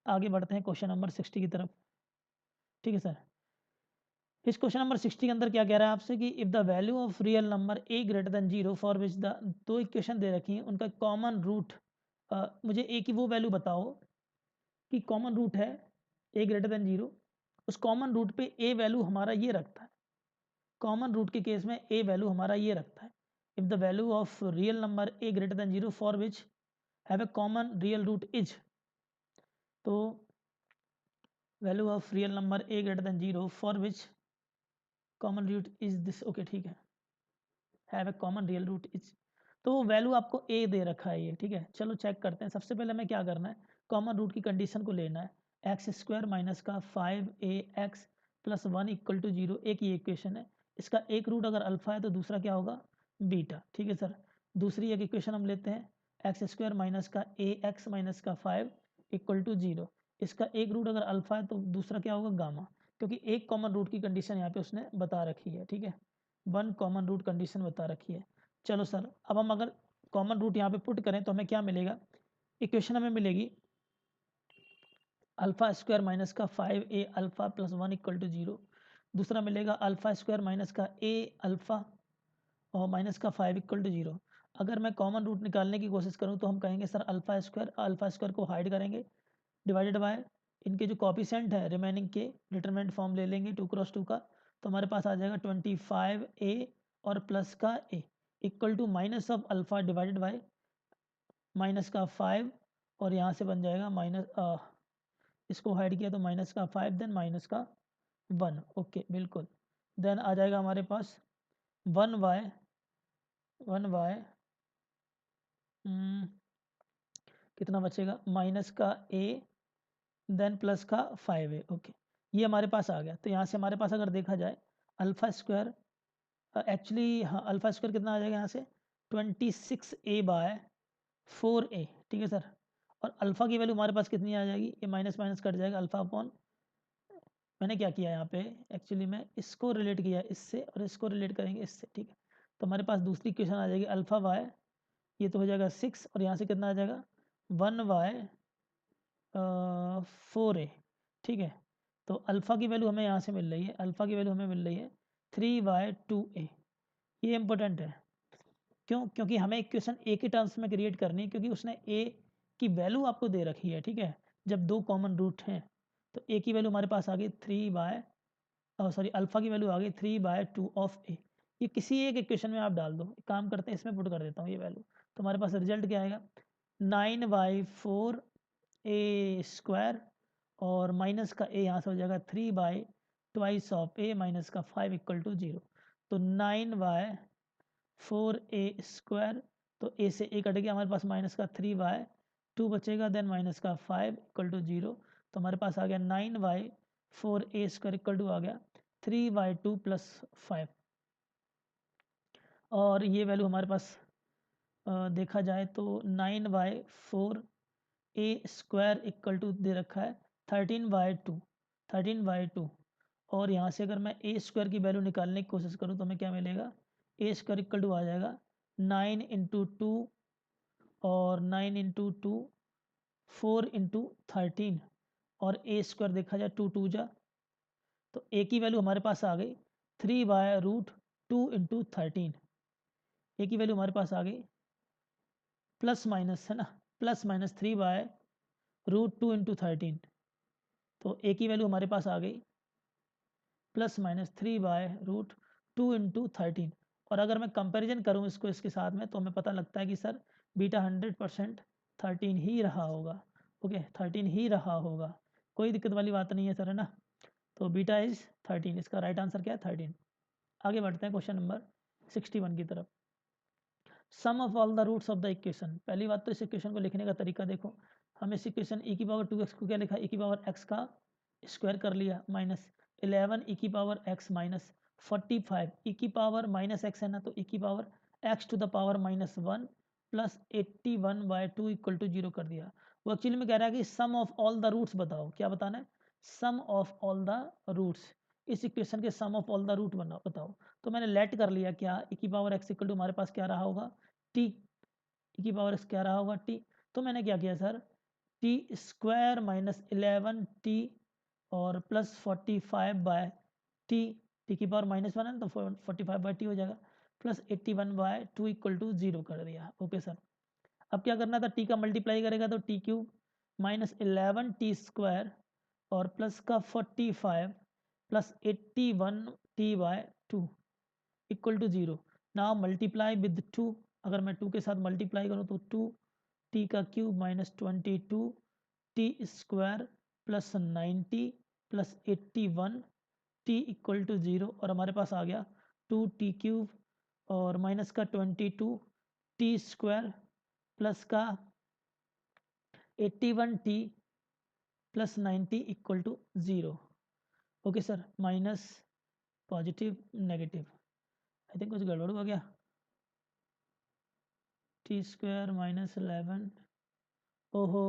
आगे बढ़ते हैं क्वेश्चन नंबर 60 की तरफ, ठीक है सर। इस क्वेश्चन नंबर 60 के अंदर क्या कह रहा है आपसे कि if the value of real number a greater than 0 for which the, दो इक्वेशन दे रखी हैं उनका कॉमन रूट, मुझे a की वो वैल्यू बताओ कि कॉमन रूट है a ग्रेटर देन 0, उस कॉमन रूट पे a वैल्यू हमारा ये रखता है। कॉमन रूट के केस में a वैल्यू हमारा ये रखता है। If the value of real number a greater than 0 for which have a common real root is, तो value of real number a greater than 0 for which common root is this, okay ठीक है, have a common real root is, तो value आपको a दे रखा है ये, ठीक है। चलो चेक करते हैं, सबसे पहले हमें क्या करना है, कॉमन रूट की कंडीशन को लेना है, x² माइनस का 5ax प्लस 1 इक्वल टू 0, एक ही इक्वेशन है, इसका एक रूट अगर अल्फा है तो दूसरा क्या होगा बीटा, ठीक है सर। दूसरी एक इक्वेशन हम लेते हैं x² माइनस का ax माइनस का 5 इक्वल टू 0, इसका एक रूट अगर अल्फा है तो दूसरा क्या होगा गामा, क्योंकि एक कॉमन रूट की कंडीशन यहाँ पे उसने बता रखी है, ठीक है, 1 कॉमन रूट कंडीशन बता रखी है। चलो सर, अब हम अगर कॉमन रूट यहाँ पे पुट करें तो हमें क्या मिलेगा, इक्वेशन हमें मिलेगी α² माइनस का 5a alpha plus 1 equal to 0, दूसरा मिलेगा α² माइनस का a अल्फा और माइनस का 5 इक्वल टू 0। अगर मैं कॉमन रूट निकालने की कोशिश करूँ तो हम कहेंगे सर अल्फ़ा स्क्वायर को हाइड करेंगे डिवाइडेड बाय इनके जो कॉपिसेंट है रिमेनिंग के डिटरमिनेंट फॉर्म ले लेंगे 2×2 का, तो हमारे पास आ जाएगा 25a और प्लस का a equal to minus of alpha divided by minus का 5 और यहाँ से बन जाएगा माइनस, इसको हाइड किया तो माइनस का 5 देन माइनस का 1। ओके बिल्कुल। देन आ जाएगा हमारे पास 1y कितना बचेगा माइनस का a देन प्लस का 5a। ओके ये हमारे पास आ गया। तो यहाँ से हमारे पास अगर देखा जाए अल्फ़ा स्क्वायर एक्चुअली हाँ अल्फ़ा स्क्वायर कितना आ जाएगा यहाँ से 26a/4a। ठीक है सर। और अल्फ़ा की वैल्यू हमारे पास कितनी आ जाएगी, ये माइनस माइनस कट जाएगा अल्फ़ा अपॉन, मैंने क्या किया यहाँ पे एक्चुअली मैं इसको रिलेट किया इससे और इसको रिलेट करेंगे इससे। ठीक है तो हमारे पास दूसरी इक्वेशन आ जाएगी अल्फ़ा वाई, ये तो हो जाएगा 6 और यहाँ से कितना आ जाएगा 1/4a। ठीक है तो अल्फ़ा की वैल्यू हमें यहाँ से मिल रही है, अल्फ़ा की वैल्यू हमें मिल रही है 3/2a। ये इंपॉर्टेंट है क्यों, क्योंकि हमें इक्वेशन ए के टर्म्स में क्रिएट करनी है क्योंकि उसने ए की वैल्यू आपको दे रखी है। ठीक है जब दो कॉमन रूट हैं तो ए की वैल्यू हमारे पास आ गई अल्फ़ा की वैल्यू आ गई 3/2 ऑफ ए। ये किसी एक इक्वेशन में आप डाल दो, एक काम करते हैं इसमें पुट कर देता हूँ ये वैल्यू, तो हमारे पास रिजल्ट क्या आएगा 9/4a² और माइनस का a यहाँ से हो जाएगा 3/2 ऑफ a माइनस का 5 इक्वल टू 0। तो 9/4a², तो a से a कट गया हमारे पास माइनस का 3/2 बचेगा देन माइनस का 5 इक्वल टू 0। तो हमारे पास आ गया 9/4a² इक्वल टू आ गया 3/2 प्लस 5। और ये वैल्यू हमारे पास देखा जाए तो 9/4a² इक्वल टू दे रखा है 13/2 और यहाँ से अगर मैं a² की वैल्यू निकालने की कोशिश करूँ तो हमें क्या मिलेगा a² इक्वल टू आ जाएगा 9 × 2 और 9 × 2 4 × 13 और a² देखा जाए 2 जा, तो a की वैल्यू हमारे पास आ गई 3/√2 × 13। a की वैल्यू हमारे पास आ गई प्लस माइनस है ना, प्लस माइनस 3/√2 × 13। तो a की वैल्यू हमारे पास आ गई प्लस माइनस 3/√2 × 13। और अगर मैं कंपैरिजन करूं इसको इसके साथ में तो हमें पता लगता है कि सर बीटा 100% 13 ही रहा होगा। ओके 13 ही रहा होगा, कोई दिक्कत वाली बात नहीं है सर है ना। तो बीटा इज 13, इसका राइट आंसर क्या है 13। आगे बढ़ते हैं क्वेश्चन नंबर 61 की तरफ। Sum of all the roots of the equation. पहली बात तो इस इक्वेशन को लिखने का तरीका देखो, हम इस इक्वेशन e⁻2x को क्या लिखा e⁻x का स्क्वायर कर लिया माइनस 11 e⁻x माइनस 45 e⁻x है ना, तो e⁻x⁻1 प्लस 81/2 इक्वल टू 0 कर दिया। वो एक्चुअली में कह रहा है कि सम ऑफ ऑल द रूट्स बताओ, क्या बताना है सम ऑफ ऑल द रूट्स, इस इक्वेशन के सम ऑफ ऑल द रूट बताओ। तो मैंने लेट कर लिया क्या e⁻x इक्वल टू हमारे पास क्या रहा होगा टी, e⁻x क्या रहा होगा टी। तो मैंने क्या किया सर t² माइनस 11t और प्लस 45/t, t⁻−1 है तो 45/t हो जाएगा प्लस 81/2 इक्वल टू 0 कर दिया। ओके सर अब क्या करना था t का मल्टीप्लाई करेगा तो t³ माइनस 11t² और प्लस का 45 plus 81t/2 equal to 0। Now multiply with 2, अगर मैं 2 के साथ मल्टीप्लाई करूँ तो 2t³ minus 22t² plus 90 plus 81t equal to 0 और हमारे पास आ गया 2t³ और माइनस का 22t² प्लस का 81t plus 90 equal to 0। Okay sir minus positive negative, I think कुछ गड़बड़ हो गया, t² माइनस 11, ओहो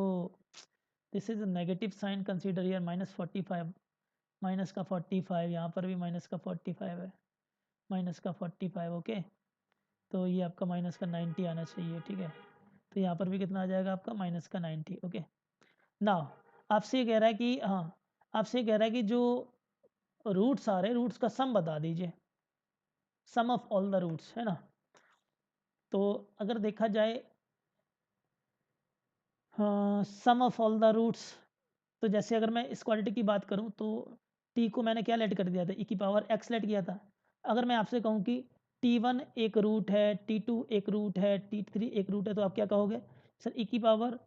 this is negative sign consider here -45, minus का 45, यहाँ पर भी माइनस का 45 है, माइनस का 45। ओके तो ये आपका माइनस का 90 आना चाहिए। ठीक है तो यहाँ पर भी कितना आ जाएगा आपका माइनस का 90। ओके नाउ आपसे ये कह रहा है कि हाँ आपसे ये कह रहा है कि जो रूट्स आ रहे हैं रूट्स का सम बता दीजिए, सम ऑफ ऑल द रूट्स है ना। तो अगर देखा जाए sum of all the roots, तो जैसे अगर मैं इस क्वालिटी की बात करूं तो t को मैंने क्या लेट कर दिया था, e की पावर x लेट किया था। अगर मैं आपसे कहूं कि t1 एक रूट है, t2 एक रूट है, t3 एक रूट है, तो आप क्या कहोगे सर e की पावर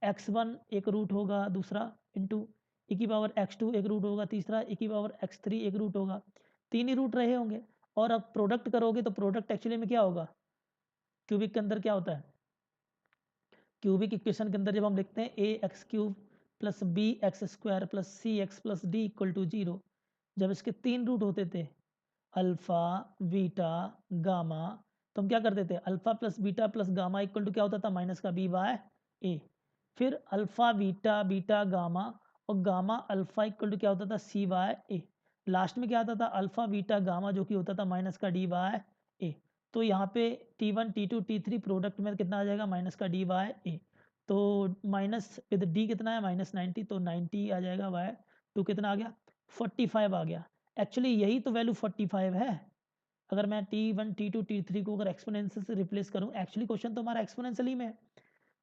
x1 एक रूट होगा, दूसरा इंटू e की पावर x2 एक रूट होगा, तीसरा e की पावर x3 एक रूट होगा। तीन ही रूट रहे होंगे। और अब प्रोडक्ट करोगे तो प्रोडक्ट एक्चुअली में क्या होगा, क्यूबिक के अंदर क्या होता है, क्यूबिक इक्वेशन के अंदर जब हम लिखते हैं a x cube plus b x square plus c x plus d equal to 0, जब इसके तीन रूट होते थे अल्फा बीटा गामा, तो हम क्या करते थे, alpha plus beta plus gamma equal to क्या होता था, माइनस का बी बाय ए। फिर अल्फा बीटा बीटा गामा और गामा अल्फा इक्वल टू क्या होता था, सी बाय ए। लास्ट में क्या आता था, अल्फा बीटा गामा जो कि होता था माइनस का डी बाय ए। तो यहाँ पे T1 T2 T3 प्रोडक्ट में कितना आ जाएगा, माइनस का डी बाय ए। तो माइनस विद डी कितना है, -90, तो 90 आ जाएगा बाय 2, कितना आ गया 45 आ गया। एक्चुअली यही तो वैल्यू 45 है। अगर मैं T1 T2 T3 को अगर एक्सपोनेंशियल से रिप्लेस करूं, एक्चुअली क्वेश्चन तो हमारा एक्सपोनेंशियल ही में है,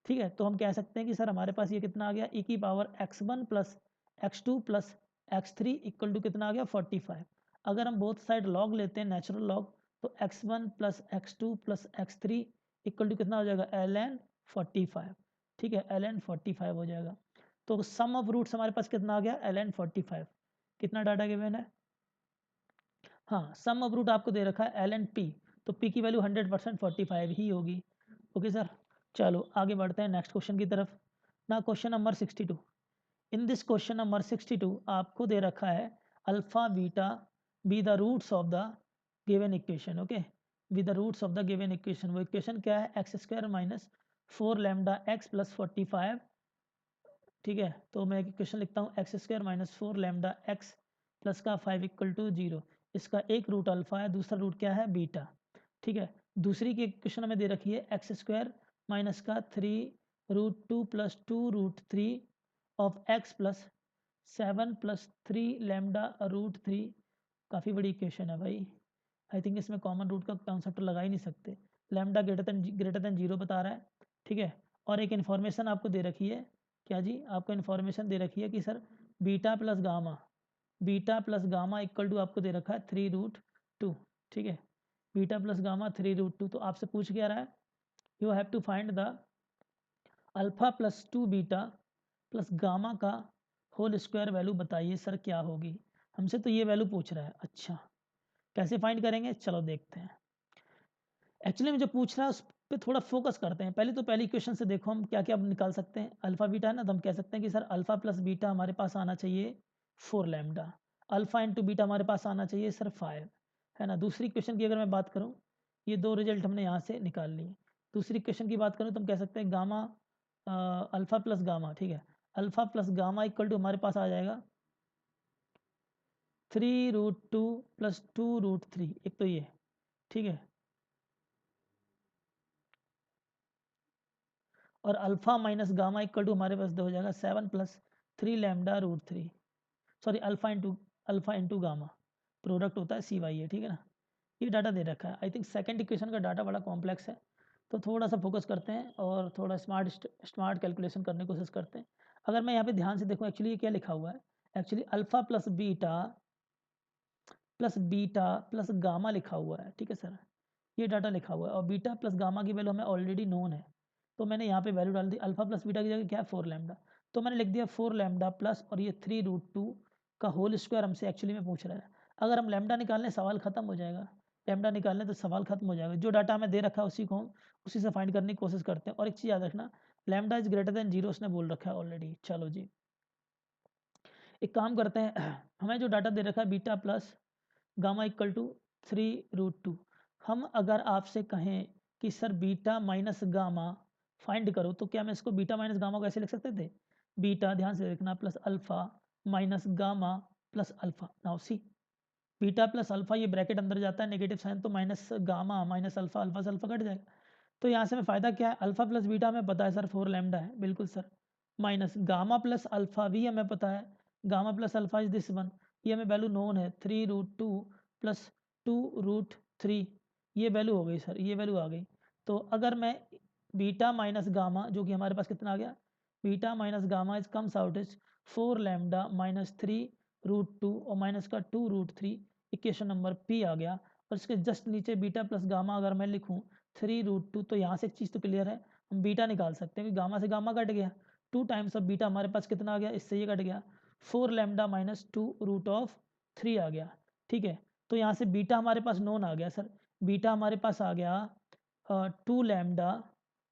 ठीक है। तो हम कह सकते हैं कि सर हमारे पास ये कितना आ गया, e की power x1 plus x2 plus x3 equal to कितना आ गया 45। अगर हम बोथ साइड लॉग लेते हैं, नेचुरल लॉग, तो x1 plus x2 plus x3 equal to कितना हो जाएगा ln 45, ठीक है, ln 45 हो जाएगा। तो सम ऑफ रूट्स हमारे पास कितना आ गया ln 45। कितना डाटा गिवन है, हाँ सम ऑफ रूट आपको दे रखा है ln p, तो p की वैल्यू 100% 45 ही होगी। ओके सर, चलो आगे बढ़ते हैं नेक्स्ट क्वेश्चन की तरफ ना। Question number 62। In this question number 62 आपको दे रखा है alpha beta be the roots of the given equation. Okay, be the roots of the given equation. वो इक्वेशन क्या है, x square minus 4 lambda x plus 45, ठीक है। तो मैं इक्वेशन लिखता हूँ x square minus 4 lambda x plus का 5 इक्वल टू 0। इसका एक रूट अल्फा है, दूसरा रूट क्या है बीटा, ठीक है। दूसरी की इक्वेशन हमें दे रखी है एक्स स्क्वायर माइनस का 3√2 plus 2√3 of x plus 7 plus 3 lambda √3। काफ़ी बड़ी इक्वेशन है भाई, आई थिंक इसमें कॉमन रूट का कॉन्सेप्ट लगा ही नहीं सकते। लैम्डा ग्रेटर देन 0 बता रहा है, ठीक है। और एक इन्फॉर्मेशन आपको दे रखी है, क्या जी, आपको इन्फॉर्मेशन दे रखी है कि sir beta plus gamma equal to आपको दे रखा है 3√2, ठीक है। बीटा प्लस गामा 3√2, तो आपसे पूछ क्या रहा है, you have to find the alpha plus 2 beta plus gamma का होल स्क्वायर वैल्यू बताइए सर क्या होगी। हमसे तो ये वैल्यू पूछ रहा है। अच्छा, कैसे फाइंड करेंगे, चलो देखते हैं। एक्चुअली में जो पूछ रहा है उस पर थोड़ा फोकस करते हैं। पहले तो पहली इक्वेशन से देखो हम क्या क्या निकाल सकते हैं। अल्फा बीटा है ना, तो हम कह सकते हैं कि सर अल्फा प्लस बीटा हमारे पास आना चाहिए 4 लैम्डा, अल्फा इंटू बीटा हमारे पास आना चाहिए सर 5, है ना। दूसरी इक्वेशन की अगर मैं बात करूँ, ये दो रिजल्ट हमने यहाँ से निकाल लिए। दूसरी इक्वेशन की बात करूँ तो हम कह सकते हैं गामा अल्फा प्लस गामा, ठीक है, alpha plus gamma equal to हमारे पास आ जाएगा 3√2 प्लस 2√3, एक तो ये, ठीक है। और alpha minus gamma equal to हमारे पास हो जाएगा 7 प्लस 3 लैम्डा√3, sorry alpha into gamma, product होता है सी वाई है, ठीक है ना। ये डाटा दे रखा है। आई थिंक सेकंड इक्वेशन का डाटा बड़ा कॉम्प्लेक्स है, तो थोड़ा सा फोकस करते हैं और थोड़ा स्मार्ट कैलकुलेशन करने की कोशिश करते हैं। अगर मैं यहाँ पे ध्यान से देखूँ, एक्चुअली ये क्या लिखा हुआ है, actually alpha plus beta plus gamma लिखा हुआ है, ठीक है सर, ये डाटा लिखा हुआ है। और बीटा प्लस गामा की वैल्यू हमें ऑलरेडी नोन है, तो मैंने यहाँ पे वैल्यू डाल दी। अल्फा प्लस बीटा की जगह क्या है 4 लैम्डा, तो मैंने लिख दिया 4 लैम्डा प्लस और ये 3√2 का होल स्क्वायर हमसे एक्चुअली में पूछ रहा है। अगर हम लैम्डा निकाल लें सवाल खत्म हो जाएगा, लैम्डा निकाल लें तो सवाल खत्म हो जाएगा। जो डाटा हमें दे रखा है उसी को हम उसी से फाइंड करने की कोशिश करते हैं। और एक चीज़ याद रखना, लैम्डा इज ग्रेटर देन 0 उसने बोल रखा है ऑलरेडी। चलो जी, एक काम करते हैं हमें जो डाटा दे रखा है beta plus gamma equal to 3√2, हम अगर आपसे कहें कि sir beta minus gamma find करो, तो क्या मैं इसको बीटा माइनस गामा को ऐसे लिख सकते थे, बीटा ध्यान से देखना plus alpha minus gamma plus alpha. Now see, beta plus alpha ये ब्रैकेट अंदर जाता है, नेगेटिव साइन, तो minus gamma minus alpha, alpha से अल्फा कट जाएगा। तो यहाँ से हमें फ़ायदा क्या है, अल्फा प्लस बीटा हमें पता है सर 4 लैम्डा है, बिल्कुल sir, minus gamma plus alpha भी हमें पता है, gamma plus alpha is this one, ये हमें वैल्यू नोन है 3√2 प्लस 2√3, ये वैल्यू हो गई सर, ये वैल्यू आ गई। तो अगर मैं बीटा माइनस गामा, जो कि हमारे पास कितना आ गया, beta minus gamma is comes out is 4 lambda minus 3√2 और माइनस का 2√3, इक्वेशन नंबर पी आ गया। और इसके जस्ट नीचे बीटा प्लस गामा अगर मैं लिखूं 3√2, तो यहाँ से एक चीज़ तो क्लियर है, हम बीटा निकाल सकते हैं कि गामा से गामा कट गया, 2 टाइम्स ऑफ बीटा हमारे पास कितना आ गया, इससे ये कट गया, 4 लैम्डा माइनस 2√3 आ गया। ठीक है, तो यहाँ से बीटा हमारे पास नोन आ गया सर, बीटा हमारे पास आ गया 2 lambda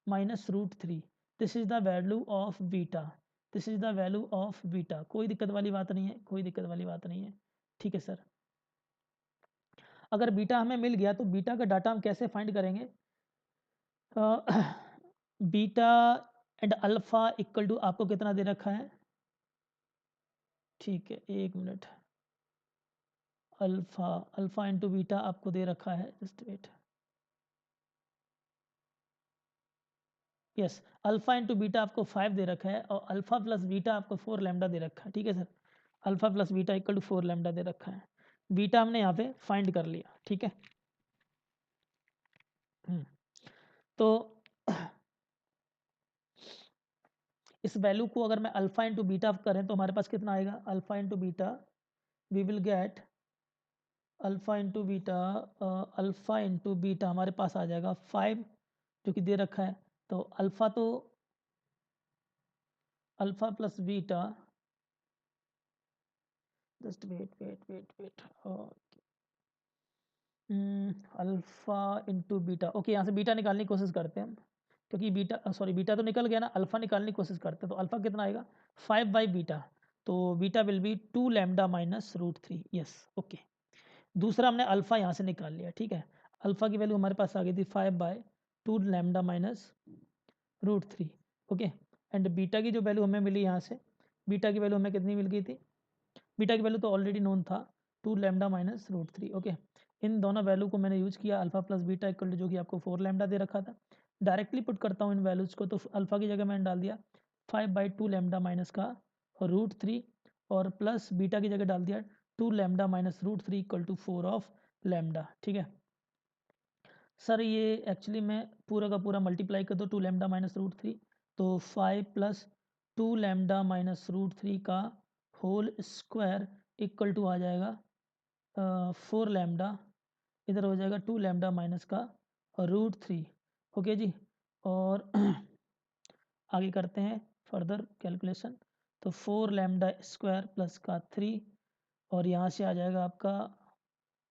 minus √3। This is the value of beta, this is the value of beta. कोई दिक्कत वाली बात नहीं है, कोई दिक्कत वाली बात नहीं है। ठीक है सर, अगर बीटा हमें मिल गया तो बीटा का डाटा हम कैसे फाइंड करेंगे, beta and alpha equal to आपको कितना दे रखा है, ठीक है एक minute, alpha alpha into beta आपको दे रखा है, just wait, yes alpha into beta आपको 5 दे रखा है और अल्फा प्लस बीटा आपको 4 लैम्डा दे रखा है। ठीक है sir, alpha plus beta equal to 4 lambda दे रखा है, बीटा हमने यहाँ पे फाइंड कर लिया। ठीक है, तो इस वैल्यू को अगर मैं अल्फा इंटू बीटा करें तो हमारे पास कितना आएगा, alpha into beta V will gate alpha into beta, alpha into beta हमारे पास आ जाएगा 5 जो कि दे रखा है, तो अल्फा तो alpha plus beta, just wait wait wait wait, alpha into beta, okay यहाँ से बीटा निकालने की कोशिश करते हैं हम, क्योंकि बीटा सॉरी बीटा तो निकल गया ना, अल्फा निकालने की कोशिश करते हैं, तो अल्फा कितना आएगा 5 बाई बीटा, तो beta will be 2 lambda minus √3, yes okay. दूसरा हमने अल्फा यहाँ से निकाल लिया। ठीक है, अल्फा की वैल्यू हमारे पास आ गई थी 5/2 lambda minus √3, okay. And beta की जो वैल्यू हमें मिली यहाँ से, बीटा की वैल्यू हमें कितनी मिल गई थी, बीटा की वैल्यू तो ऑलरेडी नोन था 2 लैम्डा माइनस √3, ओके। इन दोनों वैल्यू को मैंने यूज किया, alpha plus beta equal to जो कि आपको 4 लैम्डा दे रखा था, डायरेक्टली पुट करता हूँ इन वैल्यूज़ को, तो अल्फा की जगह मैंने डाल दिया 5/2 लैम्डा माइनस का √3 और प्लस बीटा की जगह डाल दिया 2 lambda minus √3 equal to 4 of lambda. ठीक है सर, ये एक्चुअली मैं पूरा का पूरा मल्टीप्लाई कर दो 2 लैम्डा माइनस √3, तो 5 प्लस 2 लैम्डा माइनस √3 का होल स्क्वायर इक्वल टू आ जाएगा 4 लैम्डा, इधर हो जाएगा 2 लैम्डा माइनस का √3, ओके जी। और आगे करते हैं फर्दर कैलकुलेशन, तो 4 लैम्डा स्क्वायर प्लस का 3 और यहाँ से आ जाएगा आपका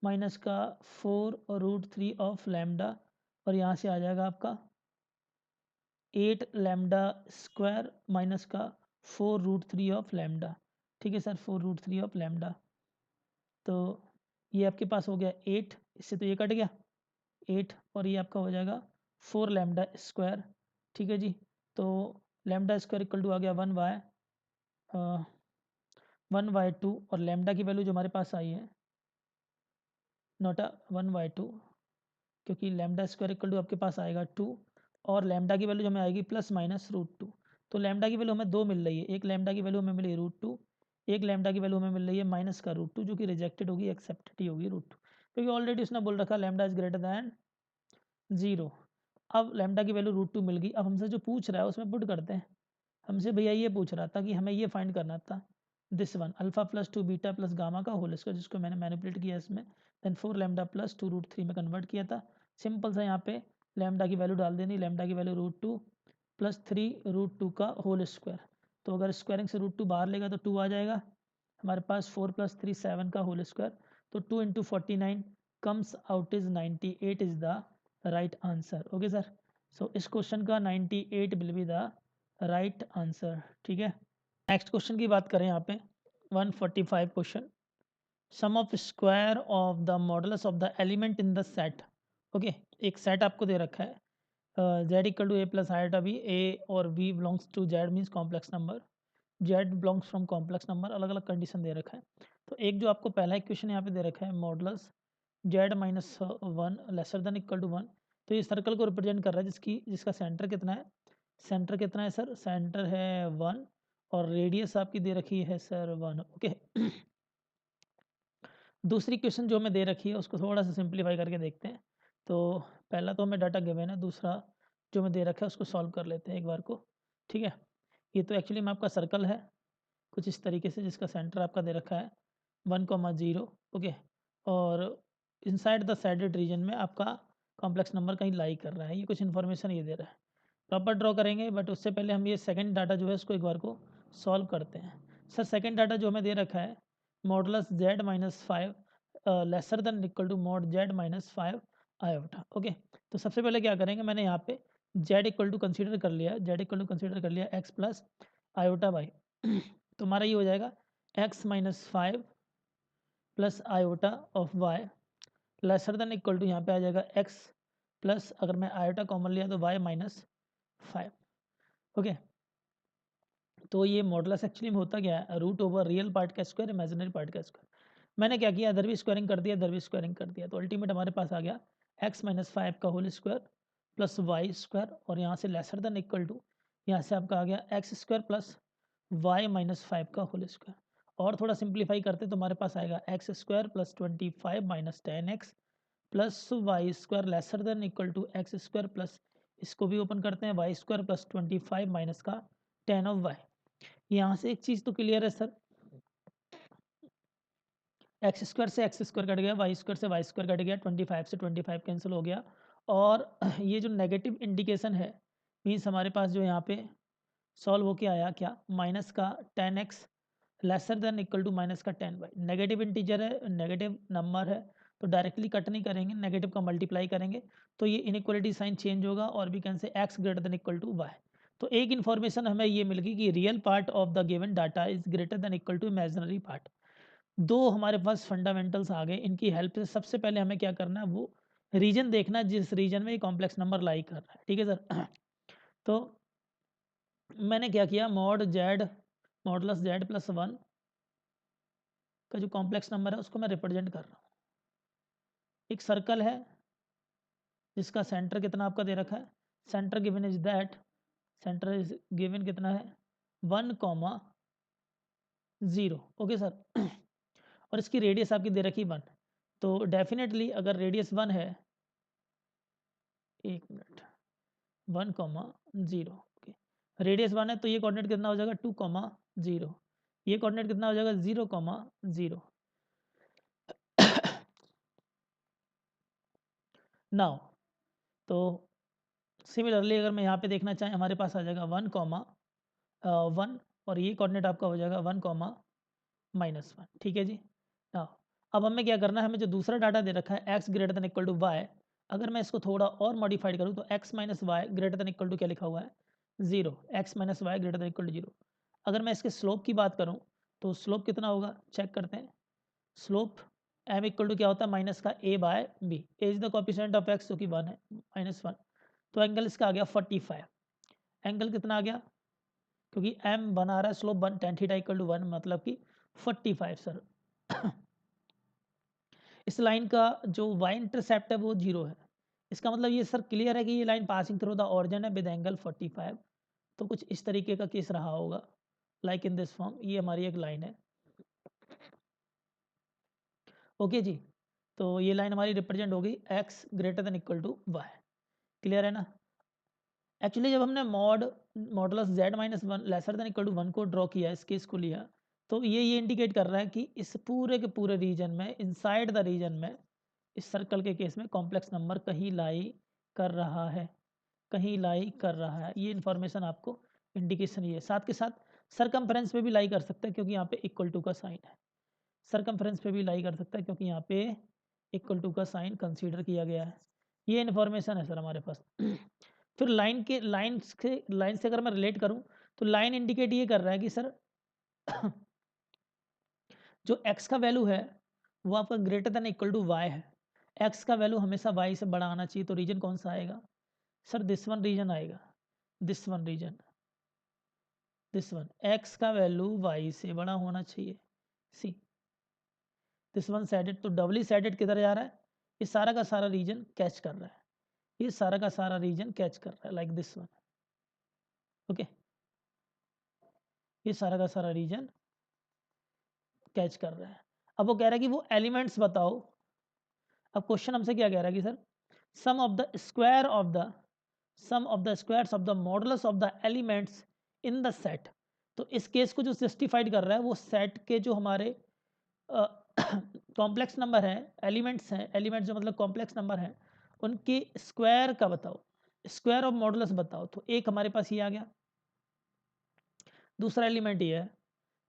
माइनस का 4√3 ऑफ लैम्डा और यहाँ से आ जाएगा आपका 8 लैम्डा स्क्वायर माइनस का 4√3 ऑफ लैम्डा। ठीक है सर, 4√3 ऑफ लैम्डा, तो ये आपके पास हो गया 8, इससे तो ये कट गया 8 और ये आपका हो जाएगा 4 लैम्डा स्क्वायर। ठीक है जी, तो लैम्डा स्क्वायर इक्वल टू आ गया 1/2 और लैम्डा की वैल्यू जो हमारे पास आई है नॉट 1/2, क्योंकि लैम्डा स्क्वायर इक्वल टू आपके पास आएगा 2 और लैम्डा की वैल्यू जो हमें आएगी प्लस माइनस √2, तो लैम्डा की वैल्यू हमें दो मिल रही है, एक लैम्डा की वैल्यू हमें मिली √2, एक लैम्डा की वैल्यू हमें मिल रही है माइनस का √2 जो कि रिजेक्टेड होगी, एक्सेप्टेड ही होगी √2, क्योंकि ऑलरेडी उसने बोल रखा लैम्डा इज ग्रेटर दैन 0। अब लैम्डा की वैल्यू √2 मिल गई, अब हमसे जो पूछ रहा है उसमें पुट करते हैं, हमसे भैया ये पूछ रहा था कि हमें ये फाइंड करना था, this one alpha plus 2 beta plus gamma का होल स्क्वायर, जिसको मैंने मैनिपुलेट किया इसमें, देन 4 लैम्डा प्लस 2√3 में कन्वर्ट किया था। सिंपल सा यहाँ पे लैम्डा की वैल्यू डाल देनी, लैम्डा की वैल्यू √2 प्लस 3√2 का होल स्क्वायर, तो अगर स्क्वायरिंग से √2 बाहर लेगा तो 2 आ जाएगा हमारे पास, 4 प्लस 3 7 का होल स्क्वायर, तो 2 into 49 comes out is 98 is the right answer. Okay sir, so इस क्वेश्चन का 98 will be the right answer. ठीक है, नेक्स्ट क्वेश्चन की बात करें यहाँ पे 145 question, sum of square of the modulus of the element in the set. Okay, एक सेट आपको दे रखा है z equal to a plus iota b, a और b belongs to z means complex number, z belongs from complex number, अलग अलग condition दे रखा है। तो एक जो आपको पहला इक्वेशन यहाँ पे दे रखा है modulus z minus 1 lesser than equal to 1, तो ये सर्कल को रिप्रेजेंट कर रहा है जिसका सेंटर कितना है, सेंटर कितना है सर, सेंटर है 1 और रेडियस आपकी दे रखी है सर 1। ओके दूसरी क्वेश्चन जो हमें दे रखी है उसको थोड़ा सा सिंप्लीफाई करके देखते हैं, तो पहला तो हमें डाटा गिवन है, दूसरा जो हमें दे रखा है उसको सॉल्व कर लेते हैं एक बार को। ठीक है, ये तो एक्चुअली में आपका सर्कल है कुछ इस तरीके से, जिसका सेंटर आपका दे रखा है 1,0। ओके, और इनसाइड द शेडेड रीजन में आपका कॉम्प्लेक्स नंबर कहीं लाई कर रहा है, ये कुछ इन्फॉर्मेशन ये दे रहा है। प्रॉपर ड्रॉ करेंगे, बट उससे पहले हम ये सेकंड डाटा जो है उसको एक बार को सॉल्व करते हैं। सर सेकंड डाटा जो हमें दे रखा है modulus z minus 5 lesser than equal to mod z minus 5 iota. Okay, तो सबसे पहले क्या करेंगे, मैंने यहाँ पे z इक्वल टू कंसीडर कर लिया, z इक्वल टू कंसीडर कर लिया x प्लस आयोटा बाई तो हमारा ये हो जाएगा x minus 5 plus iota of y lesser than equal to, यहाँ पे आ जाएगा x प्लस, अगर मैं आयोटा कॉमन लिया तो y माइनस 5। ओके, तो ये मॉडुलस एक्चुअली में होता क्या है, रूट ओवर रियल पार्ट का स्क्वायर इमेजिनरी पार्ट का स्क्वायर। मैंने क्या किया, इधर भी स्क्वायरिंग कर दिया, इधर भी स्क्वायरिंग कर दिया, तो अल्टीमेट हमारे पास आ गया x माइनस 5 का whole square plus Y square, और यहाँ से लेसर देन इक्वल टू, यहाँ से आपका आ गया x square plus y minus 5 का होल स्क्वायर। और थोड़ा सिंप्लीफाई करते तो हमारे पास आएगा x square plus 25 minus 10x plus Y square lesser than equal to x square plus, इसको भी ओपन करते हैं, वाई स्क्वायर प्लस 25 माइनस का 10 ऑफ वाई। यहाँ से एक चीज़ तो क्लियर है सर, एक्स स्क्वायर से एक्स स्क्वायर कट गया, वाई स्क्वायर से वाई स्क्वायर कट गया, 25 से 25 कैंसिल हो गया, और ये जो नेगेटिव इंडिकेशन है मीन्स हमारे पास जो यहाँ पे सॉल्व होके आया क्या, माइनस का 10x lesser than equal to minus का 10y। नेगेटिव इंटीजर है, नेगेटिव नंबर है, तो डायरेक्टली कट नहीं करेंगे, नेगेटिव का मल्टीप्लाई करेंगे, तो ये इनइक्वालिटी साइन चेंज होगा और we can say x greater than equal to y। तो एक इन्फॉर्मेशन हमें ये मिल गई कि real part of the given data is greater than equal to imaginary part. दो हमारे पास फंडामेंटल्स आ गए, इनकी हेल्प से सबसे पहले हमें क्या करना है, वो रीजन देखना है जिस रीजन में ये कॉम्प्लेक्स नंबर लाई कर रहा है। ठीक है सर तो मैंने क्या किया, mod Z modulus Z plus 1 का जो कॉम्प्लेक्स नंबर है उसको मैं रिप्रेजेंट कर रहा हूँ। एक सर्कल है जिसका सेंटर कितना आपका दे रखा है, centre given is that, centre is given कितना है 1,0। ओके सर और इसकी रेडियस आपकी दे रखी 1, तो डेफिनेटली अगर रेडियस 1 है, एक मिनट, 1,0। ओके, रेडियस 1 है तो ये कोऑर्डिनेट कितना हो जाएगा 2,0, ये कोऑर्डिनेट कितना हो जाएगा 0,0। नाउ तो सिमिलरली अगर मैं यहाँ पे देखना चाहें, हमारे पास आ जाएगा 1,1 और ये कोऑर्डिनेट आपका हो जाएगा 1,-1। ठीक है जी। नाउ अब हमें क्या करना है, हमें जो दूसरा डाटा दे रखा है x greater than equal to y, अगर मैं इसको थोड़ा और मॉडिफाइड करूँ तो x minus y greater than equal to क्या लिखा हुआ है 0, x minus y greater than equal to 0। अगर मैं इसके स्लोप की बात करूँ तो स्लोप कितना होगा, चेक करते हैं। स्लोप m इक्वल टू क्या होता है माइनस का a by b, a is the coefficient of x जो कि 1 है, -1, तो एंगल इसका आ गया 45। एंगल कितना आ गया, क्योंकि m बना रहा है slope 1 tan theta equal to 1 मतलब कि 45 सर इस लाइन का जो y इंटरसेप्ट है वो 0 है, इसका मतलब ये सर क्लियर है कि ये line passing through the origin है विद एंगल 45। तो कुछ इस तरीके का केस रहा होगा, लाइक इन दिस फॉर्म, ये हमारी एक लाइन है। ओके जी, तो ये लाइन हमारी रिप्रेजेंट हो गई x greater than equal to y. Clear है ना। एक्चुअली जब हमने modulus z minus 1 lesser than equal to 1 को ड्रॉ किया, इस केस को लिया, तो ये इंडिकेट कर रहा है कि इस पूरे के पूरे रीजन में, इनसाइड द रीजन में, इस सर्कल के केस में कॉम्प्लेक्स नंबर कहीं लाई कर रहा है, कहीं लाई कर रहा है। ये इन्फॉर्मेशन आपको इंडिकेशन ये है। साथ के साथ सरकमफ्रेंस पे भी लाई कर सकता है क्योंकि यहाँ पे इक्वल टू का साइन है, सरकमफ्रेंस पे भी लाई कर सकता है क्योंकि यहाँ पे इक्वल टू का साइन कंसीडर किया गया है। ये इन्फॉर्मेशन है सर हमारे पास फिर लाइन से अगर मैं रिलेट करूँ तो लाइन इंडिकेट ये कर रहा है कि सर जो x का वैल्यू है वो आपका greater than equal to y है, x का वैल्यू हमेशा y से बड़ा आना चाहिए, तो रीजन कौन सा आएगा सर, दिस वन रीजन आएगा, this one region, this one, x का वैल्यू y से बड़ा होना चाहिए। सी दिस वन साइडेड, तो डबली साइडेड किधर जा रहा है, ये सारा का सारा रीजन कैच कर रहा है, ये सारा का सारा रीजन कैच कर रहा है, लाइक दिस वन। ओके, ये सारा का सारा रीजन कैच कर रहा है। अब वो कह रहा है कि वो एलिमेंट्स बताओ। अब क्वेश्चन हमसे क्या कह रहा है कि sir sum of the square of the sum of the squares of the modulus of the elements in the set. तो इस केस को जो जस्टिफाइड कर रहा है वो सेट के जो हमारे कॉम्प्लेक्स नंबर हैं, एलिमेंट्स हैं, एलिमेंट्स जो मतलब कॉम्प्लेक्स नंबर हैं, उनके स्क्वायर का बताओ, स्क्वायर ऑफ मॉडुलस बताओ। तो एक हमारे पास ये आ गया, दूसरा एलिमेंट ये है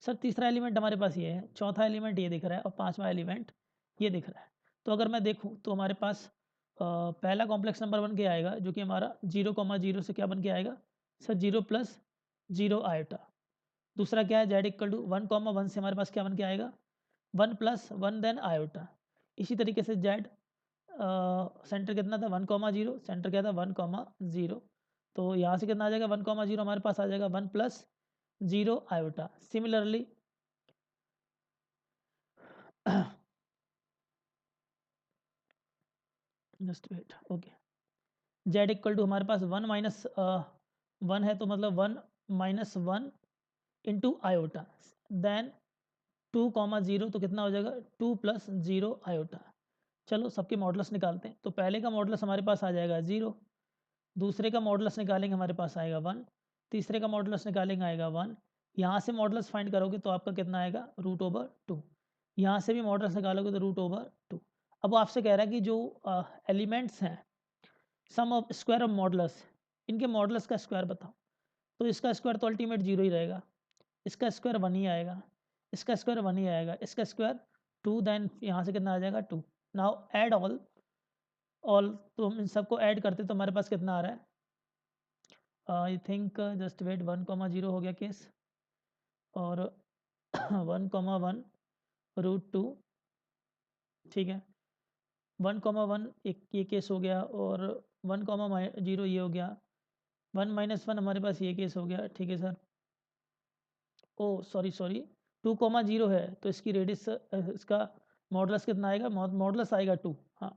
सर, तीसरा एलिमेंट हमारे पास ये है, चौथा एलिमेंट ये दिख रहा है और पांचवा एलिमेंट ये दिख रहा है। तो अगर मैं देखूं तो हमारे पास पहला कॉम्प्लेक्स नंबर बन के आएगा जो कि हमारा 0,0 से क्या बन के आएगा सर, 0 + 0 आयोटा। दूसरा क्या है, जेड इक्वल टू 1,1 से हमारे पास क्या बन के आएगा 1 + 1 देन आयोटा। इसी तरीके से जेड सेंटर कितना था 1,0, सेंटर क्या था 1,0। तो यहाँ से कितना आ जाएगा 1,0 हमारे पास आ जाएगा 1 + 0 iota. Similarly just wait, okay, Z equal to हमारे पास 1 है, तो मतलब 1 - 1 इंटू आयोटा, देन 2,0 तो कितना हो जाएगा 2 + 0 आयोटा। चलो सबके मॉडुलस निकालते हैं। तो पहले का मॉडुलस हमारे पास आ जाएगा 0, दूसरे का मॉडुलस निकालेंगे हमारे पास आएगा 1, तीसरे का मॉडुलस निकालेंगे आएगा 1। यहाँ से मॉडुलस फाइंड करोगे तो आपका कितना आएगा √/2। यहाँ से भी मॉडुलस निकालोगे तो √/2। अब वो आपसे कह रहा है कि जो एलिमेंट्स हैं, सम ऑफ स्क्वायर ऑफ मॉडुलस, इनके मॉडुलस का स्क्वायर बताओ। तो इसका स्क्वायर तो अल्टीमेट 0 ही रहेगा, इसका स्क्वायर 1 ही आएगा, इसका स्क्वायर 1 ही आएगा, इसका स्क्वायर 2, देन यहाँ से कितना आ जाएगा 2। नाउ ऐड ऑल, तो हम इन सबको ऐड करते तो हमारे पास कितना आ रहा है, आई थिंक जस्ट वेट, 1,0 हो गया केस, और 1,1 √2, ठीक है, 1,1 एक ये केस हो गया, और 1,0 ये हो गया, 1 - 1 हमारे पास ये केस हो गया, ठीक है सर। ओ सॉरी सॉरी, 2,0 है तो इसकी रेडियस, इसका मॉडुलस कितना आएगा, मॉडुलस आएगा 2, हाँ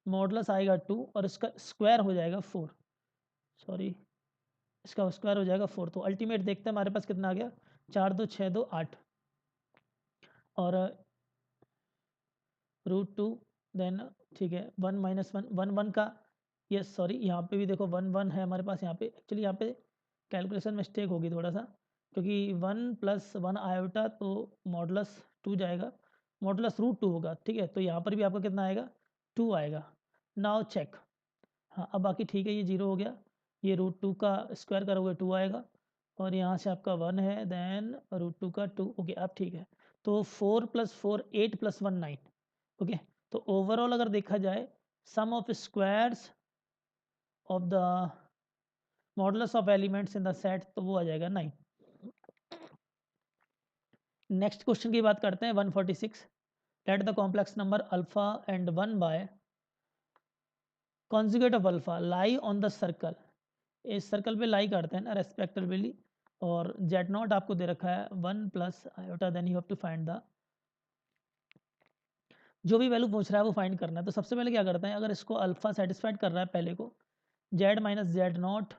मॉडुलस आएगा 2, और इसका स्क्वायर हो जाएगा 4, सॉरी इसका स्क्वायर हो जाएगा 4। तो अल्टीमेट देखते हैं हमारे पास कितना आ गया, 4 2 6 2 8, और √2, देन ठीक है 1 - 1 1 1 का, यस सॉरी यहाँ पे भी देखो 1 1 है हमारे पास, यहाँ पे एक्चुअली यहाँ पे कैलकुलेशन मिस्टेक होगी थोड़ा सा, क्योंकि 1 + 1 आयोटा तो मॉडुलस 2 जाएगा, मॉडुलस √2 होगा, ठीक है। तो यहाँ पर भी आपका कितना आएगा 2 आएगा। नाउ चेक, हाँ अब बाकी ठीक है, ये 0 हो गया, ये √2 का स्क्वायर करोगे 2 आएगा, और यहाँ से आपका 1 है, देन √2 का 2, ओके अब ठीक है। तो 4 + 4 8 + 1 9, ओके। तो ओवरऑल अगर देखा जाए sum of squares of the modulus of elements in the set, तो वो आ जाएगा 9। नेक्स्ट क्वेश्चन की बात करते हैं 146, let the complex number alpha and 1 by conjugate of alpha lie on the circle, इस सर्कल पे लाई करते हैं ना रेस्पेक्टिवली, और Z0 आपको दे रखा है 1 + iota, then you have to find the, जो भी वैल्यू पूछ रहा है वो फाइंड करना है। तो सबसे पहले क्या करते हैं, अगर इसको अल्फा सेटिस्फाइड कर रहा है पहले को, Z - Z0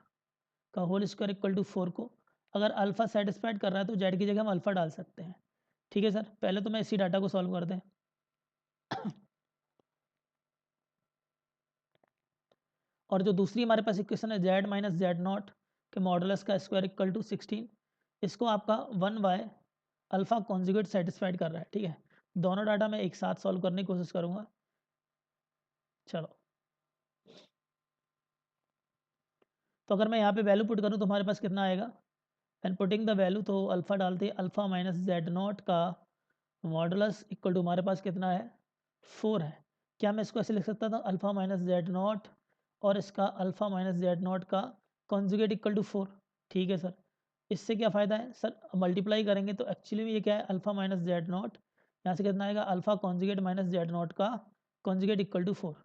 का होल स्क्वायर इक्वल टू 4 को अगर अल्फा सेटिस्फाइड कर रहा है तो जेड की जगह हम अल्फा डाल सकते हैं, ठीक है सर। पहले तो मैं इसी डाटा को सॉल्व कर दें। और जो दूसरी हमारे पास इक्वेशन है Z - Z0 के मॉडुलस का स्क्वायर इक्वल टू 16, इसको आपका 1 बाय अल्फा कॉन्जुगेट सेटिस्फाइड कर रहा है, ठीक है। दोनों डाटा मैं एक साथ सॉल्व करने की कोशिश करूँगा। चलो, तो अगर मैं यहाँ पे वैल्यू पुट करूँ तो हमारे पास कितना आएगा, एंड पुटिंग द वैल्यू, तो अल्फा डालते हैं, अल्फा - Z0 का मॉडुलस इक्वल टू हमारे पास कितना है 4 है। क्या मैं इसको ऐसे लिख सकता था, अल्फा - Z0 और इसका अल्फा - Z0 का कॉन्जुगेट इक्वल टू 4, ठीक है सर। इससे क्या फ़ायदा है सर, मल्टीप्लाई करेंगे तो एक्चुअली में ये क्या है, अल्फा - Z0, यहाँ से कितना आएगा अल्फा कॉन्जुगेट - Z0 का कॉन्जुगेट इक्वल टू 4।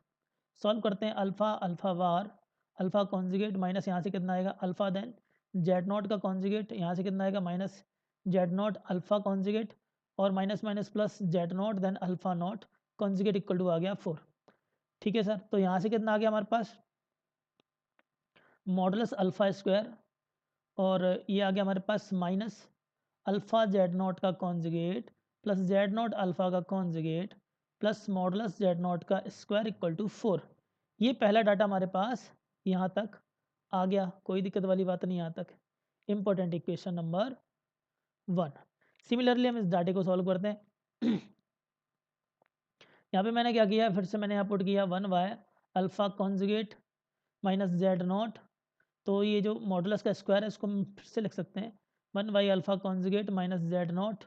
सॉल्व करते हैं, alpha alpha bar alpha conjugate minus यहाँ से कितना आएगा अल्फा, देन Z0 का कॉन्जुगेट, यहाँ से कितना आएगा माइनस Z0 अल्फा कॉन्जुगेट, और minus minus plus Z0 then alpha not conjugate equal to आ गया 4, ठीक है सर। तो यहाँ से कितना आ गया हमारे पास मॉडुलस अल्फा स्क्वायर, और ये आ गया हमारे पास माइनस अल्फा Z0 का कॉन्जुगेट प्लस Z0 अल्फा का कॉन्जुगेट प्लस मॉडुलस Z0 का स्क्वायर इक्वल टू 4, ये पहला डाटा हमारे पास यहाँ तक आ गया, कोई दिक्कत वाली बात नहीं यहाँ तक। Important equation number 1। सिमिलरली हम इस डाटे को सॉल्व करते हैं। यहाँ पे मैंने क्या किया, फिर से मैंने यहाँ पुट किया 1y alpha conjugate minus Z not. तो ये जो मॉडुलस का स्क्वायर है इसको हम फिर से लिख सकते हैं 1y alpha conjugate minus Z nought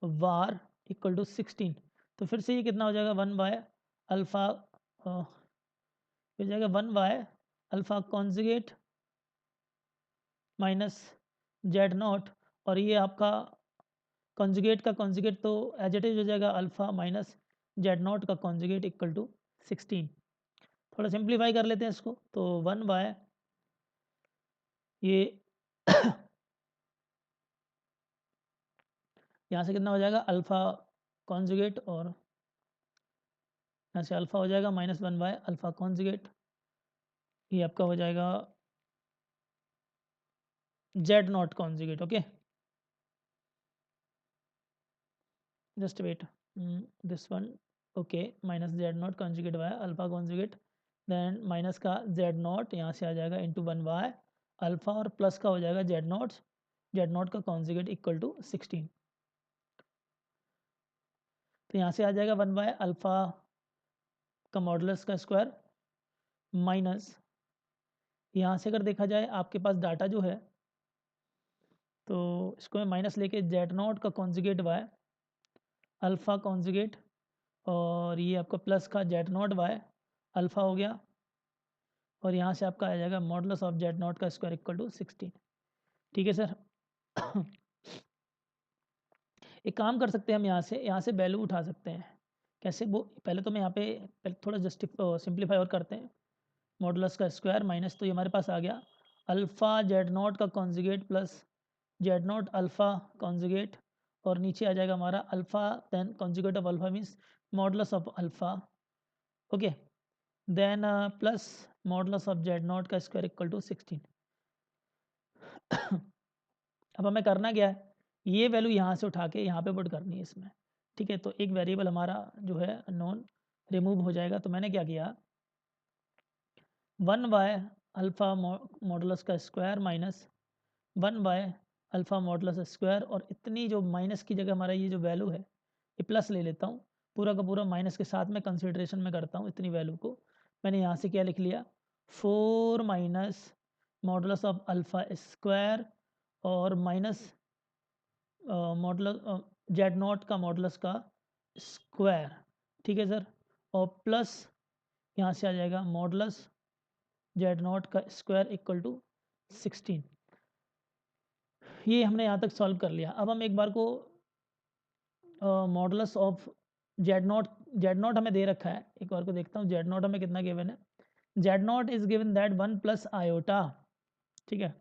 bar equal to 16। तो फिर से ये कितना हो जाएगा 1y अल्फ़ा हो जाएगा 1y alpha conjugate minus Z not, और ये आपका कॉन्जुगेट का कॉन्जुगेट तो एज इट इज हो जाएगा अल्फ़ा माइनस जेड नॉट का कॉन्जुगेट इक्वल टू 16। थोड़ा सिंप्लीफाई कर लेते हैं इसको, तो 1 बाय ये यहाँ से कितना हो जाएगा अल्फ़ा कॉन्जुगेट, और यहाँ से अल्फ़ा हो जाएगा -1 बाय अल्फ़ा कॉन्जुगेट, ये आपका हो जाएगा Z nought conjugate. Okay, just wait, this one, okay, minus Z nought conjugate by alpha conjugate, then minus का जेड नॉट यहाँ से आ जाएगा इंटू 1 बाय अल्फ़ा, और प्लस का हो जाएगा जेड नॉट का कॉन्जुगेट इक्वल टू 16। तो यहाँ से आ जाएगा 1 बाय अल्फ़ा का मॉडुलस का स्क्वायर माइनस, यहाँ से अगर देखा जाए आपके पास डाटा जो है, तो इसको मैं माइनस लेके जेड नॉट का कॉन्जुगेट बाय अल्फ़ा कॉन्जुगेट, और ये आपका प्लस का जेड नॉट बाय अल्फ़ा हो गया, और यहाँ से आपका आ जाएगा मॉडुलस ऑफ जेड नॉट का स्क्वायर इक्वल टू 16। ठीक है सर। एक काम कर सकते हैं हम, यहाँ से वैल्यू उठा सकते हैं। कैसे, वो पहले तो मैं यहाँ पे पहले थोड़ा सिंप्लीफाई और करते हैं। मॉडुलस का स्क्वायर माइनस, तो ये हमारे पास आ गया अल्फ़ा जेड नॉट का conjugate plus Z nought alpha conjugate, और नीचे आ जाएगा हमारा alpha then conjugate of alpha means modulus of alpha. Okay, then plus modulus of Z nought का स्क्वायर इक्वल टू 16। अब हमें करना क्या है, ये वैल्यू यहाँ से उठा के यहाँ पे पुट करनी है इसमें। ठीक है, तो एक वेरिएबल हमारा जो है नॉन रिमूव हो जाएगा। तो मैंने क्या किया, 1 बाय अल्फ़ा मॉडुलस का square minus 1 by alpha modulus square, और इतनी जो माइनस की जगह हमारा ये जो वैल्यू है ये प्लस ले लेता हूँ, पूरा का पूरा माइनस के साथ में कंसिडरेशन में करता हूँ इतनी वैल्यू को। मैंने यहाँ से क्या लिख लिया 4 minus modulus of alpha square, और माइनस मॉडुलस जेड नॉट का मॉडुलस का स्क्वायर। ठीक है सर, और प्लस यहाँ से आ जाएगा मॉडुलस जेड नॉट का स्क्वायर इक्वल टू 16। ये हमने यहाँ तक सॉल्व कर लिया। अब हम एक बार को मॉडुलस ऑफ जेड नॉट हमें दे रखा है, एक बार को देखता हूँ जेड नॉट हमें कितना गिवन है। Z not is given that 1 plus iota. ठीक है,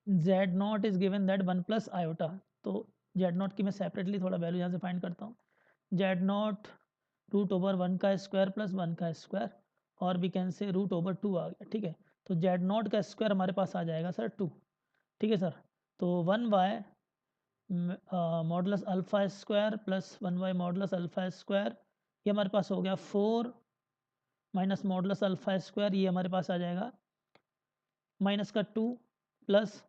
Z not is given that 1 plus iota. तो जेड नॉट की मैं सेपरेटली थोड़ा वैल्यू यहाँ से फाइंड करता हूँ। जेड नॉट रूट ओवर 1 का स्क्वायर प्लस 1 का स्क्वायर, और भी कैन से रूट ओवर 2 आ गया। ठीक है, तो जेड नॉट का स्क्वायर हमारे पास आ जाएगा सर 2। ठीक है सर, तो 1 by modulus alpha square plus 1 by modulus alpha square, ये हमारे पास हो गया 4 माइनस मॉडुलस अल्फ़ा स्क्वायर, ये हमारे पास आ जाएगा माइनस का 2 प्लस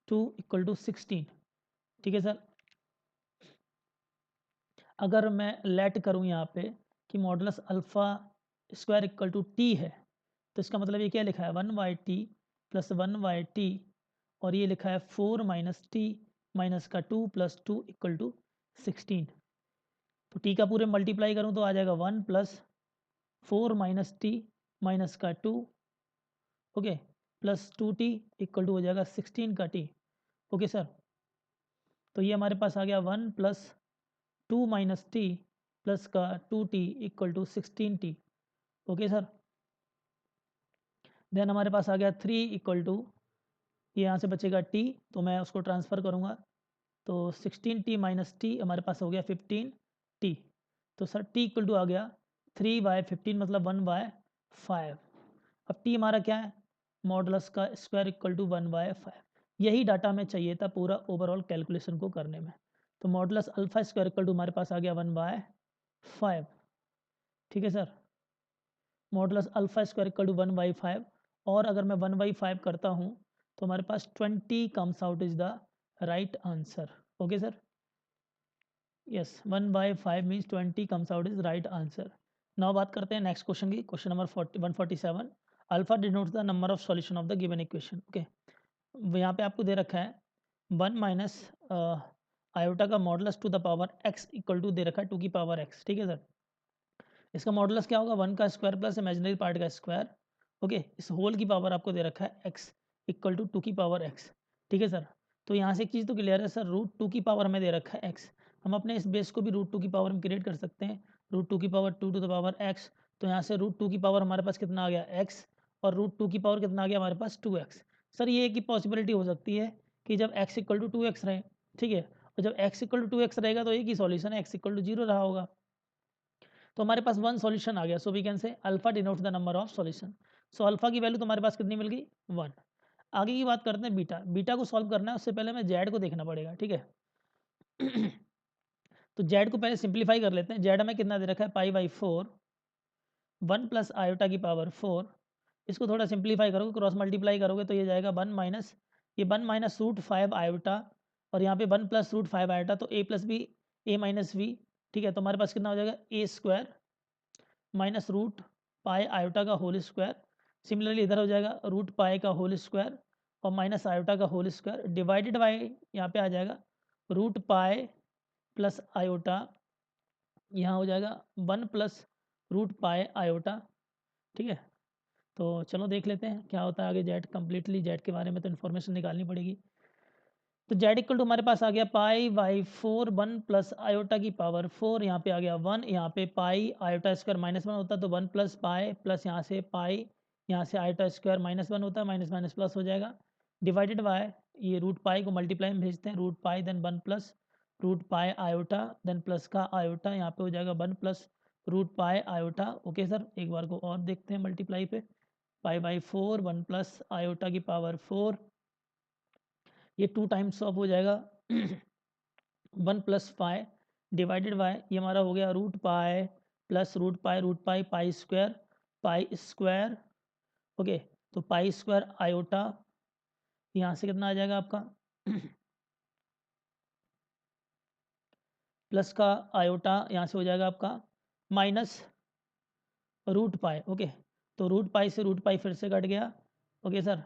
2 इक्वल टू 16। ठीक है सर, अगर मैं लेट करूँ यहाँ पे कि modulus alpha square equal to T है, तो इसका मतलब ये क्या लिखा है 1 by T plus 1 by T, और ये लिखा है 4 माइनस टी माइनस का 2 प्लस 2 इक्वल टू 16। तो टी का पूरे मल्टीप्लाई करूँ तो आ जाएगा 1 प्लस 4 माइनस टी माइनस का 2, okay, plus 2t equal to हो जाएगा 16 का टी। ओके सर, तो ये हमारे पास आ गया 1 प्लस 2 माइनस टी प्लस का 2t equal to 16t। Okay sir, then हमारे पास आ गया 3 इक्वल टू, ये यहाँ से बचेगा t, तो मैं उसको ट्रांसफ़र करूँगा, तो 16t माइनस टी हमारे पास हो गया 15t। तो सर t इक्वल टू आ गया 3/15 मतलब 1/5। अब t हमारा क्या है, मॉडुलस का स्क्वायर इक्वल टू 1/5। यही डाटा हमें चाहिए था पूरा ओवरऑल कैलकुलेशन को करने में। तो modulus alpha square equal to हमारे पास आ गया 1/5। ठीक है sir, modulus alpha square equal to 1/5, और अगर मैं 1/5 करता हूँ तो हमारे पास 20 comes out is the right answer. Okay sir, yes 1/5 means 20 comes out is right answer. Now बात करते हैं नेक्स्ट क्वेश्चन की, question number 147। Alpha denotes the number of solution of the given equation. Okay, यहाँ पे आपको दे रखा है 1 माइनस आयोटा का modulus to the power x equal to दे रखा है 2 की पावर x। ठीक है सर, इसका मॉडुलस क्या होगा, 1 का स्क्वायर प्लस इमेजिनरी पार्ट का स्क्वायर। ओके, इस होल की पावर आपको दे रखा है x इक्वल टू 2 की पावर x। ठीक है सर, तो यहाँ से एक चीज़ तो क्लियर है सर, रूट 2 की पावर हमें दे रखा है x, हम अपने इस बेस को भी रूट 2 की पावर में क्रिएट कर सकते हैं, रूट 2 की power 2 to the power x। तो यहाँ से रूट 2 की पावर हमारे पास कितना आ गया x, और रूट 2 की पावर कितना आ गया हमारे पास 2x। सर ये एक ही पॉसिबिलिटी हो सकती है कि जब x इक्वल टू 2x रहे, ठीक है, और जब x इक्वल टू 2x रहेगा तो एक ही सॉल्यूशन है, x इक्वल टू 0 रहा होगा। तो हमारे पास 1 सॉल्यूशन आ गया, so we can say alpha denotes the number of solution. So alpha की वैल्यू तुम्हारे पास कितनी मिल गई, 1। आगे की बात करते हैं बीटा। बीटा को सॉल्व करना है उससे पहले हमें जेड को देखना पड़ेगा। ठीक है तो जेड को पहले सिंप्लीफाई कर लेते हैं। जेड हमें कितना दे रखा है, π/4 1 प्लस आयोटा की पावर 4। इसको थोड़ा सिंप्लीफाई करोगे, क्रॉस मल्टीप्लाई करोगे तो ये जाएगा 1 माइनस, ये 1 माइनस रूट 5 आयोटा, और यहाँ पे 1 प्लस रूट 5 आयोटा, तो a plus b a minus v. ठीक है, तो हमारे पास कितना हो जाएगा, a square minus root pi iota का होल स्क्वायर। सिमिलरली इधर हो जाएगा रूट पाई का होल स्क्वायर और माइनस आयोटा का होल स्क्वायर डिवाइडेड बाय, यहाँ पे आ जाएगा रूट पाई प्लस आयोटा, यहाँ हो जाएगा 1 प्लस रूट पाई आयोटा। ठीक है, तो चलो देख लेते हैं क्या होता है आगे। जेड कम्प्लीटली, जेड के बारे में तो इन्फॉर्मेशन निकालनी पड़ेगी। तो जेड इक्वल टू हमारे पास आ गया π/4 1 प्लस आयोटा की पावर 4, यहाँ पे आ गया 1, यहाँ पे पाई आयोटा स्क्वायर -1 होता है तो 1 प्लस पाई प्लस यहाँ से पाई, यहाँ से आयोटा स्क्वायर -1 होता है, माइनस माइनस प्लस हो जाएगा, डिवाइडेड बाय ये रूट पाई को मल्टीप्लाई में भेजते हैं, root pi then 1 plus root pi iota then plus का आयोटा, यहाँ पे हो जाएगा 1 plus root pi iota. Okay sir, एक बार को और देखते हैं मल्टीप्लाई पे, π/4 1 प्लस आयोटा की पावर 4, ये 2 टाइम्स ऑफ हो जाएगा 1 प्लस पाई डिवाइडेड बाय, ये हमारा हो गया root pi plus root pi pi square. Okay, तो पाई स्क्वायर आयोटा, यहाँ से कितना आ जाएगा आपका प्लस का आयोटा, यहाँ से हो जाएगा आपका माइनस रूट पाई। ओके, तो रूट पाई से रूट पाई फिर से कट गया। ओके सर,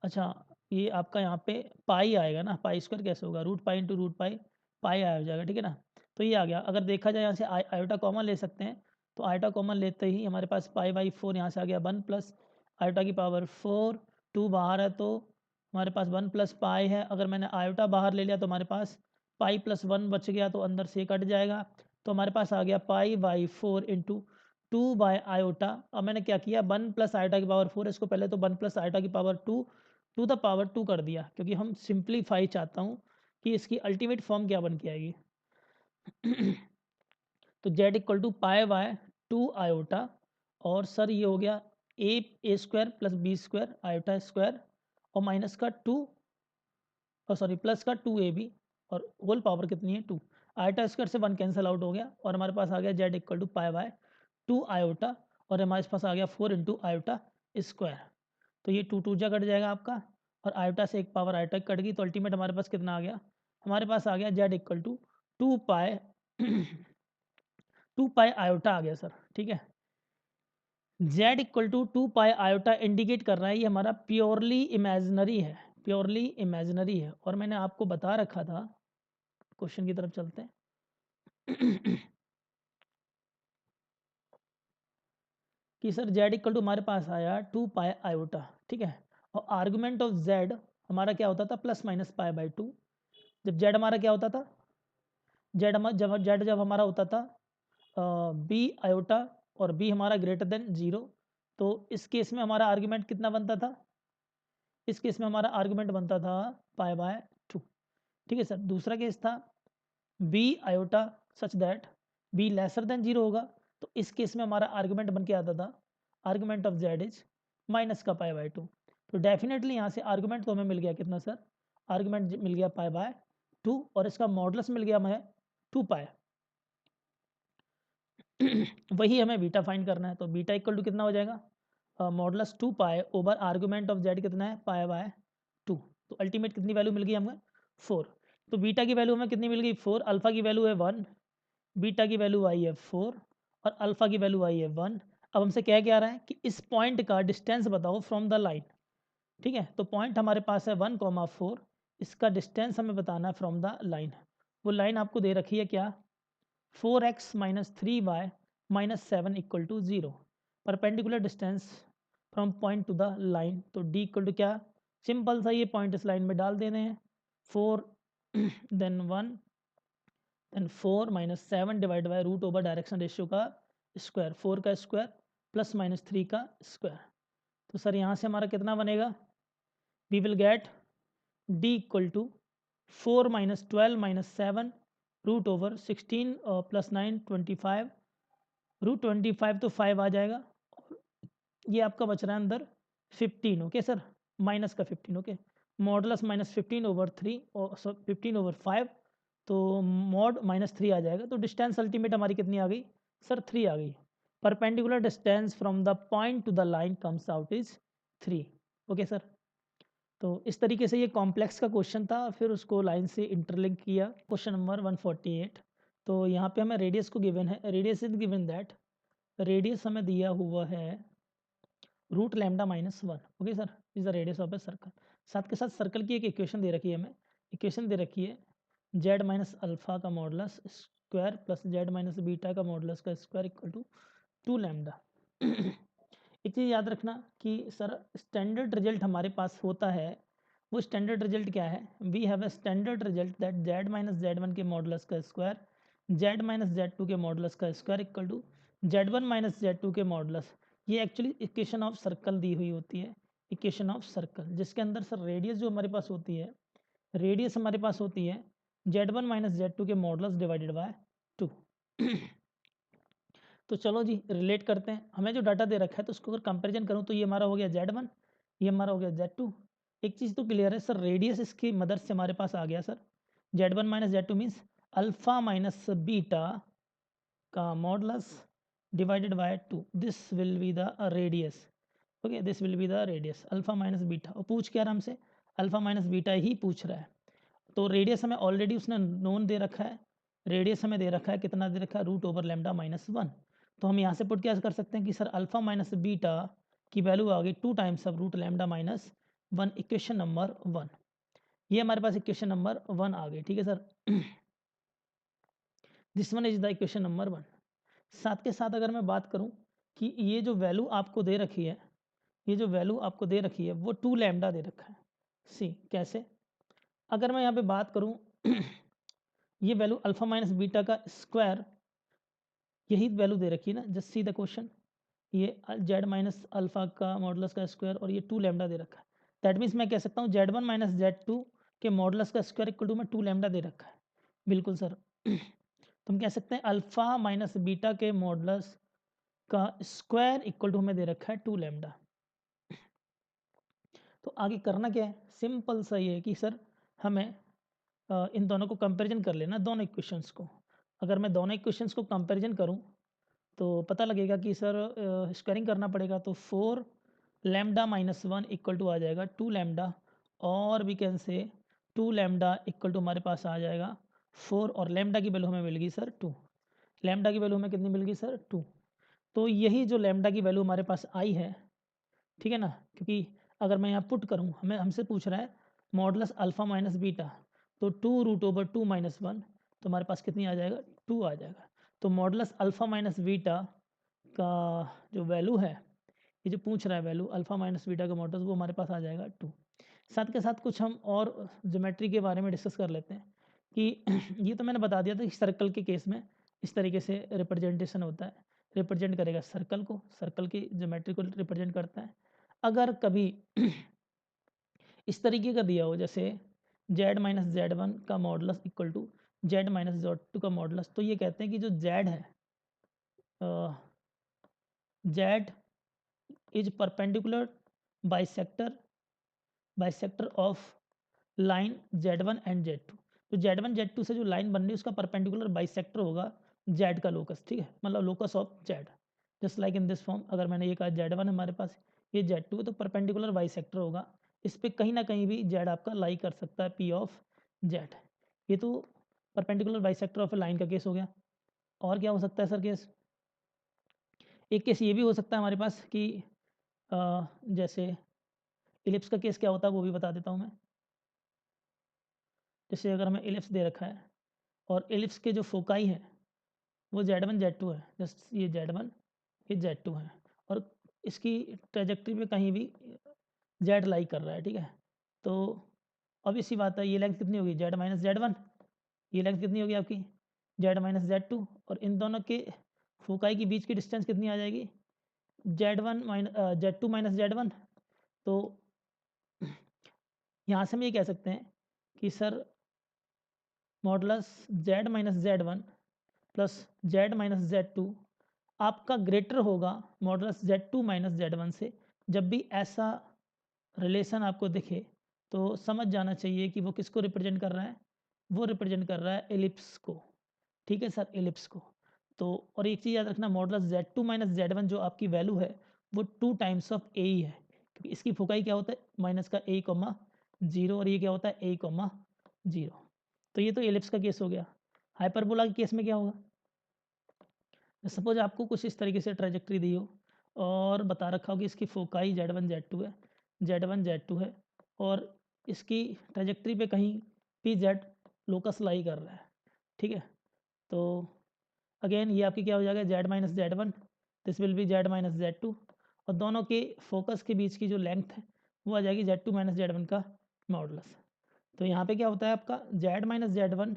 अच्छा ये आपका यहाँ पे पाई आएगा ना, पाई स्क्वायर कैसे होगा, root pi into root pi, pi आया हो जाएगा। ठीक है ना, तो ये आ गया। अगर देखा जाए यहाँ से आयोटा कॉमन ले सकते हैं, तो आयोटा कॉमन लेते ही हमारे पास π/4 यहाँ से आ गया 1 प्लस आयोटा की पावर 4, 2 बाहर है तो हमारे पास 1 प्लस पाई है। अगर मैंने आयोटा बाहर ले लिया तो हमारे पास पाई प्लस 1 बच गया, तो अंदर से कट जाएगा, तो हमारे पास आ गया π/4 इंटू 2 बाय आयोटा। अब मैंने क्या किया, 1 प्लस आयोटा की पावर 4, इसको पहले तो 1 प्लस आयोटा की पावर 2 टू द पावर 2 कर दिया, क्योंकि हम सिंप्लीफाई चाहता हूँ कि इसकी अल्टीमेट फॉर्म क्या बन के आएगी तो z इक्वल टू π/2 आयोटा, और सर ये हो गया a square plus b square iota square, और माइनस का 2, और सॉरी प्लस का 2ab, और होल पावर कितनी है 2, आयोटा स्क्वायर से 1 कैंसिल आउट हो गया, और हमारे पास आ गया z इक्वल टू π/2 आयोटा, और हमारे पास आ गया 4 इंटू आयोटा स्क्वायर। तो ये 2 2 जा कट जाएगा आपका, और आयोटा से एक पावर आयोटा कट गई, तो अल्टीमेट हमारे पास कितना आ गया, हमारे पास आ गया z equal to 2 pi 2 pi iota आ गया सर। ठीक है, z equal to 2 pi iota indicate कर रहा है ये हमारा प्योरली इमेजिनरी है, प्योरली इमेजिनरी है। और मैंने आपको बता रखा था, क्वेश्चन की तरफ चलते हैं कि सर z इक्वल टू हमारे पास आया 2 पाई आयोटा। ठीक है, और आर्गुमेंट ऑफ z हमारा क्या होता था, प्लस माइनस π/2। जब z हमारा क्या होता था, जब हमारा होता था बी आयोटा, और बी हमारा ग्रेटर देन 0, तो इस केस में हमारा आर्गुमेंट कितना बनता था, इस केस में हमारा आर्गुमेंट बनता था π/2। ठीक है सर, दूसरा केस था B iota such that B lesser than 0 होगा, तो इस केस में हमारा आर्गुमेंट बन के आता था, argument of z is minus का π/2। तो डेफिनेटली यहाँ से आर्गुमेंट तो हमें मिल गया कितना सर, आर्गुमेंट मिल गया π/2, और इसका मॉडुलस मिल गया हमें 2 पाई। वही हमें बीटा फाइंड करना है। तो बीटा इक्वल टू कितना हो जाएगा, modulus 2 pi over argument of z कितना है, पाई बाय 2। तो अल्टीमेट कितनी वैल्यू मिल गई हमें, 4। तो बीटा की वैल्यू हमें कितनी मिल गई, 4। अल्फा की वैल्यू है 1, बीटा की वैल्यू आई है 4 और अल्फा की वैल्यू आई है 1। अब हमसे क्या रहा है कि इस पॉइंट का डिस्टेंस बताओ फ्रॉम द लाइन। ठीक है, तो पॉइंट हमारे पास है 1,4, इसका डिस्टेंस हमें बताना है फ्रॉम द लाइन। वो लाइन आपको दे रखी है क्या, 4x minus 3y minus 7 equal to 0। Perpendicular distance from point to the line. तो d इक्वल टू क्या, सिंपल सा ये पॉइंट इस लाइन में डाल देने हैं, 4 then 1 then 4 minus 7 divide by root over direction ratio का स्क्वायर, 4 का स्क्वायर प्लस माइनस 3 का स्क्वायर। तो सर यहाँ से हमारा कितना बनेगा, we will get d equal to 4 minus 12 minus 7 root over 16 plus 9 25, root 25 तो 5 आ जाएगा। ये आपका बच रहा है अंदर 15, ओके सर, माइनस का 15, ओके। मॉडुलस माइनस 15 ओवर 3 और 15 ओवर 5, तो मॉड माइनस 3 आ जाएगा। तो डिस्टेंस अल्टीमेट हमारी कितनी आ गई सर, 3 आ गई। Perpendicular distance from the point to the line comes out is 3, okay sir. तो इस तरीके से ये कॉम्प्लेक्स का क्वेश्चन था, फिर उसको लाइन से इंटरलिंक किया। क्वेश्चन नंबर 148, तो यहाँ पे हमें रेडियस को गिवन है, radius is given that, radius हमें दिया हुआ है root lambda minus 1, okay sir, is the radius of a circle. साथ के साथ सर्कल की एक इक्वेशन दे रखी है हमें, इक्वेशन दे रखी है जेड माइनस अल्फा का modulus square plus Z minus beta का मॉडुलस का स्क्वायर इक्वल टू 2 लैम्डा। एक चीज़ याद रखना कि सर स्टैंडर्ड रिजल्ट हमारे पास होता है, वो स्टैंडर्ड रिजल्ट क्या है, we have a standard result that Z minus Z one के मॉडुलस का square Z minus Z two के मॉडुलस का square equal to Z one minus Z two के मॉडुलस। ये एक्चुअली इक्वेशन ऑफ सर्कल दी हुई होती है, इक्वेशन ऑफ सर्कल, जिसके अंदर सर रेडियस जो हमारे पास होती है, रेडियस हमारे पास होती है Z one minus Z two के मॉडुलस डिवाइडेड बाय 2। तो चलो जी रिलेट करते हैं, हमें जो डाटा दे रखा है तो उसको अगर कंपैरिजन करूँ तो ये हमारा हो गया Z1, ये हमारा हो गया Z2। एक चीज़ तो क्लियर है सर, रेडियस इसकी मदद से हमारे पास आ गया sir, Z1 minus Z2 means alpha minus beta का modulus divided by 2, this will be the radius, okay, this will be the radius alpha minus beta. और पूछ क्या रहा हमसे, अल्फा माइनस बीटा ही पूछ रहा है। तो रेडियस हमें ऑलरेडी उसने नोन दे रखा है, रेडियस हमें दे रखा है, कितना दे रखा है, रूट ओवर लैम्डा माइनस 1। तो हम यहाँ से पुट क्या कर सकते हैं कि सर अल्फा माइनस बीटा की वैल्यू आ गई 2 times of root lambda minus 1, equation number 1। ये हमारे पास इक्वेशन नंबर 1 आ गई, ठीक है sir. This one is the equation number 1। साथ के साथ अगर मैं बात करूँ कि ये जो वैल्यू आपको दे रखी है, ये जो वैल्यू आपको दे रखी है वो 2 लैम्डा दे रखा है। सी कैसे, अगर मैं यहाँ पे बात करूँ ये वैल्यू अल्फा माइनस बीटा का स्क्वायर, यही वैल्यू दे रखी है ना, जस्ट सी द क्वेश्चन, ये जेड माइनस अल्फा का मॉडुलस का स्क्वायर और ये 2 लैम्डा दे रखा है। दैट मीन्स मैं कह सकता हूँ Z one minus Z two के मॉडुलस का स्क्वायर इक्वल टू में 2 लैम्डा दे रखा है, बिल्कुल सर। तो हम कह सकते हैं अल्फा माइनस बीटा के मॉडुलस का स्क्वायर इक्वल टू हमें दे रखा है 2 लैम्डा। तो आगे करना क्या है, सिंपल सा ये है कि सर हमें इन दोनों को कंपैरिजन कर लेना, दोनों इक्वेशंस को। अगर मैं दोनों इक्वेशंस को कंपैरिजन करूं तो पता लगेगा कि सर स्क्वायरिंग करना पड़ेगा, तो 4 लैम्डा माइनस 1 इक्वल टू आ जाएगा 2 लैम्डा, और वी कैन से 2 लैम्डा इक्वल टू हमारे पास आ जाएगा 4, और लैम्डा की वैल्यू हमें मिल गई सर 2। लैम्डा की वैल्यू हमें कितनी मिल गई सर 2। तो यही जो लैम्डा की वैल्यू हमारे पास आई है, ठीक है ना, क्योंकि अगर मैं यहाँ पुट करूँ, हमसे पूछ रहा है मॉडुलस अल्फा माइनस बीटा, तो 2 रूट ओवर 2 माइनस 1, तो हमारे पास कितनी आ जाएगा, 2 आ जाएगा। तो मॉडुलस अल्फा माइनस बीटा का जो वैल्यू है, ये जो पूछ रहा है वैल्यू अल्फा माइनस बीटा का मॉडुलस, वो हमारे पास आ जाएगा 2। साथ के साथ कुछ हम और ज्योमेट्री के बारे में डिस्कस कर लेते हैं कि ये तो मैंने बता दिया था कि सर्कल के केस में इस तरीके से रिप्रेजेंटेशन होता है, रिप्रेजेंट करेगा सर्कल को, सर्कल की ज्योमेट्री को रिप्रेजेंट करता है। अगर कभी इस तरीके का दिया हो, जैसे जेड माइनस जेड वन का modulus equal to Z minus Z two का मॉडुलस, तो ये कहते हैं कि जो जेड है, Z is perpendicular bisector of line Z one and Z two. तो जेड वन जेड टू से जो लाइन बन रही है उसका परपेंडिकुलर बाइसेक्टर होगा जेड का लोकस, ठीक है, मतलब locus of Z, just like in this form. अगर मैंने ये कहा Z1 हमारे पास, ये Z2 है, तो परपेंडिकुलर बाइसेक्टर होगा, इस पे कहीं ना कहीं भी जेड आपका लाई कर सकता है P ऑफ जेड। ये तो perpendicular bisector of A line का केस हो गया। और क्या हो सकता है सर केस? एक केस ये भी हो सकता है हमारे पास कि जैसे इलिप्स का केस क्या होता है वो भी बता देता हूँ मैं। जैसे अगर हमें इलिप्स दे रखा है और इलिप्स के जो फोकाई है वो Z1 Z2 है, जस्ट ये Z1 ये Z2 है, और इसकी ट्रेजेक्ट्री पे कहीं भी जेड लाई कर रहा है, ठीक है। तो अब इसी बात है, ये लेंथ कितनी होगी Z माइनस Z1, ये लेंथ कितनी होगी आपकी Z माइनस Z2, और इन दोनों के फोकाई के बीच की डिस्टेंस कितनी आ जाएगी Z1 minus Z2 minus Z1। तो यहाँ से हम ये कह सकते हैं कि sir modulus Z minus Z1 plus Z minus Z2 आपका ग्रेटर होगा मॉडुलस Z2 माइनस Z1 से। जब भी ऐसा रिलेशन आपको दिखे तो समझ जाना चाहिए कि वो किसको रिप्रेजेंट कर रहा है, वो रिप्रेजेंट कर रहा है एलिप्स को, ठीक है सर, एलिप्स को। तो और एक चीज़ याद रखना, मॉडुलस Z2 माइनस Z1 जो आपकी वैल्यू है वो 2 टाइम्स ऑफ ए ही है, क्योंकि इसकी फोकाई क्या होता है माइनस का ए कॉमा 0, और ये क्या होता है ए कॉमा 0। तो ये तो एलिप्स का केस हो गया। हाइपरबोला के केस में क्या होगा? सपोज आपको कुछ इस तरीके से ट्रेजेक्ट्री दी हो और बता रखा हो कि इसकी फोकाई Z1 Z2 है, Z1 Z2 है, और इसकी ट्रेजेक्ट्री पे कहीं पी जेड लोकस लाई कर रहा है, ठीक है। तो अगेन ये आपकी क्या हो जाएगा Z minus Z1, this will B Z minus Z2, और दोनों के फोकस के बीच की जो लेंथ है वो आ जाएगी Z2 माइनस Z1 का मॉडुलस। तो यहाँ पे क्या होता है आपका Z माइनस Z1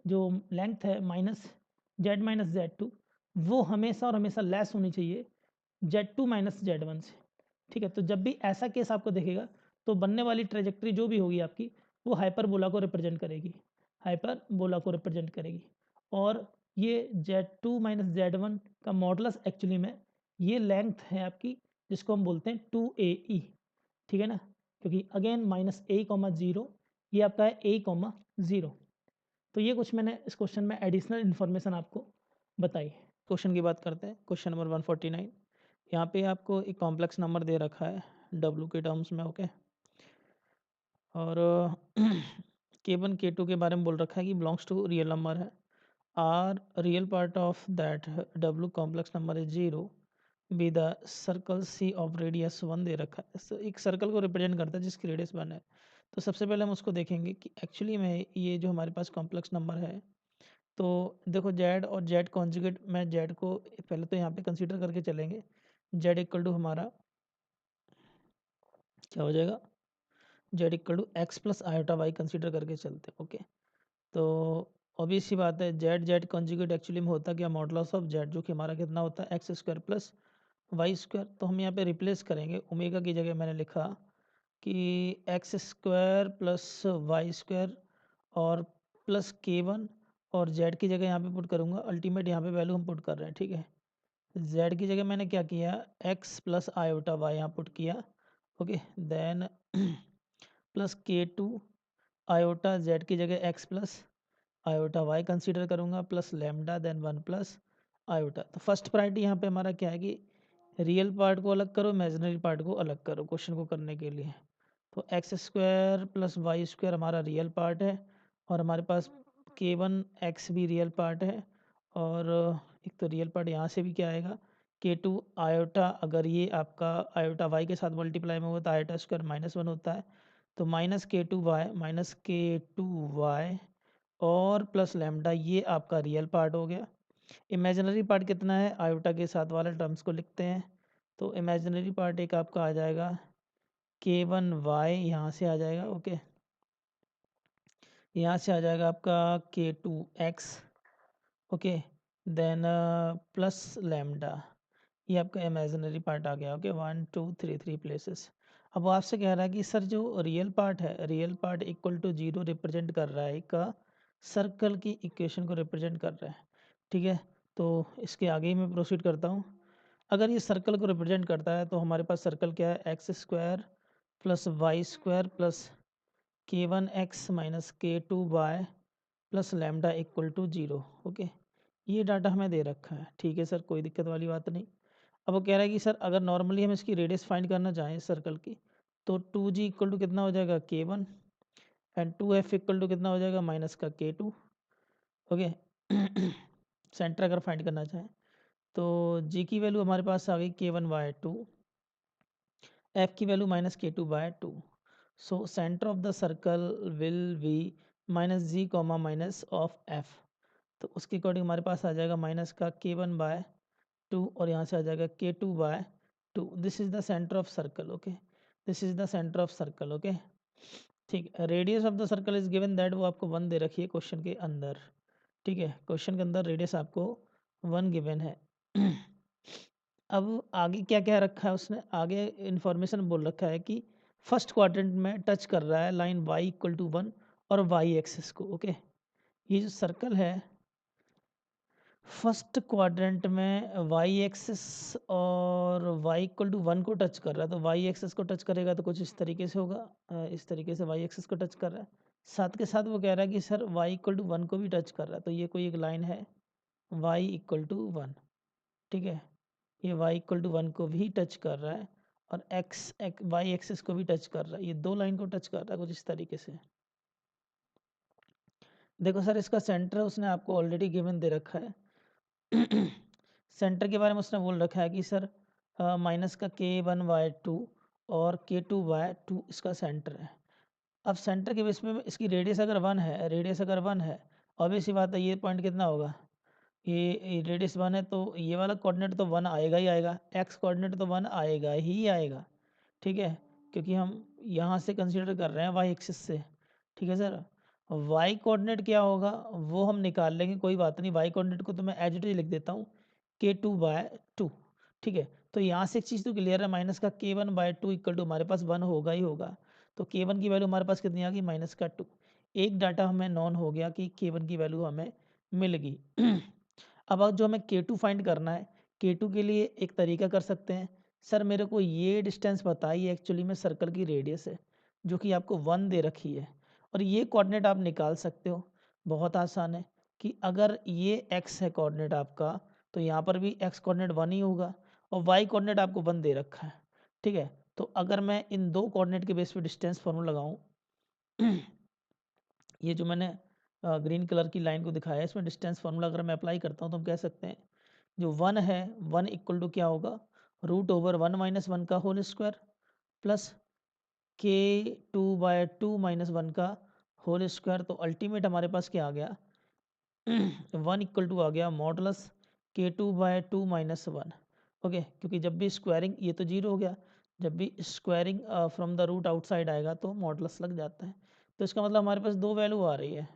जो लेंथ है माइनस Z माइनस Z2, वो हमेशा और हमेशा लेस होनी चाहिए Z2 माइनस Z1 से, ठीक है। तो जब भी ऐसा केस आपको देखेगा तो बनने वाली ट्रेजेक्ट्री जो भी होगी आपकी वो हाइपरबोला को रिप्रेजेंट करेगी, हाइपरबोला को रिप्रेजेंट करेगी। और ये Z2 माइनस Z1 का मॉडुलस एक्चुअली में ये लेंथ है आपकी, जिसको हम बोलते हैं 2AE, ठीक है ना, क्योंकि अगेन माइनस ए कॉमा 0 ये आपका है ए कॉमा 0। तो ये कुछ मैंने इस क्वेश्चन में एडिशनल इन्फॉर्मेशन आपको बताई। क्वेश्चन की बात करते हैं, क्वेश्चन नंबर 149। यहाँ पे आपको एक कॉम्प्लेक्स नंबर दे रखा है W के टर्म्स में, ओके, और K1 K2 के बारे में बोल रखा है कि बिलोंग्स टू रियल नंबर है, R real part of that W complex number is 0 be the circle C of radius 1 दे रखा है। एक सर्कल को रिप्रेजेंट करता है जिसकी रेडियस 1 है। तो सबसे पहले हम उसको देखेंगे कि एक्चुअली में ये जो हमारे पास कॉम्प्लेक्स नंबर है, तो देखो Z और Z कॉन्जुगेट, मैं Z को पहले तो यहाँ पे कंसीडर करके चलेंगे। Z इक्वल टू हमारा क्या हो जाएगा, Z equal to x plus iota Y consider करके चलते हैं, ओके। तो ऑब्वियस सी बात है Z Z कॉन्जुगेट एक्चुअली में होता क्या, मॉडुलस ऑफ Z, जो कि हमारा कितना होता है x square plus Y square. तो हम यहाँ पे रिप्लेस करेंगे, ओमेगा की जगह मैंने लिखा कि X square plus Y square और प्लस K1, और Z की जगह यहाँ पे पुट करूँगा अल्टीमेट, यहाँ पे वैल्यू हम पुट कर रहे हैं, ठीक है। Z की जगह मैंने क्या किया, x प्लस आयोटा वाई यहाँ पुट किया, okay. Then plus K2 iota Z की जगह x plus iota Y consider करूँगा plus lambda, then 1 plus iota. तो फर्स्ट प्रायोरिटी यहाँ पे हमारा क्या है कि रियल पार्ट को अलग करो, इमेजिनरी पार्ट को अलग करो क्वेश्चन को करने के लिए। तो X square plus Y square हमारा रियल पार्ट है, और हमारे पास K1 x भी रियल पार्ट है, और एक तो रियल पार्ट यहाँ से भी क्या आएगा K2 आयोटा, अगर ये आपका आयोटा वाई के साथ मल्टीप्लाई में होता है आयोटा स्क्वायर -1 होता है, तो माइनस K2 वाई और प्लस लेमडा, ये आपका रियल पार्ट हो गया। इमेजिनरी पार्ट कितना है, आयोटा के साथ वाले टर्म्स को लिखते हैं। तो इमेजिनरी पार्ट एक आपका आ जाएगा K1 वाई, यहाँ से आ जाएगा, ओके। यहाँ से आ जाएगा आपका K2 X, okay, then plus lambda, ये आपका इमेजिनरी पार्ट आ गया, ओके। 1 2 3 3 प्लेसेस। अब वो आपसे कह रहा है कि सर जो रियल पार्ट है, real part equal to 0 represent कर रहा है, का सर्कल की इक्वेशन को रिप्रेजेंट कर रहा है, ठीक है। तो इसके आगे ही मैं प्रोसीड करता हूँ। अगर ये सर्कल को रिप्रेजेंट करता है तो हमारे पास सर्कल क्या है, x square plus Y square plus K1 X minus K2 Y plus lambda equal to 0, okay. ये डाटा हमें दे रखा है, ठीक है सर, कोई दिक्कत वाली बात नहीं। अब वो कह रहा है कि सर अगर नॉर्मली हम इसकी रेडियस फाइंड करना चाहें सर्कल की, तो 2g इक्वल टू कितना हो जाएगा k1 and 2f equal to कितना हो जाएगा माइनस का k2। ओके सेंटर अगर फाइंड करना चाहें तो g की वैल्यू हमारे पास आ गई k1/2, f की वैल्यू minus k2/2। So centre of the circle will be minus G comma minus of f। तो उसके अकॉर्डिंग हमारे पास आ जाएगा माइनस का k1/2 और यहाँ से आ जाएगा k2/2। This is the centre of circle. Okay, this is the centre of circle. Okay, ठीक है। Radius of the circle is given that, वो आपको 1 दे रखी है क्वेश्चन के अंदर, ठीक है। क्वेश्चन के अंदर रेडियस आपको 1 गिवन है। अब आगे क्या क्या रखा है उसने, आगे इन्फॉर्मेशन बोल रखा है कि फर्स्ट क्वाड्रेंट में टच कर रहा है लाइन y इक्वल टू 1 और y एक्सिस को। ओके, ये जो सर्कल है फर्स्ट क्वाड्रेंट में वाई एक्सिस और वाई इक्वल टू 1 को टच कर रहा है, तो वाई एक्सिस को टच करेगा तो कुछ इस तरीके से होगा, इस तरीके से वाई एक्सिस को टच कर रहा है। साथ के साथ वो कह रहा है कि सर वाई इक्वल टू 1 को भी टच कर रहा है, तो ये कोई एक लाइन है वाई इक्वल टू 1, ठीक है। ये वाई इक्वल टू 1 को भी टच कर रहा है और वाई एक्सिस को भी टच कर रहा है, ये दो लाइन को टच कर रहा है कुछ इस तरीके से। देखो सर, इसका सेंटर उसने आपको ऑलरेडी गिवन दे रखा है। सेंटर के बारे में उसने बोल रखा है कि सर माइनस का k1/2 और k2/2 इसका सेंटर है। अब सेंटर के बेस पे इसकी रेडियस अगर 1 है, रेडियस अगर 1 है, ऑब्वियस सी बात है ये पॉइंट कितना होगा, ये रेडियस 1 है तो ये वाला कोऑर्डिनेट तो 1 आएगा ही आएगा, एक्स कोऑर्डिनेट तो 1 आएगा ही आएगा, ठीक है, क्योंकि हम यहाँ से कंसीडर कर रहे हैं वाई एक्सिस से, ठीक है सर। वाई कोऑर्डिनेट क्या होगा वो हम निकाल लेंगे, कोई बात नहीं। वाई कोऑर्डिनेट को तो मैं एज इट इज लिख देता हूँ k2/2, ठीक है। तो यहाँ से एक चीज़ तो क्लियर है, माइनस का k1/2 इक्वल टू हमारे पास 1 होगा ही होगा, तो k1 की वैल्यू हमारे पास कितनी आ गई माइनस का 2। एक डाटा हमें नॉन हो गया कि k1 की वैल्यू हमें मिल गई। अब जो हमें k2 फाइंड करना है, k2 के लिए एक तरीका कर सकते हैं, सर मेरे को ये डिस्टेंस बताइए, एक्चुअली में सर्कल की रेडियस है जो कि आपको 1 दे रखी है, और ये कोऑर्डिनेट आप निकाल सकते हो, बहुत आसान है कि अगर ये x है कोऑर्डिनेट आपका, तो यहाँ पर भी x कोऑर्डिनेट 1 ही होगा और y कोऑर्डिनेट आपको 1 दे रखा है, ठीक है। तो अगर मैं इन दो कोऑर्डिनेट के बेस पे डिस्टेंस फॉर्मूला लगाऊं, ये जो मैंने ग्रीन कलर की लाइन को दिखाया है, इसमें डिस्टेंस फार्मूला अगर मैं अप्लाई करता हूँ तो हम कह सकते हैं जो 1 है 1 इक्वल टू क्या होगा, √1 - 1 का होल स्क्वायर प्लस k2/2 - 1 का होल स्क्वायर। तो अल्टीमेट हमारे पास क्या आ गया 1 इक्वल टू आ गया मॉडुलस k2/2 - 1। ओके, क्योंकि जब भी स्क्वायरिंग, ये तो 0 हो गया, जब भी squaring from the root outside आएगा तो मॉडुलस लग जाता है। तो इसका मतलब हमारे पास दो वैल्यू आ रही है,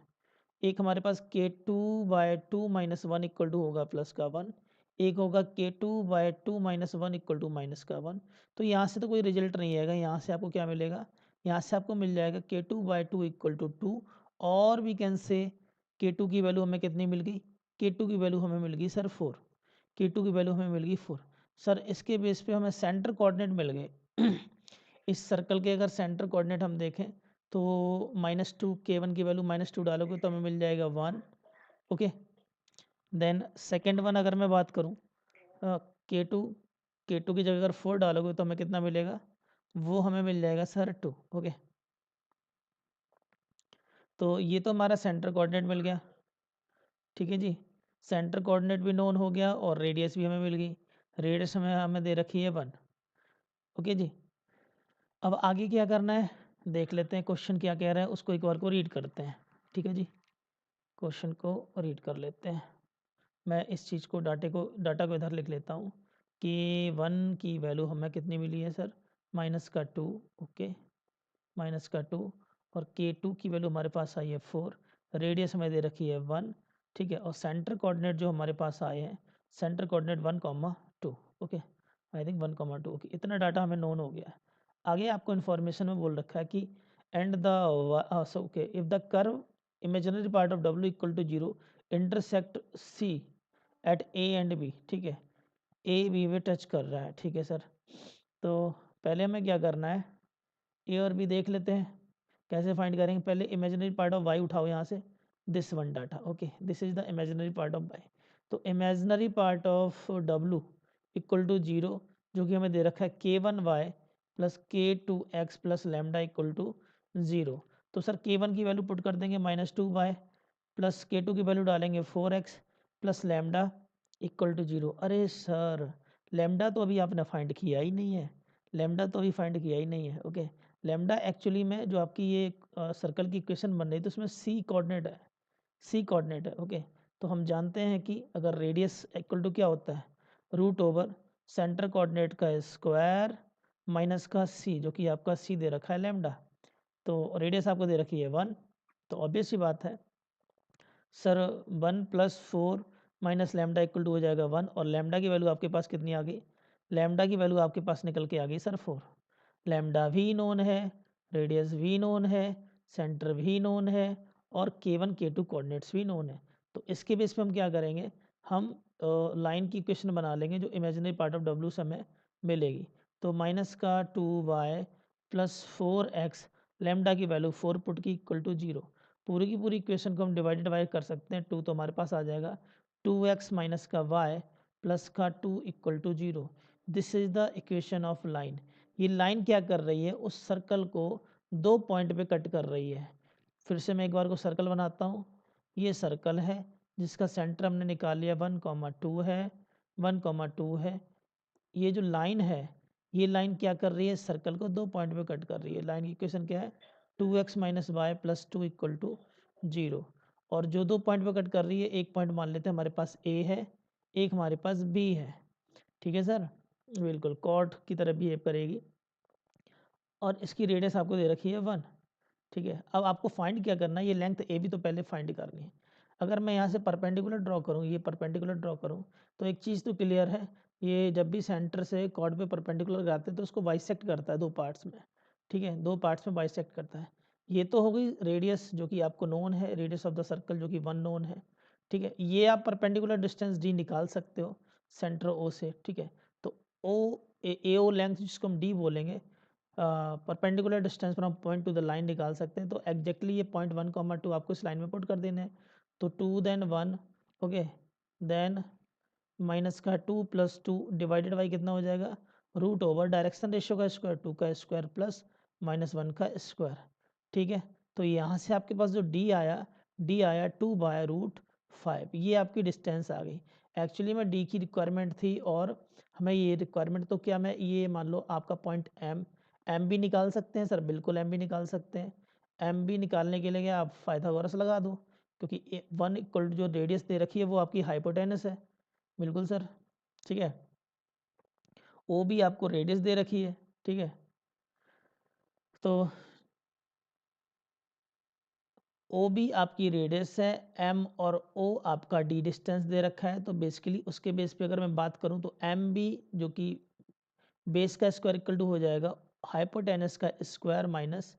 एक हमारे पास k2/2 - 1 इक्वल टू होगा प्लस का 1, एक होगा k2/2 - 1 इक्वल टू माइनस का 1। तो यहाँ से तो कोई रिजल्ट नहीं आएगा, यहाँ से आपको क्या मिलेगा, यहाँ से आपको मिल जाएगा k2/2 इक्वल टू 2, और वी कैन से k2 की वैल्यू हमें कितनी मिल गई, k2 की वैल्यू हमें मिल गई सर 4, k2 की वैल्यू हमें मिल गई 4। सर इसके बेस पे हमें सेंटर कोऑर्डिनेट मिल गए। इस सर्कल के अगर सेंटर कोऑर्डिनेट हम देखें तो -2, k1 की वैल्यू -2 डालोगे तो हमें मिल जाएगा 1। ओके, देन सेकेंड वन अगर मैं बात करूँ k2, k2 की जगह अगर 4 डालोगे तो हमें कितना मिलेगा, वो हमें मिल जाएगा सर 2। ओके, तो ये तो हमारा सेंटर कोऑर्डिनेट मिल गया, ठीक है जी। सेंटर कोऑर्डिनेट भी नोन हो गया और रेडियस भी हमें मिल गई, रेडियस हमें दे रखी है 1। ओके जी, अब आगे क्या करना है देख लेते हैं, क्वेश्चन क्या कह रहा है उसको एक बार को रीड करते हैं, ठीक है जी। क्वेश्चन को रीड कर लेते हैं, मैं इस चीज़ को डाटा को इधर लिख लेता हूँ कि 1 की वैल्यू हमें कितनी मिली है सर -2। ओके, -2, और k2 की वैल्यू हमारे पास आई है 4, रेडियस हमें दे रखी है 1, ठीक है। और सेंटर कोऑर्डिनेट जो हमारे पास आए हैं, centre coordinate 1,2। Okay, I think 1,2। Okay, इतना डाटा हमें नोन हो गया है। आगे आपको इन्फॉर्मेशन में बोल रखा है कि and the okay if the curve imaginary part of w equal to 0 intersect c at a and b, ठीक है, a b में टच कर रहा है, ठीक है सर। तो पहले हमें क्या करना है, ए और बी देख लेते हैं, कैसे फाइंड करेंगे। पहले इमेजिनरी पार्ट ऑफ वाई उठाओ यहाँ से, this one data. Okay, this is the imaginary part of y. तो imaginary part of W equal to 0 जो कि हमें दे रखा है k1y plus k2x plus lambda equal to 0। तो सर k1 की वैल्यू पुट कर देंगे -2y प्लस k2 की वैल्यू डालेंगे 4x plus lambda equal to 0। अरे सर लैम्डा तो अभी आपने फाइंड किया ही नहीं है, लैम्डा तो अभी फाइंड किया ही नहीं है। ओके, लैम्डा एक्चुअली में जो आपकी ये सर्कल की इक्वेशन बन रही थी उसमें सी कोऑर्डिनेट है, सी कोऑर्डिनेट है। ओके, तो हम जानते हैं कि अगर रेडियस इक्वल टू क्या होता है, रूट ओवर सेंटर कोऑर्डिनेट का स्क्वायर माइनस का सी, जो कि आपका सी दे रखा है लैम्डा, तो रेडियस आपको दे रखी है 1। तो ऑब्वियस सी बात है sir 1 plus 4 minus lambda equal to हो जाएगा 1, और लैम्डा की वैल्यू आपके पास कितनी आ गई, लैम्डा की वैल्यू आपके पास निकल के आ गई सर 4। लैम्डा भी नोन है, रेडियस भी नोन है, सेंटर भी नोन है, और k1 k2 कोऑर्डिनेट्स भी नोन है। तो इसके बेस पे हम क्या करेंगे, हम लाइन की इक्वेशन बना लेंगे जो इमेजिनरी पार्ट ऑफ W से हमें मिलेगी। तो माइनस का 2y प्लस 4x, लैम्डा की वैल्यू 4 पुट की इक्वल टू 0। पूरी की पूरी इक्वेशन को हम डिवाइड कर सकते हैं, 2 तो हमारे पास आ जाएगा 2x माइनस का y प्लस का 2 equal to 0। This is the equation of line. ये लाइन क्या कर रही है, उस सर्कल को 2 पॉइंट पे कट कर रही है। फिर से मैं एक बार को सर्कल बनाता हूँ, ये सर्कल है जिसका सेंटर हमने निकाल लिया 1,2 है, 1,2 है। ये जो लाइन है, ये लाइन क्या कर रही है, सर्कल को 2 पॉइंट पे कट कर रही है। लाइन की इक्वेशन क्या है, 2x minus Y plus 2 equal to 0। और जो 2 पॉइंट पे कट कर रही है, एक पॉइंट मान लेते हैं हमारे पास A है, एक हमारे पास B है। ठीक है सर, बिल्कुल कॉर्ड की तरह बिहेव करेगी, और इसकी रेडियस आपको दे रखी है 1। ठीक है, अब आपको फाइंड क्या करना है, ये लेंथ ए भी तो पहले फाइंड करनी है। अगर मैं यहाँ से परपेंडिकुलर ड्रॉ करूँ, ये परपेंडिकुलर ड्रॉ करूँ, तो एक चीज़ तो क्लियर है, ये जब भी सेंटर से कॉर्ड पे परपेंडिकुलर जाते हैं तो उसको बाइसेक्ट करता है 2 पार्ट्स में। ठीक है, 2 पार्ट्स में बाइसेक्ट करता है। ये तो हो गई रेडियस जो कि आपको नोन है, रेडियस ऑफ द सर्कल जो कि 1 नोन है। ठीक है, ये आप परपेंडिकुलर डिस्टेंस डी निकाल सकते हो सेंटर ओ से। ठीक है, तो ओ ए ओ लेंथ जिसको हम डी बोलेंगे, perpendicular distance from point to the line निकाल सकते हैं। तो एग्जैक्टली ये पॉइंट 1,2 आपको इस लाइन में पुट कर देने हैं। तो 2 देन 1, ओके, देन माइनस का 2 प्लस 2 डिवाइडेड बाई कितना हो जाएगा, रूट ओवर डायरेक्शन रेशियो का स्क्वायर 2 का स्क्वायर प्लस -1 का स्क्वायर। ठीक है, तो यहाँ से आपके पास जो डी आया 2/√5, ये आपकी डिस्टेंस आ गई। एक्चुअली में डी की रिक्वायरमेंट थी, और हमें ये रिक्वायरमेंट, तो क्या मैं ये मान लो आपका पॉइंट एम भी निकाल सकते हैं सर, बिल्कुल एम भी निकाल सकते हैं। एम भी निकालने के लिए क्या आप पाइथागोरस लगा दो, क्योंकि 1 इक्वल जो रेडियस दे रखी है वो आपकी हाइपोटेनस है। बिल्कुल सर, ठीक है, ओ भी आपको रेडियस दे रखी है। ठीक है, तो ओ भी आपकी रेडियस है, एम और ओ आपका डी डिस्टेंस दे रखा है। तो बेसिकली उसके बेस पे अगर मैं बात करूं तो एम बी जो कि बेस का स्क्वायर इक्वल टू हो जाएगा हाइपोटेनस का स्क्वायर माइनस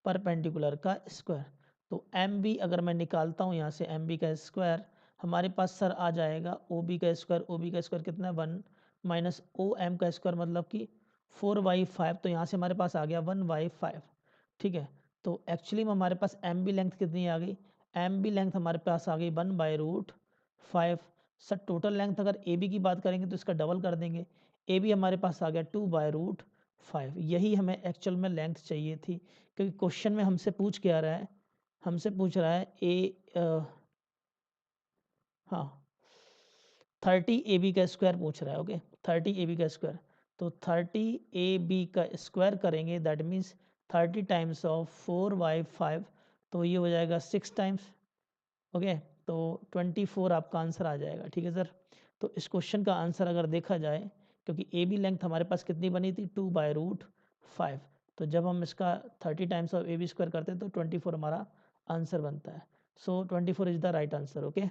परपेंडिकुलर का स्क्वायर। तो एम बी अगर मैं निकालता हूँ यहाँ से, एम बी का स्क्वायर हमारे पास सर आ जाएगा ओ बी का स्क्वायर। ओ बी का स्क्वायर कितना है 1 माइनस ओ एम का स्क्वायर मतलब कि 4/5। तो यहाँ से हमारे पास आ गया 1/5। ठीक है, तो एक्चुअली में हमारे पास एम बी लेंथ कितनी आ गई, एम बी लेंथ हमारे पास आ गई 1/√5। सर टोटल लेंथ अगर ए बी की बात करेंगे तो इसका डबल कर देंगे, ए बी हमारे पास आ गया 2/√5। यही हमें एक्चुअल में लेंथ चाहिए थी, क्योंकि क्वेश्चन में हमसे पूछ क्या रहा है, हमसे पूछ रहा है हाँ 30 ए बी का स्क्वायर पूछ रहा है। ओके, 30 ए बी का स्क्वायर, तो 30 ए बी का स्क्वायर करेंगे दैट मीन्स 30 टाइम्स ऑफ 4/5, तो ये हो जाएगा 6 टाइम्स। ओके, तो 24 आपका आंसर आ जाएगा। ठीक है सर, तो इस क्वेश्चन का आंसर अगर देखा जाए, क्योंकि ए बी लेंथ हमारे पास कितनी बनी थी 2/√5, तो जब हम इसका 30 times of A B square करते हैं तो 24 हमारा आंसर बनता है। So 24 is the right answer. Okay.